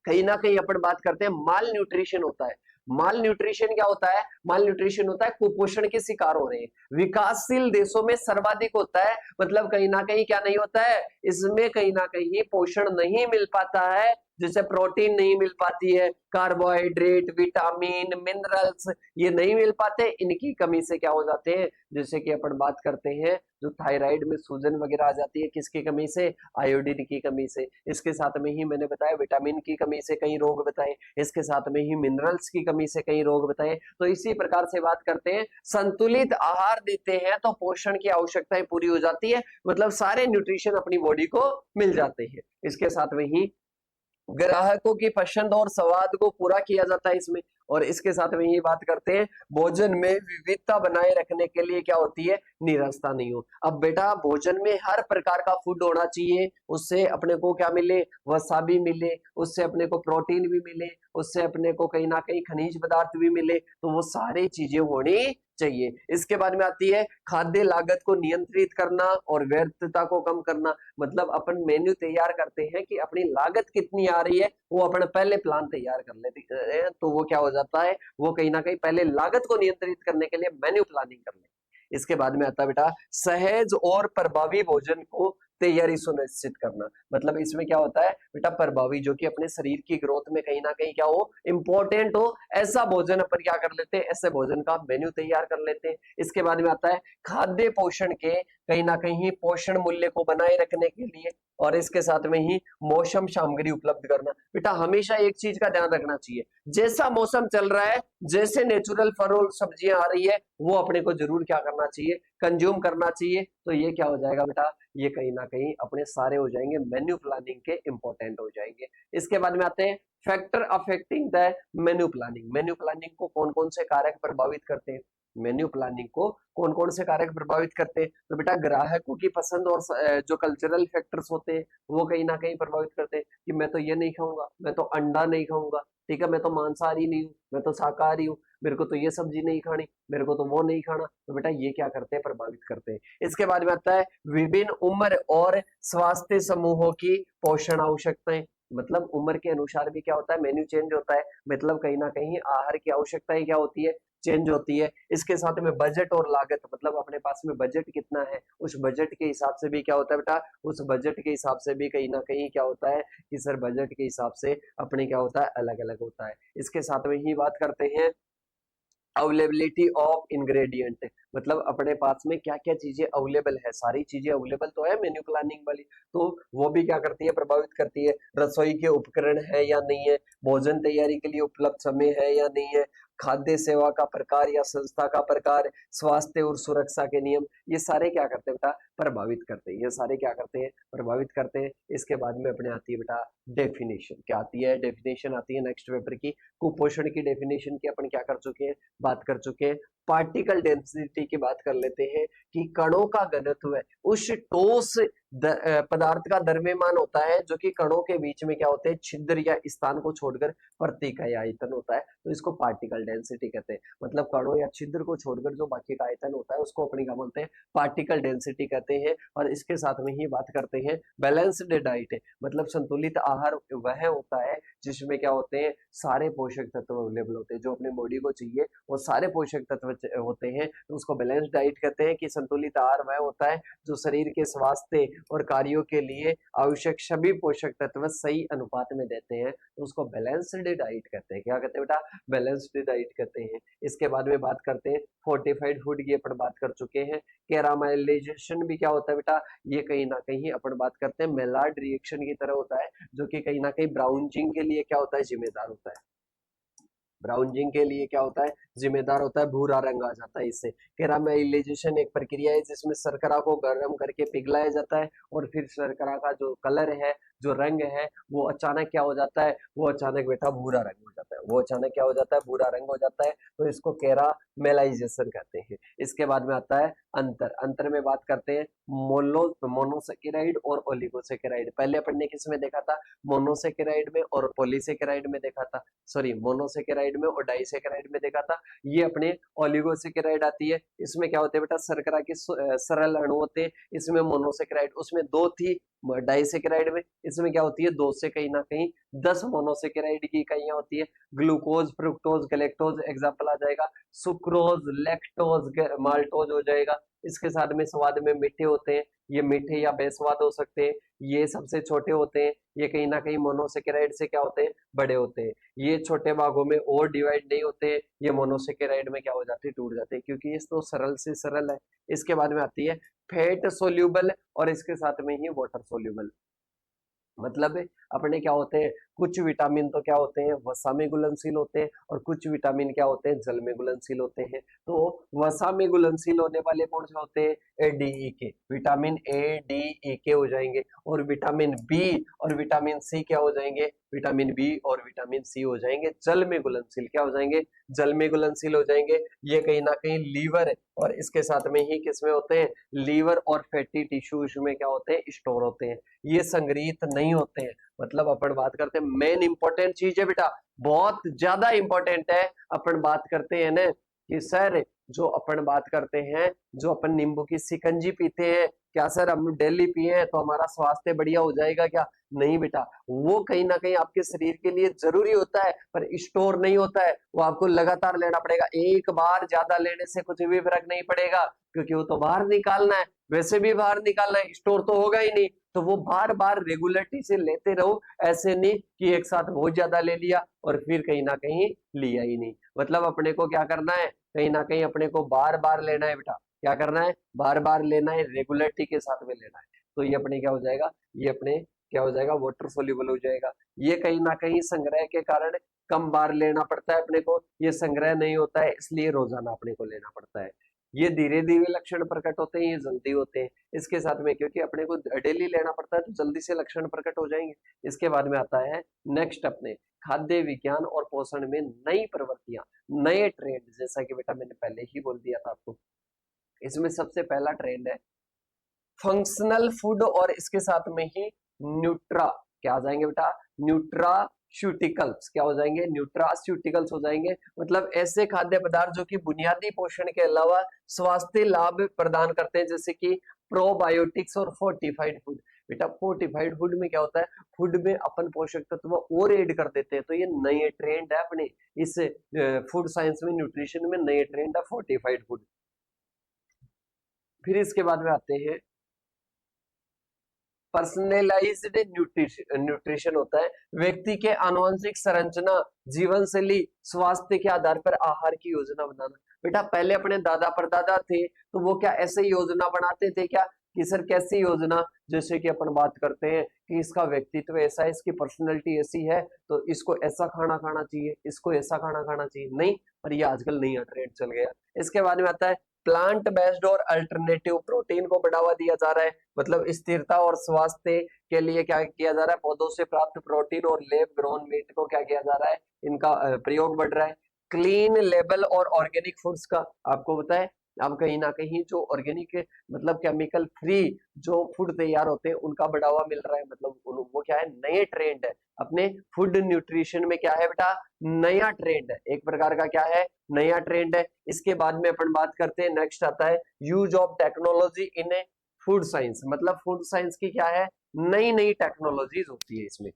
कहीं ना कहीं अपन बात करते हैं माल न्यूट्रिशन होता है। माल न्यूट्रिशन क्या होता है, माल न्यूट्रिशन होता है कुपोषण के शिकार हो रहे हैं। विकासशील देशों में सर्वाधिक होता है, मतलब कहीं ना कहीं क्या नहीं होता है, इसमें कहीं ना कहीं पोषण नहीं मिल पाता है, जैसे प्रोटीन नहीं मिल पाती है, कार्बोहाइड्रेट, विटामिन, मिनरल्स ये नहीं मिल पाते, इनकी कमी से क्या हो जाते हैं, जैसे कि अपन बात करते हैं जो थायराइड में सूजन वगैरह आ जाती है, किसकी कमी से, आयोडीन की कमी से। इसके साथ में ही मैंने बताया विटामिन की कमी से कई रोग बताए, इसके साथ में ही मिनरल्स की कमी से कई रोग बताए। तो इसी प्रकार से बात करते हैं, संतुलित आहार देते हैं तो पोषण की आवश्यकताएं पूरी हो जाती है, मतलब सारे न्यूट्रिशन अपनी बॉडी को मिल जाते हैं। इसके साथ में ही ग्राहकों की पसंद और स्वाद को पूरा किया जाता है इसमें। और इसके साथ में ये बात करते हैं, भोजन में विविधता बनाए रखने के लिए क्या होती है, निरस्ता नहीं हो। अब बेटा भोजन में हर प्रकार का फूड होना चाहिए, उससे अपने को क्या मिले, वसा भी मिले, उससे अपने को प्रोटीन भी मिले, उससे अपने को कहीं ना कहीं खनिज पदार्थ भी मिले, तो वो सारी चीजें होनी चाहिए। इसके बाद में आती है खाद्य लागत को नियंत्रित करना और व्यर्थता को कम करना। मतलब अपन मेन्यू तैयार करते हैं कि अपनी लागत कितनी आ रही है, वो अपन पहले प्लान तैयार कर लेते हैं, तो वो क्या हो जाता है, वो कहीं ना कहीं पहले लागत को नियंत्रित करने के लिए मेन्यू प्लानिंग कर लेते हैं। इसके बाद में आता है बेटा सहज और प्रभावी भोजन को तैयारी सुनिश्चित करना। मतलब इसमें क्या होता है बेटा, प्रभावी जो कि अपने शरीर की ग्रोथ में कहीं ना कहीं क्या हो, इंपॉर्टेंट हो, ऐसा भोजन अपन क्या कर लेते हैं, ऐसे भोजन का मेन्यू तैयार कर लेते हैं। इसके बाद में आता है खाद्य पोषण के कहीं ना कहीं पोषण मूल्य को बनाए रखने के लिए, और इसके साथ में ही मौसम सामग्री उपलब्ध करना। बेटा हमेशा एक चीज का ध्यान रखना चाहिए, जैसा मौसम चल रहा है, जैसे नेचुरल फल और सब्जियां आ रही है, वो अपने को जरूर क्या करना चाहिए, कंज्यूम करना चाहिए। तो ये क्या हो जाएगा बेटा, ये कहीं ना कहीं अपने सारे हो जाएंगे मेन्यू प्लानिंग के इंपॉर्टेंट हो जाएंगे। इसके बाद में आते हैं factor affecting the menu planning. Menu planning को कौन कौन से कारक प्रभावित करते हैं, मेन्यू प्लानिंग को कौन कौन से कारक प्रभावित करते हैं, तो बेटा ग्राहकों की पसंद और जो कल्चरल फैक्टर्स होते हैं वो कहीं ना कहीं प्रभावित करते हैं कि मैं तो ये नहीं खाऊंगा, मैं तो अंडा नहीं खाऊंगा, ठीक है, मैं तो मांसाहारी नहीं हूँ, मैं तो शाकाहारी हूँ, मेरे को तो ये सब्जी नहीं खानी, मेरे को तो वो नहीं खाना। तो बेटा ये क्या करते हैं, प्रभावित करते हैं। इसके बाद में आता है विभिन्न उम्र और स्वास्थ्य समूहों की पोषण आवश्यकताएं। मतलब उम्र के अनुसार भी क्या होता है, मेन्यू चेंज होता है, मतलब कहीं ना कहीं आहार की आवश्यकताएं क्या होती है, चेंज होती है। इसके साथ में बजट और लागत, मतलब अपने पास में बजट कितना है, उस बजट के हिसाब से भी क्या होता है बेटा, उस बजट के हिसाब से भी कहीं ना कहीं क्या होता है कि सर बजट के हिसाब से अपने क्या होता है, अलग अलग होता है। इसके साथ में ही बात करते हैं अवेलेबिलिटी ऑफ इंग्रेडिएंट, मतलब अपने पास में क्या क्या चीजें अवेलेबल है, सारी चीजें अवेलेबल तो है मेन्यू प्लानिंग वाली, तो वो भी क्या करती है, प्रभावित करती है। रसोई के उपकरण है या नहीं है, भोजन तैयारी के लिए उपलब्ध समय है या नहीं है, खाद्य सेवा का प्रकार या संस्था का प्रकार, स्वास्थ्य और सुरक्षा के नियम, ये सारे क्या करते हैं बेटा, प्रभावित करते हैं। ये सारे क्या करते हैं, प्रभावित करते हैं। इसके बाद में अपने आती है बेटा डेफिनेशन। क्या आती है, डेफिनेशन आती है नेक्स्ट पेपर की। कुपोषण की डेफिनेशन की अपन क्या कर चुके हैं, बात कर चुके हैं। पार्टिकल डेंसिटी की बात कर लेते हैं कि कणों का घनत्व है उस ठोस पदार्थ का द्रव्यमान होता है जो कि कणों के बीच में क्या होते हैं, छिद्र या स्थान को छोड़कर प्रति इकाई आयतन होता है, तो इसको पार्टिकल डेंसिटी कहते हैं। मतलब कणों या छिद्र को छोड़कर जो बाकी का आयतन होता है उसको अपनी क्या बोलते हैं, पार्टिकल डेंसिटी कहते हैं। और इसके साथ में ही बात करते हैं बैलेंस्ड डाइट है, मतलब संतुलित आहार वह होता है जिसमें क्या होते हैं, सारे पोषक तत्व अवेलेबल होते हैं, जो अपने बॉडी को चाहिए वो सारे पोषक तत्व होते हैं, तो उसको बैलेंस डाइट कहते हैं। कि संतुलित आहार वह होता है जो शरीर के स्वास्थ्य और कार्यों के लिए आवश्यक सभी पोषक तत्व सही अनुपात में देते हैं, तो उसको बैलेंस्ड डाइट कहते हैं। क्या कहते हैं बेटा, बैलेंस्ड डाइट कहते हैं। इसके बाद में बात करते हैं फोर्टिफाइड फूड की, अपन बात कर चुके हैं। कैरामलाइजेशन भी क्या होता है बेटा, ये कहीं ना कहीं अपन बात करते हैं मेलार्ड रिएक्शन की तरह होता है, जो कि कहीं ना कहीं ब्राउनिंग के लिए क्या होता है, जिम्मेदार होता है। ब्राउनिंग के लिए क्या होता है, जिम्मेदार होता है, भूरा रंग आ जाता है इससे। कैरामेलाइजेशन एक प्रक्रिया है जिसमें शर्करा को गर्म करके पिघलाया जाता है और फिर शर्करा का जो कलर है, जो रंग है, वो अचानक क्या हो जाता है, वो अचानक बेटा भूरा रंग हो जाता है, वो अचानक क्या हो जाता है, भूरा रंग हो जाता है, तो इसको कैरामेलाइजेशन कहते हैं। इसके बाद में आता है अंतर। अंतर में बात करते हैं मोनोसेकेराइड और ओलिगोसेकेराइड। पहले अपन ने किस में देखा था, मोनोसेकेराइड में और पॉलीसेकेराइड में देखा था, सॉरी मोनोसेकेराइड में और डाइसेकेराइड में देखा था। ये अपने ओलिगोसेकेराइड आती है। इसमें क्या होते हैं बेटा, शर्करा के सरल अणु होते हैं। इसमें मोनोसेकेराइड, उसमें 2 थी डाइसेकेराइड में, इसमें क्या होती है 2 से कहीं ना कहीं 10 मोनोसेकेराइड की इकाइयां होती है। ग्लूकोज, फ्रुक्टोज, गैलेक्टोज एग्जाम्पल आ जाएगा, सुक्रोज, लैक्टोज, माल्टोज हो जाएगा। इसके साथ में स्वाद में मीठे होते हैं, ये मीठे या बेस्वाद हो सकते हैं। ये सबसे छोटे होते हैं, ये कहीं ना कहीं मोनोसेकेराइड से क्या होते हैं, बड़े होते हैं। ये छोटे भागों में और डिवाइड नहीं होते, ये मोनोसेकेराइड में क्या हो जाते हैं, टूट जाते हैं, क्योंकि ये तो सरल से सरल है। इसके बाद में आती है फैट सोल्यूबल और इसके साथ में ही वाटर सोल्यूबल। मतलब अपने क्या होते हैं, कुछ विटामिन तो क्या होते हैं, वसा में घुलनशील होते हैं और कुछ विटामिन क्या होते हैं, जल में घुलनशील होते हैं। तो वसा में घुलनशील होने वाले कौन से होते हैं, ए डी ई के, विटामिन ए डी ई के हो जाएंगे। और विटामिन बी और विटामिन सी क्या हो जाएंगे, विटामिन बी और विटामिन सी हो जाएंगे जल में घुलनशील, क्या हो जाएंगे, जल में घुलनशील हो जाएंगे। ये कहीं ना कहीं लीवर और इसके साथ में ही किसमें होते हैं, लीवर और फैटी टिश्यू में क्या होते हैं, स्टोर होते हैं, ये संग्रहित नहीं होते हैं। मतलब अपन बात करते हैं मेन इंपॉर्टेंट चीज है बेटा, बहुत ज्यादा इंपॉर्टेंट है। अपन बात करते हैं ना कि सर जो अपन बात करते हैं, जो अपन नींबू की शिकंजी पीते हैं, क्या सर हम डेली पिए तो हमारा स्वास्थ्य बढ़िया हो जाएगा क्या, नहीं बेटा, वो कहीं ना कहीं आपके शरीर के लिए जरूरी होता है पर स्टोर नहीं होता है, वो आपको लगातार लेना पड़ेगा। एक बार ज्यादा लेने से कुछ भी फर्क नहीं पड़ेगा, क्योंकि वो तो बाहर निकालना है, वैसे भी बाहर निकालना है, स्टोर तो होगा ही नहीं। तो वो बार बार रेगुलरिटी से लेते रहो, ऐसे नहीं कि एक साथ बहुत ज्यादा ले लिया और फिर कहीं ना कहीं लिया ही नहीं। मतलब अपने को क्या करना है, कहीं ना कहीं अपने को बार बार लेना है बेटा, क्या करना है, बार बार लेना है, रेगुलरिटी के साथ में लेना है। तो ये अपने क्या हो जाएगा, ये अपने क्या हो जाएगा, वाटर सोल्यूबल हो जाएगा। ये कहीं ना कहीं संग्रह के कारण कम बार लेना पड़ता है अपने को, ये संग्रह नहीं होता है इसलिए रोजाना अपने को लेना पड़ता है। ये धीरे धीरे लक्षण प्रकट होते हैं, ये जल्दी होते हैं। इसके साथ में क्योंकि अपने को डेली लेना पड़ता है तो जल्दी से लक्षण प्रकट हो जाएंगे। इसके बाद में आता है नेक्स्ट अपने खाद्य विज्ञान और पोषण में नई प्रवृत्तियां, नए ट्रेंड, जैसा कि बेटा मैंने पहले ही बोल दिया था आपको। इसमें सबसे पहला ट्रेंड है फंक्शनल फूड और इसके साथ में ही न्यूट्रा, क्या आ जाएंगे बेटा, न्यूट्रास्यूटिकल्स, क्या हो जाएंगे, न्यूट्रास्यूटिकल्स हो जाएंगे। मतलब ऐसे खाद्य पदार्थ जो कि बुनियादी पोषण के अलावा स्वास्थ्य लाभ प्रदान करते हैं, जैसे कि प्रोबायोटिक्स और फोर्टिफाइड फूड। बेटा फोर्टिफाइड फूड में क्या होता है, फूड में अपन पोषक तत्व और ऐड कर देते हैं, तो ये नए ट्रेंड है अपने इस फूड साइंस में, न्यूट्रिशन में नए ट्रेंड है फोर्टिफाइड फूड। फिर इसके बाद में आते हैं पर्सनलाइज्ड न्यूट्रिशन होता है, व्यक्ति के आनुवंशिक संरचना, जीवन शैली, स्वास्थ्य के आधार पर आहार की योजना बनाना। बेटा पहले अपने दादा परदादा थे तो वो क्या ऐसे योजना बनाते थे क्या कि सर कैसी योजना, जैसे कि अपन बात करते हैं कि इसका व्यक्तित्व ऐसा है, इसकी पर्सनैलिटी ऐसी है तो इसको ऐसा खाना खाना चाहिए, इसको ऐसा खाना खाना चाहिए, नहीं। पर ये आजकल नया ट्रेंड चल गया। इसके बाद में आता है प्लांट बेस्ड और अल्टरनेटिव प्रोटीन को बढ़ावा दिया जा रहा है, मतलब स्थिरता और स्वास्थ्य के लिए क्या किया जा रहा है, पौधों से प्राप्त प्रोटीन और लैब ग्रोन मीट को क्या किया जा रहा है, इनका प्रयोग बढ़ रहा है। क्लीन लेबल और ऑर्गेनिक फूड्स का आपको पता है, अब कहीं ना कहीं जो ऑर्गेनिक मतलब केमिकल फ्री जो फूड तैयार होते हैं उनका बढ़ावा मिल रहा है, मतलब वो क्या है, नए ट्रेंड है अपने फूड न्यूट्रिशन में, क्या है बेटा, नया ट्रेंड है, एक प्रकार का क्या है, नया ट्रेंड है। इसके बाद में अपन बात करते हैं, नेक्स्ट आता है use of technology in A food science, मतलब फूड साइंस की क्या है, नई नई टेक्नोलॉजीज होती है इसमें।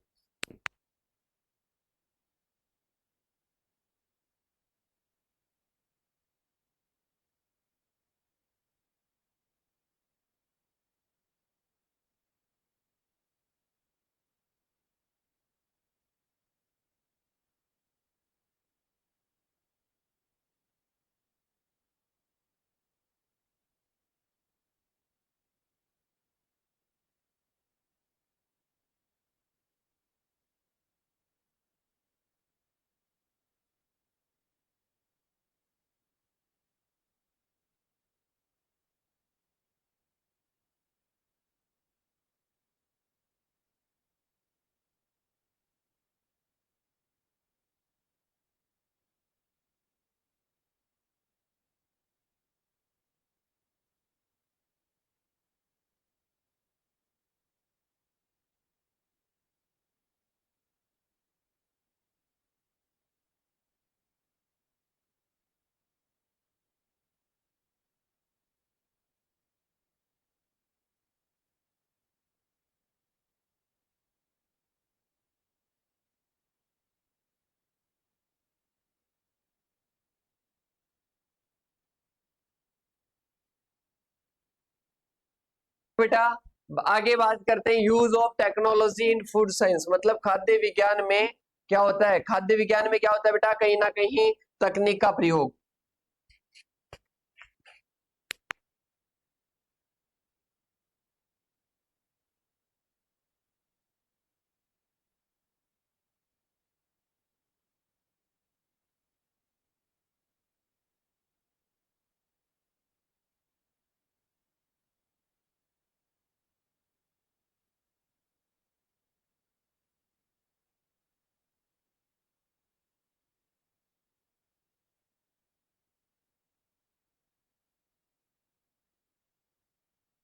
बेटा आगे बात करते हैं use of technology in food science, मतलब खाद्य विज्ञान में क्या होता है, खाद्य विज्ञान में क्या होता है बेटा, कहीं ना कहीं तकनीक का प्रयोग।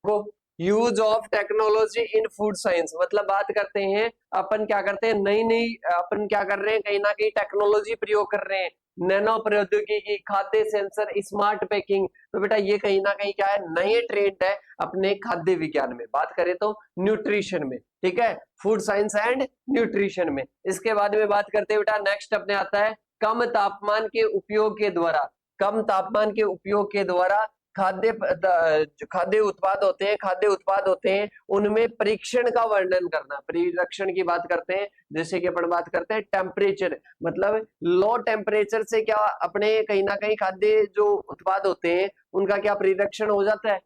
वो use of technology in food science, मतलब बात करते हैं अपन क्या करते हैं, नई नई अपन क्या कर रहे हैं, कहीं ना कहीं टेक्नोलॉजी प्रयोग कर रहे हैं, नैनो प्रौद्योगिकी, खाद्य सेंसर, स्मार्ट पैकिंग। तो बेटा ये कहीं ना कहीं क्या है, नए ट्रेंड है अपने खाद्य विज्ञान में, बात करें तो न्यूट्रिशन में, ठीक है, फूड साइंस एंड न्यूट्रिशन में। इसके बाद में बात करते हैं बेटा, नेक्स्ट अपने आता है कम तापमान के उपयोग के द्वारा, कम तापमान के उपयोग के द्वारा खाद्य जो खाद्य उत्पाद होते हैं, खाद्य उत्पाद होते हैं उनमें परीक्षण का वर्णन करना, परीक्षण की बात करते हैं, जैसे कि अपन बात करते हैं टेम्परेचर, मतलब लो टेम्परेचर से क्या अपने कहीं ना कहीं खाद्य जो उत्पाद होते हैं उनका क्या परीक्षण हो जाता है,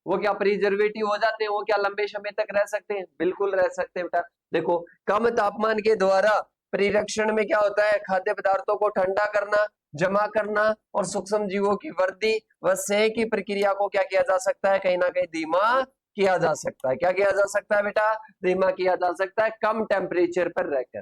वो क्या प्रिजर्वेटिव हो जाते हैं, वो क्या लंबे समय तक रह सकते हैं, बिल्कुल रह सकते हैं बेटा। देखो कम तापमान के द्वारा परिरक्षण में क्या होता है, खाद्य पदार्थों को ठंडा करना, जमा करना और सूक्ष्म जीवों की वृद्धि व क्षय की प्रक्रिया को क्या किया जा सकता है, कहीं ना कहीं धीमा किया जा सकता है, क्या किया जा सकता है बेटा, धीमा किया जा सकता है कम टेम्परेचर पर रहकर,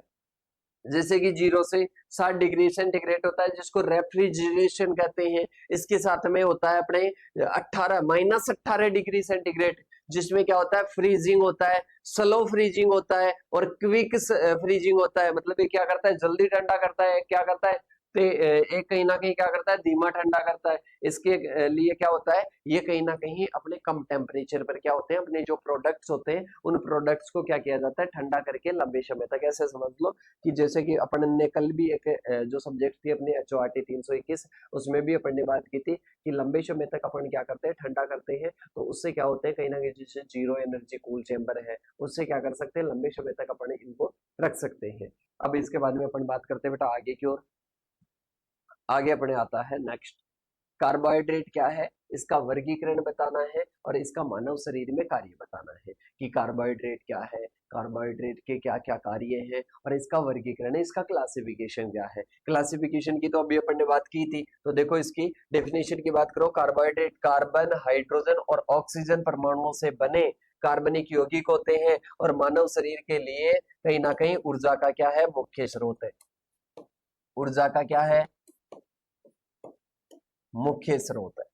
जैसे कि 0 से 60 डिग्री सेंटीग्रेड होता है जिसको रेफ्रिजरेशन कहते हैं, इसके साथ में होता है अपने 18 -18 डिग्री सेंटीग्रेड जिसमें क्या होता है, फ्रीजिंग होता है, स्लो फ्रीजिंग होता है और क्विक फ्रीजिंग होता है, मतलब ये क्या करता है, जल्दी ठंडा करता है, क्या करता है, तो एक कहीं ना कहीं क्या करता है, धीमा ठंडा करता है। इसके लिए क्या होता है, ये कहीं ना कहीं अपने कम टेम्परेचर पर क्या होते हैं, अपने जो प्रोडक्ट्स होते हैं उन प्रोडक्ट्स को क्या किया जाता है, ठंडा करके लंबे समय तक, ऐसे समझ लो कि जैसे कि अपन ने कल भी एक जो सब्जेक्ट थी अपने HORT 321 उसमें भी अपन ने बात की थी कि लंबे समय तक अपन क्या करते हैं, ठंडा करते हैं, तो उससे क्या होता है, कहीं ना कहीं जैसे जीरो एनर्जी कूल चेम्बर है उससे क्या कर सकते हैं, लंबे समय तक अपन इनको रख सकते हैं। अब इसके बाद में अपन बात करते हैं बेटा आगे की ओर, आगे अपने आता है नेक्स्ट कार्बोहाइड्रेट क्या है, इसका वर्गीकरण बताना है और इसका मानव शरीर में कार्य बताना है कि कार्बोहाइड्रेट क्या है, कार्बोहाइड्रेट के क्या क्या कार्य हैं और इसका वर्गीकरण है, इसका क्लासिफिकेशन क्या है। क्लासिफिकेशन की तो अभी अपन ने बात की थी, तो देखो इसकी डेफिनेशन की बात करो। कार्बोहाइड्रेट कार्बन, हाइड्रोजन और ऑक्सीजन परमाणुओं से बने कार्बनिक यौगिक होते हैं और मानव शरीर के लिए कहीं ना कहीं ऊर्जा का क्या है, मुख्य स्रोत है। ऊर्जा का क्या है, मुख्य स्रोत है।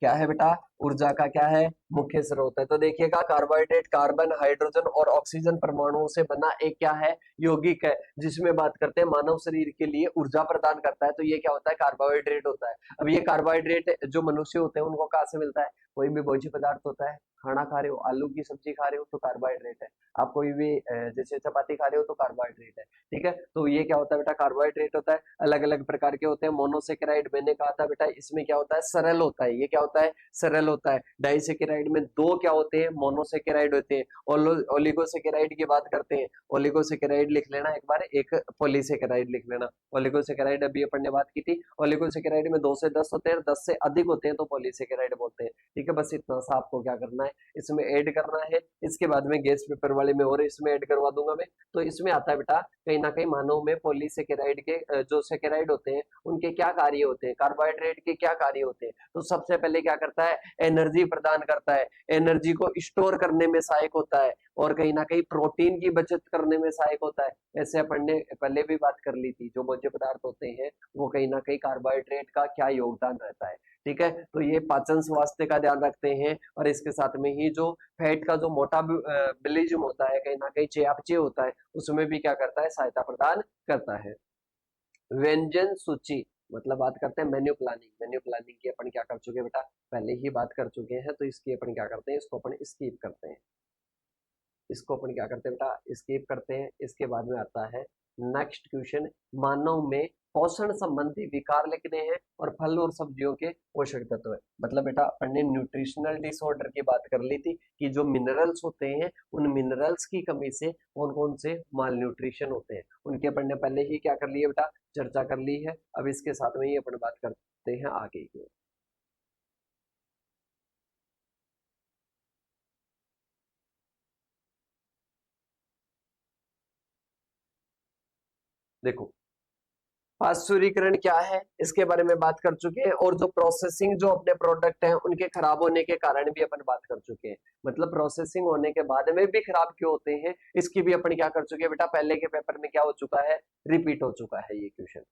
क्या है बेटा, ऊर्जा का क्या है, मुख्य स्रोत है। तो देखिएगा कार्बोहाइड्रेट कार्बन, हाइड्रोजन और ऑक्सीजन परमाणुओं से बना एक क्या है, यौगिक है, जिसमें बात करते हैं मानव शरीर के लिए ऊर्जा प्रदान करता है। तो ये क्या होता है, कार्बोहाइड्रेट होता है। अब ये कार्बोहाइड्रेट जो मनुष्य होते हैं उनको कहाँ से मिलता है, कोई भी भोज्य पदार्थ होता है, खाना खा रहे हो, आलू की सब्जी खा रहे हो तो कार्बोहाइड्रेट है, आप कोई भी जैसे चपाती खा रहे हो तो कार्बोहाइड्रेट है। ठीक है, तो ये क्या होता है बेटा, कार्बोहाइड्रेट होता है। अलग अलग प्रकार के होते हैं। मोनोसेकेराइड मैंने कहा था बेटा, इसमें क्या होता है, सरल होता है। ये क्या होता है, सरल होता है। डाइसेकेराइड में दो क्या होते हैं, मोनोसेकेराइड होते हैं। ओलिगोसेकेराइड की बात करते हैं, ओलिगोसेकेराइड लिख लेना एक बार, एक पॉलीसेकेराइड लिख लेना। ओलिगोसेकेराइड अभी अपन ने बात की थी। ओलिगोसेकेराइड में 2 से 10 होते हैं, 10 से अधिक होते हैं तो पॉलीसेकेराइड बोलते हैं। ठीक है, बस इतना सा आपको क्या करना है, इसमें ऐड करना है। इसके बाद में गैस पेपर वाले में और इसमें ऐड करवा दूंगा मैं। तो इसमें आता है बेटा, कहीं ना कहीं मानव में पॉलीसेकेराइड के जो सेकेराइड होते हैं उनके क्या कार्य होते हैं, कार्बोहाइड्रेट के क्या कार्य होते हैं। तो सबसे पहले क्या करता है, एनर्जी प्रदान करता है, एनर्जी को स्टोर करने में सहायक होता है और कहीं ना कहीं प्रोटीन की बचत करने में सहायक होता है। ऐसे अपन ने पहले भी बात कर ली थी, जो भोज्य पदार्थ होते हैं वो कहीं ना कहीं कार्बोहाइड्रेट का क्या योगदान रहता है। ठीक है, तो ये पाचन स्वास्थ्य का ध्यान रखते हैं और इसके साथ में ही जो फैट का जो मोटा बिलिज्म होता है, कहीं ना कहीं चयापचय होता है, उसमें भी क्या करता है, सहायता प्रदान करता है। व्यंजन सूची मतलब बात करते हैं मेन्यू प्लानिंग। मेन्यू प्लानिंग की अपन क्या कर चुके हैं बेटा, पहले ही बात कर चुके हैं, तो इसकी अपन क्या करते हैं, इसको अपन स्किप करते हैं। इसको अपन क्या करते हैं बेटा, स्किप करते हैं। इसके बाद में आता है नेक्स्ट क्वेश्चन, मानव में पोषण संबंधी विकार लिखने हैं और फल और सब्जियों के पोषक तत्व है। मतलब बेटा अपन ने न्यूट्रिशनल डिसऑर्डर की बात कर ली थी कि जो मिनरल्स होते हैं उन मिनरल्स की कमी से कौन कौन से माल न्यूट्रिशन होते हैं, उनके अपन ने पहले ही क्या कर लिया बेटा, चर्चा कर ली है। अब इसके साथ में ही अपन बात करते हैं आगे की। देखो पाश्चुरीकरण क्या है, इसके बारे में बात कर चुके हैं और जो प्रोसेसिंग जो अपने प्रोडक्ट हैं उनके खराब होने के कारण भी अपन बात कर चुके हैं। मतलब प्रोसेसिंग होने के बाद में भी खराब क्यों होते हैं, इसकी भी अपन क्या कर चुके हैं बेटा, पहले के पेपर में क्या हो चुका है, रिपीट हो चुका है ये क्वेश्चन।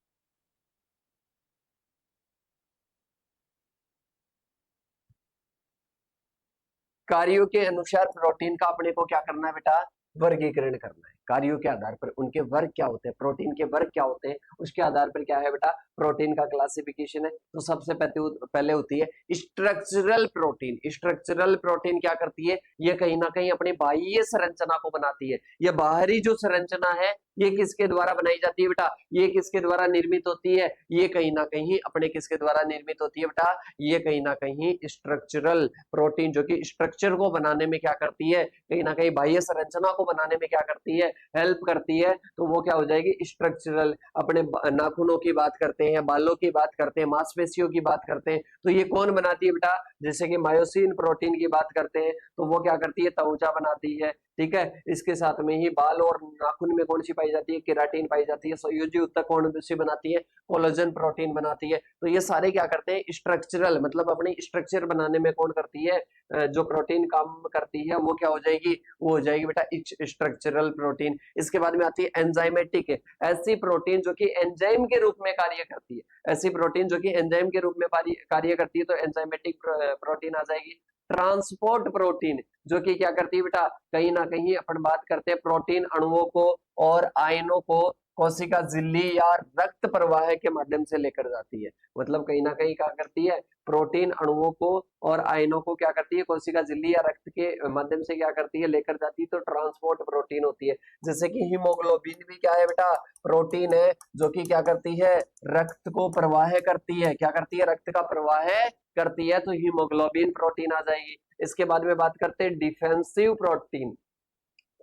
कार्यों के अनुसार प्रोटीन का अपने को क्या करना है बेटा, वर्गीकरण करना है। कार्यों के आधार पर उनके वर्ग क्या होते हैं, प्रोटीन के वर्ग क्या होते हैं, उसके आधार पर क्या है बेटा, प्रोटीन का क्लासिफिकेशन है। तो सबसे पहले होती है स्ट्रक्चरल प्रोटीन। स्ट्रक्चरल प्रोटीन क्या करती है, ये कहीं ना कहीं अपनी बाह्य संरचना को बनाती है। ये बाहरी जो संरचना है ये किसके द्वारा बनाई जाती है बेटा, ये किसके द्वारा निर्मित होती है, ये कहीं ना कहीं अपने किसके द्वारा निर्मित होती है बेटा, ये कहीं ना कहीं स्ट्रक्चरल प्रोटीन, जो कि स्ट्रक्चर को बनाने में क्या करती है, कहीं ना कहीं बाह्य संरचना को बनाने में क्या करती है, हेल्प करती है। तो वो क्या हो जाएगी, स्ट्रक्चरल। अपने नाखूनों की बात करते हैं, बालों की बात करते हैं, मांसपेशियों की बात करते हैं, तो ये कौन बनाती है बेटा, जैसे कि मायोसिन प्रोटीन की बात करते हैं तो वो क्या करती है, त्वचा बनाती है। ठीक है, इसके साथ में ही बाल और नाखून में कौन सी पाई जाती है, केराटिन पाई जाती है। संयोजी ऊतक कौन सी बनाती है, कोलेजन प्रोटीन बनाती है। तो ये सारे क्या करते हैं, स्ट्रक्चरल, मतलब अपनी स्ट्रक्चर बनाने में कौन करती है, जो प्रोटीन काम करती है वो क्या हो जाएगी, वो हो जाएगी बेटा स्ट्रक्चरल प्रोटीन। इसके बाद में आती है एंजाइमेटिक, ऐसी प्रोटीन जो कि एंजाइम के रूप में कार्य करती है। ऐसी प्रोटीन जो कि एंजाइम के रूप में कार्य करती है तो एंजाइमेटिक प्रोटीन आ जाएगी। ट्रांसपोर्ट प्रोटीन जो कि क्या करती है बेटा, कहीं ना कहीं अपन बात करते हैं प्रोटीन अणुओं को और आयनों को कोशिका झिल्ली या रक्त प्रवाह के माध्यम से लेकर जाती है। मतलब कहीं ना कहीं क्या करती है, प्रोटीन अणुओं को और आयनों को क्या करती है, कोशिका झिल्ली या रक्त के माध्यम से क्या करती है, लेकर जाती है। तो ट्रांसपोर्ट प्रोटीन होती है। जैसे कि हीमोग्लोबिन भी क्या है बेटा, प्रोटीन है जो कि क्या करती है, रक्त को प्रवाह करती है। क्या करती है, रक्त का प्रवाह करती है, तो हीमोग्लोबिन प्रोटीन आ जाएगी। इसके बाद में बात करते हैं डिफेंसिव प्रोटीन,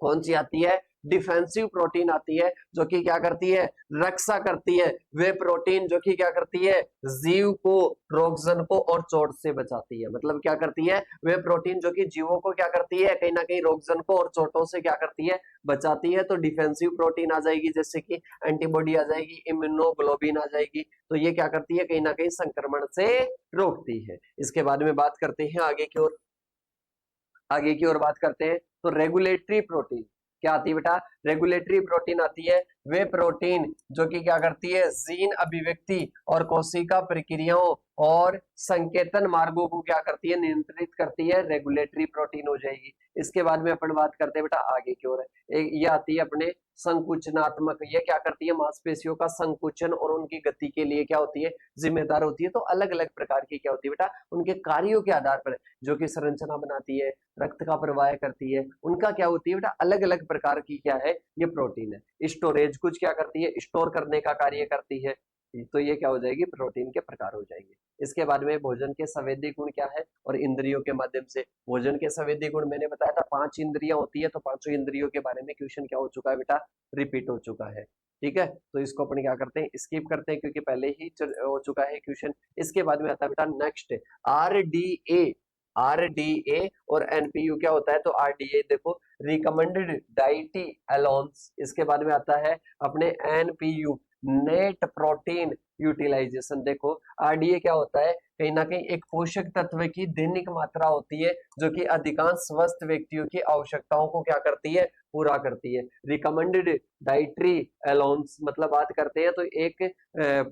कौन सी आती है, डिफेंसिव प्रोटीन आती है जो कि क्या करती है, रक्षा करती है, वे प्रोटीन जो कि क्या करती है, जीव को, रोगजन को और चोट से बचाती है। मतलब क्या करती है, वे प्रोटीन जो कि जीवों को क्या करती है, कहीं ना कहीं रोगजन को और चोटों से क्या करती है, बचाती है। तो डिफेंसिव प्रोटीन आ जाएगी, जैसे कि एंटीबॉडी आ जाएगी, इम्यूनोग्लोबिन आ जाएगी। तो ये क्या करती है, कहीं ना कहीं संक्रमण से रोकती है। इसके बाद में बात करते हैं आगे की ओर बात करते हैं। तो रेगुलेटरी प्रोटीन क्या आती है बेटा, रेगुलेटरी प्रोटीन आती है, वे प्रोटीन जो कि क्या करती है, जीन अभिव्यक्ति और कोशिका प्रक्रियाओं और संकेतन मार्गों को क्या करती है, नियंत्रित करती है, रेगुलेटरी प्रोटीन हो जाएगी। इसके बाद में अपन बात करते हैं बेटा आगे की ओर, ये आती है अपने संकुचनात्मक, ये क्या करती है, मांसपेशियों का संकुचन और उनकी गति के लिए क्या होती है, जिम्मेदार होती है। तो अलग अलग प्रकार की क्या होती है बेटा, उनके कार्यों के आधार पर, जो कि संरचना बनाती है, रक्त का प्रवाह करती है, उनका क्या होती है बेटा, अलग अलग प्रकार की क्या है, ये प्रोटीन है। स्टोरेज कुछ क्या करती है, स्टोर करने का कार्य करती है। तो ये क्या हो जाएगी, प्रोटीन के प्रकार हो जाएंगे। इसके बाद में भोजन के संवेदी गुण क्या है, और इंद्रियों के माध्यम से भोजन के संवेदी गुण मैंने बताया था, 5 इंद्रियां होती है। तो पांचों इंद्रियों के बारे में क्वेश्चन क्या हो चुका है बेटा, रिपीट हो चुका है। ठीक है, तो इसको अपन क्या करते हैं, स्किप करते हैं, क्योंकि पहले ही हो चुका है क्वेश्चन। इसके बाद में आता है बेटा नेक्स्ट, आरडीए। आरडीए और एनपीयू क्या होता है, तो आरडीए देखो, रिकमेंडेड डाइटी अलाउंस। इसके बाद में आता है अपने एनपीयू, नेट प्रोटीन यूटिलाइजेशन। देखो आरडीए क्या होता है, कहीं ना कहीं एक पोषक तत्व की दैनिक मात्रा होती है, जो कि अधिकांश स्वस्थ व्यक्तियों की आवश्यकताओं को क्या करती है, पूरा करती है। रिकमेंडेड डाइटरी अलाउंस मतलब बात करते हैं तो एक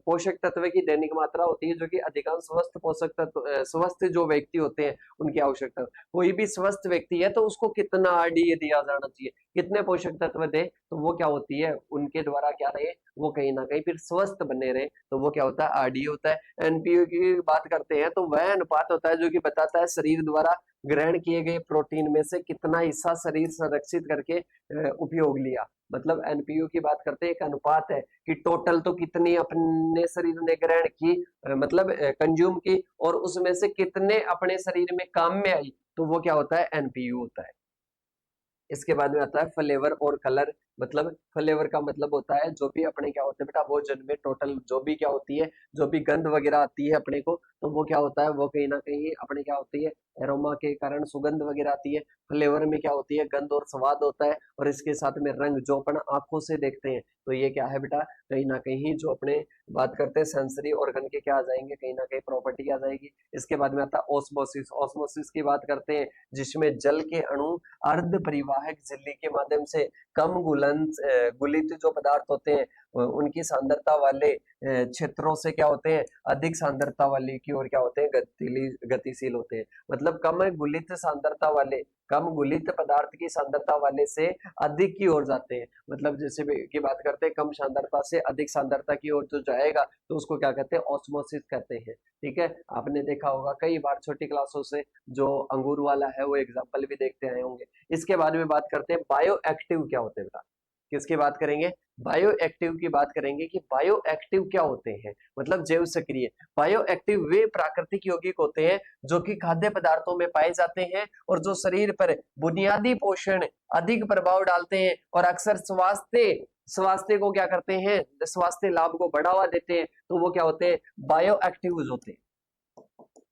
पोषक तत्व की दैनिक मात्रा होती है, जो कि अधिकांश स्वस्थ पोषक तत्व, स्वस्थ जो व्यक्ति होते हैं उनकी आवश्यकता। कोई भी स्वस्थ व्यक्ति है तो उसको कितना आरडीए दिया जाना चाहिए, कितने पोषक तत्व दे, तो वो क्या होती है, उनके द्वारा क्या रहे, वो कहीं ना कहीं फिर स्वस्थ बने रहे, तो वो क्या होता है, आरडीए होता है। एनपीयू की बात करते हैं तो वह अनुपात होता है जो कि बताता है शरीर द्वारा ग्रहण किए गए प्रोटीन में से कितना हिस्सा शरीर संरक्षित करके उपयोग लिया। मतलब एनपीयू की बात करते हैं, एक अनुपात है कि टोटल तो कितनी अपने शरीर ने ग्रहण की, मतलब कंज्यूम की, और उसमें से कितने अपने शरीर में काम में आई, तो वो क्या होता है, एनपीयू होता है। इसके बाद में आता है फ्लेवर और कलर। मतलब फ्लेवर का मतलब होता है जो भी अपने क्या होते हैं बेटा, भोजन में टोटल जो भी क्या होती है, जो भी गंध वगैरह आती है अपने को, तो वो क्या होता है, वो कहीं ना कहीं अपने क्या होती है, एरोमा के कारण सुगंध वगैरह आती है। फ्लेवर में क्या होती है, गंध और स्वाद होता है, और इसके साथ में रंग जो अपन आंखों से देखते हैं, तो ये क्या है बेटा, कहीं ना कहीं जो अपने बात करते हैं सेंसरी ऑर्गन के क्या आ जाएंगे, कहीं ना कहीं प्रॉपर्टी आ जाएगी। इसके बाद में आता है ऑस्मोसिस। ऑस्मोसिस की बात करते हैं, जिसमें जल के अणु अर्ध परिवाहक झिल्ली के माध्यम से कम गुलित जो पदार्थ होते हैं उनकी सांद्रता वाले क्षेत्रों से क्या होते हैं, अधिक सांद्रता वाली की ओर क्या होते हैं, गतिशील होते हैं। मतलब कम गुलित पदार्थ की सांद्रता वाले से अधिक की ओर जाते हैं। मतलब जैसे की बात करते हैं, कम सांद्रता से अधिक सांद्रता की ओर जो जाएगा तो उसको क्या कहते हैं, ऑस्मोसिस कहते हैं। ठीक है, आपने देखा होगा कई बार छोटी क्लासों से, जो अंगूर वाला है वो एग्जाम्पल भी देखते आए होंगे। इसके बारे में बात करते हैं बायो एक्टिव क्या होते हैं बेटा, किसकी बात करेंगे, बायो एक्टिव की बात करेंगे कि बायो एक्टिव क्या होते हैं, मतलब जैव सक्रिय। बायो एक्टिव वे प्राकृतिक यौगिक होते हैं जो कि खाद्य पदार्थों में पाए जाते हैं और जो शरीर पर बुनियादी पोषण अधिक प्रभाव डालते हैं और अक्सर स्वास्थ्य को क्या करते हैं, स्वास्थ्य लाभ को बढ़ावा देते हैं, तो वो क्या होते हैं, बायो एक्टिव होते हैं।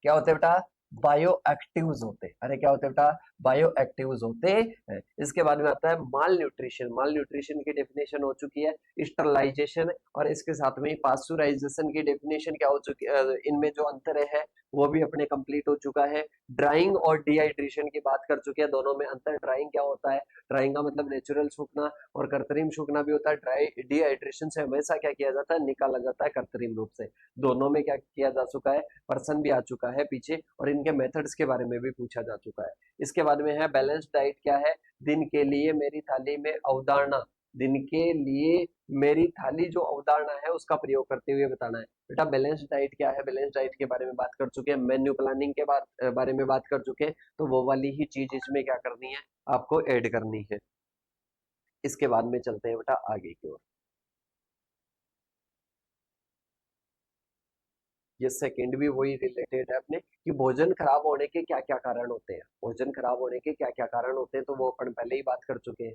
क्या होते हैं बेटा, बायो एक्टिव्स होते हैं। अरे क्या होते हैं बेटा, बायो एक्टिव्स होते हैं। इसके बाद में आता है माल न्यूट्रिशन। माल न्यूट्रिशन की डेफिनेशन हो चुकी है स्टरलाइजेशन, और इसके साथ में पास्चुराइजेशन की डेफिनेशन क्या हो चुकी है, इनमें जो अंतर है वो भी अपने कंप्लीट हो चुका है। ड्राइंग और डिहाइड्रेशन की बात कर चुके हैं, दोनों में अंतर। ड्राइंग क्या होता है, ड्राइंग का मतलब नेचुरल सूखना, और कृत्रिम सूखना भी होता है। ड्राई डिहाइड्रेशन से हमेशा क्या किया जाता है, निकाला जाता है कृत्रिम रूप से। दोनों में क्या किया जा चुका है, पर्सन भी आ चुका है पीछे, और इनके मेथड्स के बारे में भी पूछा जा चुका है। इसके बाद में है बैलेंस डाइट क्या है, दिन के लिए मेरी थाली में अवधारणा, दिन के लिए मेरी थाली जो अवधारणा है उसका प्रयोग करते हुए बताना है। बेटा बैलेंस डाइट क्या है, बैलेंस डाइट के बारे में बात कर चुके हैं, मेन्यू प्लानिंग के बारे में बात कर चुके हैं, तो वो वाली ही चीज इसमें क्या करनी है, आपको ऐड करनी है। इसके बाद में चलते हैं बेटा आगे की ओर। ये सेकंड भी वही रिलेटेड है अपने, कि भोजन खराब होने के क्या क्या कारण होते हैं, भोजन खराब होने के क्या क्या कारण होते हैं, तो वो अपन पहले ही बात कर चुके हैं।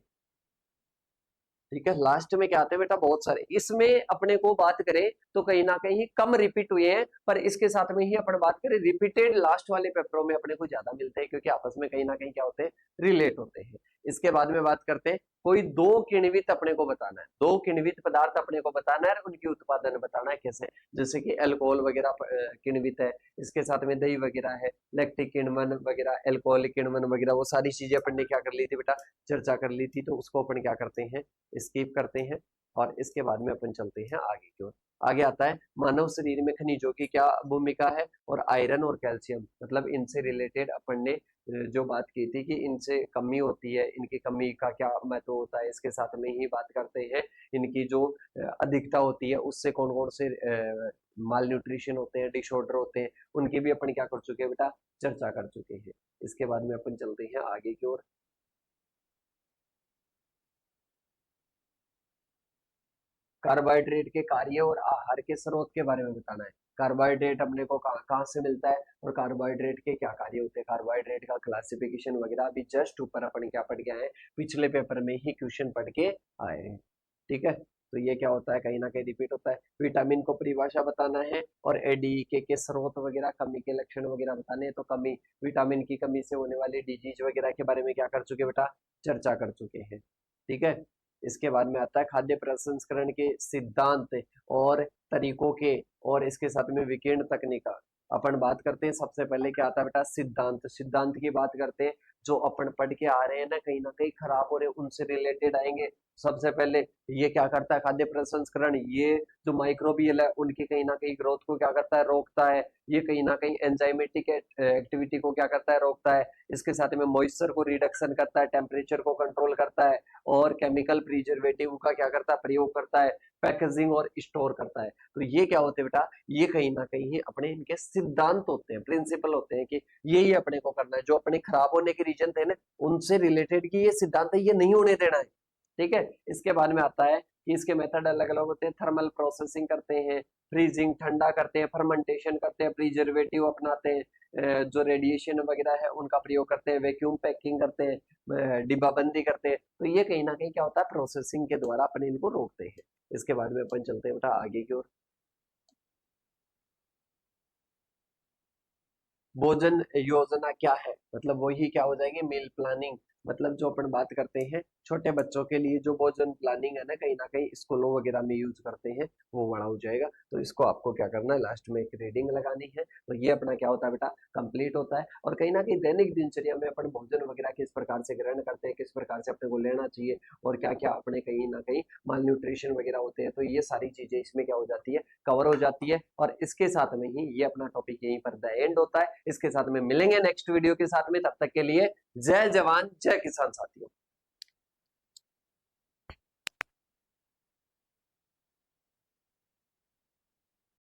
ठीक है। लास्ट में क्या आते हैं बेटा, बहुत सारे। इसमें अपने को बात करें तो कहीं ना कहीं कम रिपीट हुए हैं, पर इसके साथ में ही अपन बात करें रिपीटेड लास्ट वाले पेपरों में अपने को ज्यादा मिलते हैं, क्योंकि आपस में कहीं ना कहीं क्या होते हैं, रिलेट होते हैं। इसके बाद में बात करते हैं, कोई दो किण्वित अपने को बताना है, दो किण्वित पदार्थ अपने को बताना है और उनकी उत्पादन बताना है कैसे। जैसे कि अल्कोहल वगैरह किण्वित है, इसके साथ में दही वगैरह है, लैक्टिक किण्वन वगैरह, अल्कोहलिक किण्वन वगैरह, वो सारी चीजें अपन ने क्या कर ली थी बेटा, चर्चा कर ली थी। तो उसको अपन क्या करते हैं, स्किप करते हैं। और इसके बाद में अपन चलते हैं आगे की ओर। आगे आता है मानव शरीर में खनिजों की क्या भूमिका है, और आयरन और कैल्शियम, मतलब इनसे रिलेटेड अपन ने जो बात की थी कि इनसे कमी होती है, इनकी कमी का क्या महत्व होता है, इसके साथ में ही बात करते हैं। इनकी जो अधिकता होती है उससे कौन कौन से माल न्यूट्रिशन होते हैं, डिसऑर्डर होते हैं, उनकी भी अपन क्या कर चुके हैं बेटा, चर्चा कर चुके हैं। इसके बाद में अपन चलते हैं आगे की ओर। कार्बोहाइड्रेट के कार्य और आहार के स्रोत के बारे में बताना है। कार्बोहाइड्रेट अपने को कहाँ कहाँ से मिलता है और कार्बोहाइड्रेट के क्या कार्य होते हैं, कार्बोहाइड्रेट का क्लासिफिकेशन वगैरह अभी जस्ट ऊपर अपन क्या पढ़ के आए हैं, पिछले पेपर में ही क्वेश्चन पढ़ के आए हैं। ठीक है। तो ये क्या होता है, कहीं ना कहीं रिपीट होता है। विटामिन को परिभाषा बताना है और एडीके के स्रोत वगैरह, कमी के लक्षण वगैरह बताने हैं। तो कमी, विटामिन की कमी से होने वाली डिजीज वगैरह के बारे में क्या कर चुके बेटा, चर्चा कर चुके हैं। ठीक है। इसके बाद में आता है खाद्य प्रसंस्करण के सिद्धांत और तरीकों के, और इसके साथ में विकिरण तकनीक। अपन बात करते हैं, सबसे पहले क्या आता है बेटा, सिद्धांत। सिद्धांत की बात करते हैं, जो अपन पढ़ के आ रहे हैं ना कहीं खराब हो रहे हैं, उनसे रिलेटेड आएंगे। सबसे पहले ये क्या करता है, खाद्य प्रसंस्करण, ये जो माइक्रोबियल है उनकी कहीं ना कहीं ग्रोथ को क्या करता है, रोकता है। ये कहीं ना कहीं एंजाइमेटिक एक्टिविटी को क्या करता है, रोकता है। इसके साथ में मॉइस्चर को रिडक्शन करता है, टेम्परेचर को कंट्रोल करता है, और केमिकल प्रिजर्वेटिव का क्या करता है, प्रयोग करता है, पैकेजिंग और स्टोर करता है। तो ये क्या होते हैं बेटा, ये कहीं ना कहीं अपने इनके सिद्धांत होते हैं, प्रिंसिपल होते हैं कि ये अपने को करना है। जो अपने खराब होने के रीजन थे ना, उनसे रिलेटेड की ये सिद्धांत है, ये नहीं होने देना है। ठीक है। इसके बाद में आता है कि इसके मेथड अलग अलग होते हैं। थर्मल प्रोसेसिंग करते हैं, फ्रीजिंग ठंडा करते हैं, फर्मेंटेशन करते हैं, प्रिजर्वेटिव अपनाते हैं, जो रेडिएशन वगैरह है उनका प्रयोग करते हैं, वैक्यूम पैकिंग करते हैं, डिब्बाबंदी करते हैं। तो ये कहीं ना कहीं क्या होता है, प्रोसेसिंग के द्वारा अपने इनको रोकते हैं। इसके बाद में अपन चलते हैं बेटा आगे की ओर। भोजन योजना क्या है, मतलब वही क्या हो जाएगी, मील प्लानिंग। मतलब जो अपन बात करते हैं छोटे बच्चों के लिए जो भोजन प्लानिंग है ना, कहीं ना कहीं स्कूलों वगैरह में यूज करते हैं, वो बड़ा हो जाएगा। तो इसको आपको क्या करना है, लास्ट में एक रीडिंग लगानी है। तो ये अपना क्या होता है बेटा, कंप्लीट होता है। और कहीं ना कहीं दैनिक दिनचर्या में अपन भोजन वगैरह किस प्रकार से ग्रहण करते हैं, किस प्रकार से अपने को लेना चाहिए, और क्या क्या अपने कहीं ना कहीं माल न्यूट्रिशन वगैरह होते हैं, तो ये सारी चीजें इसमें क्या हो जाती है, कवर हो जाती है। और इसके साथ में ही ये अपना टॉपिक यहीं पर द एंड होता है। इसके साथ में मिलेंगे नेक्स्ट वीडियो के साथ में, तब तक के लिए जय जवान जय किसान साथियों।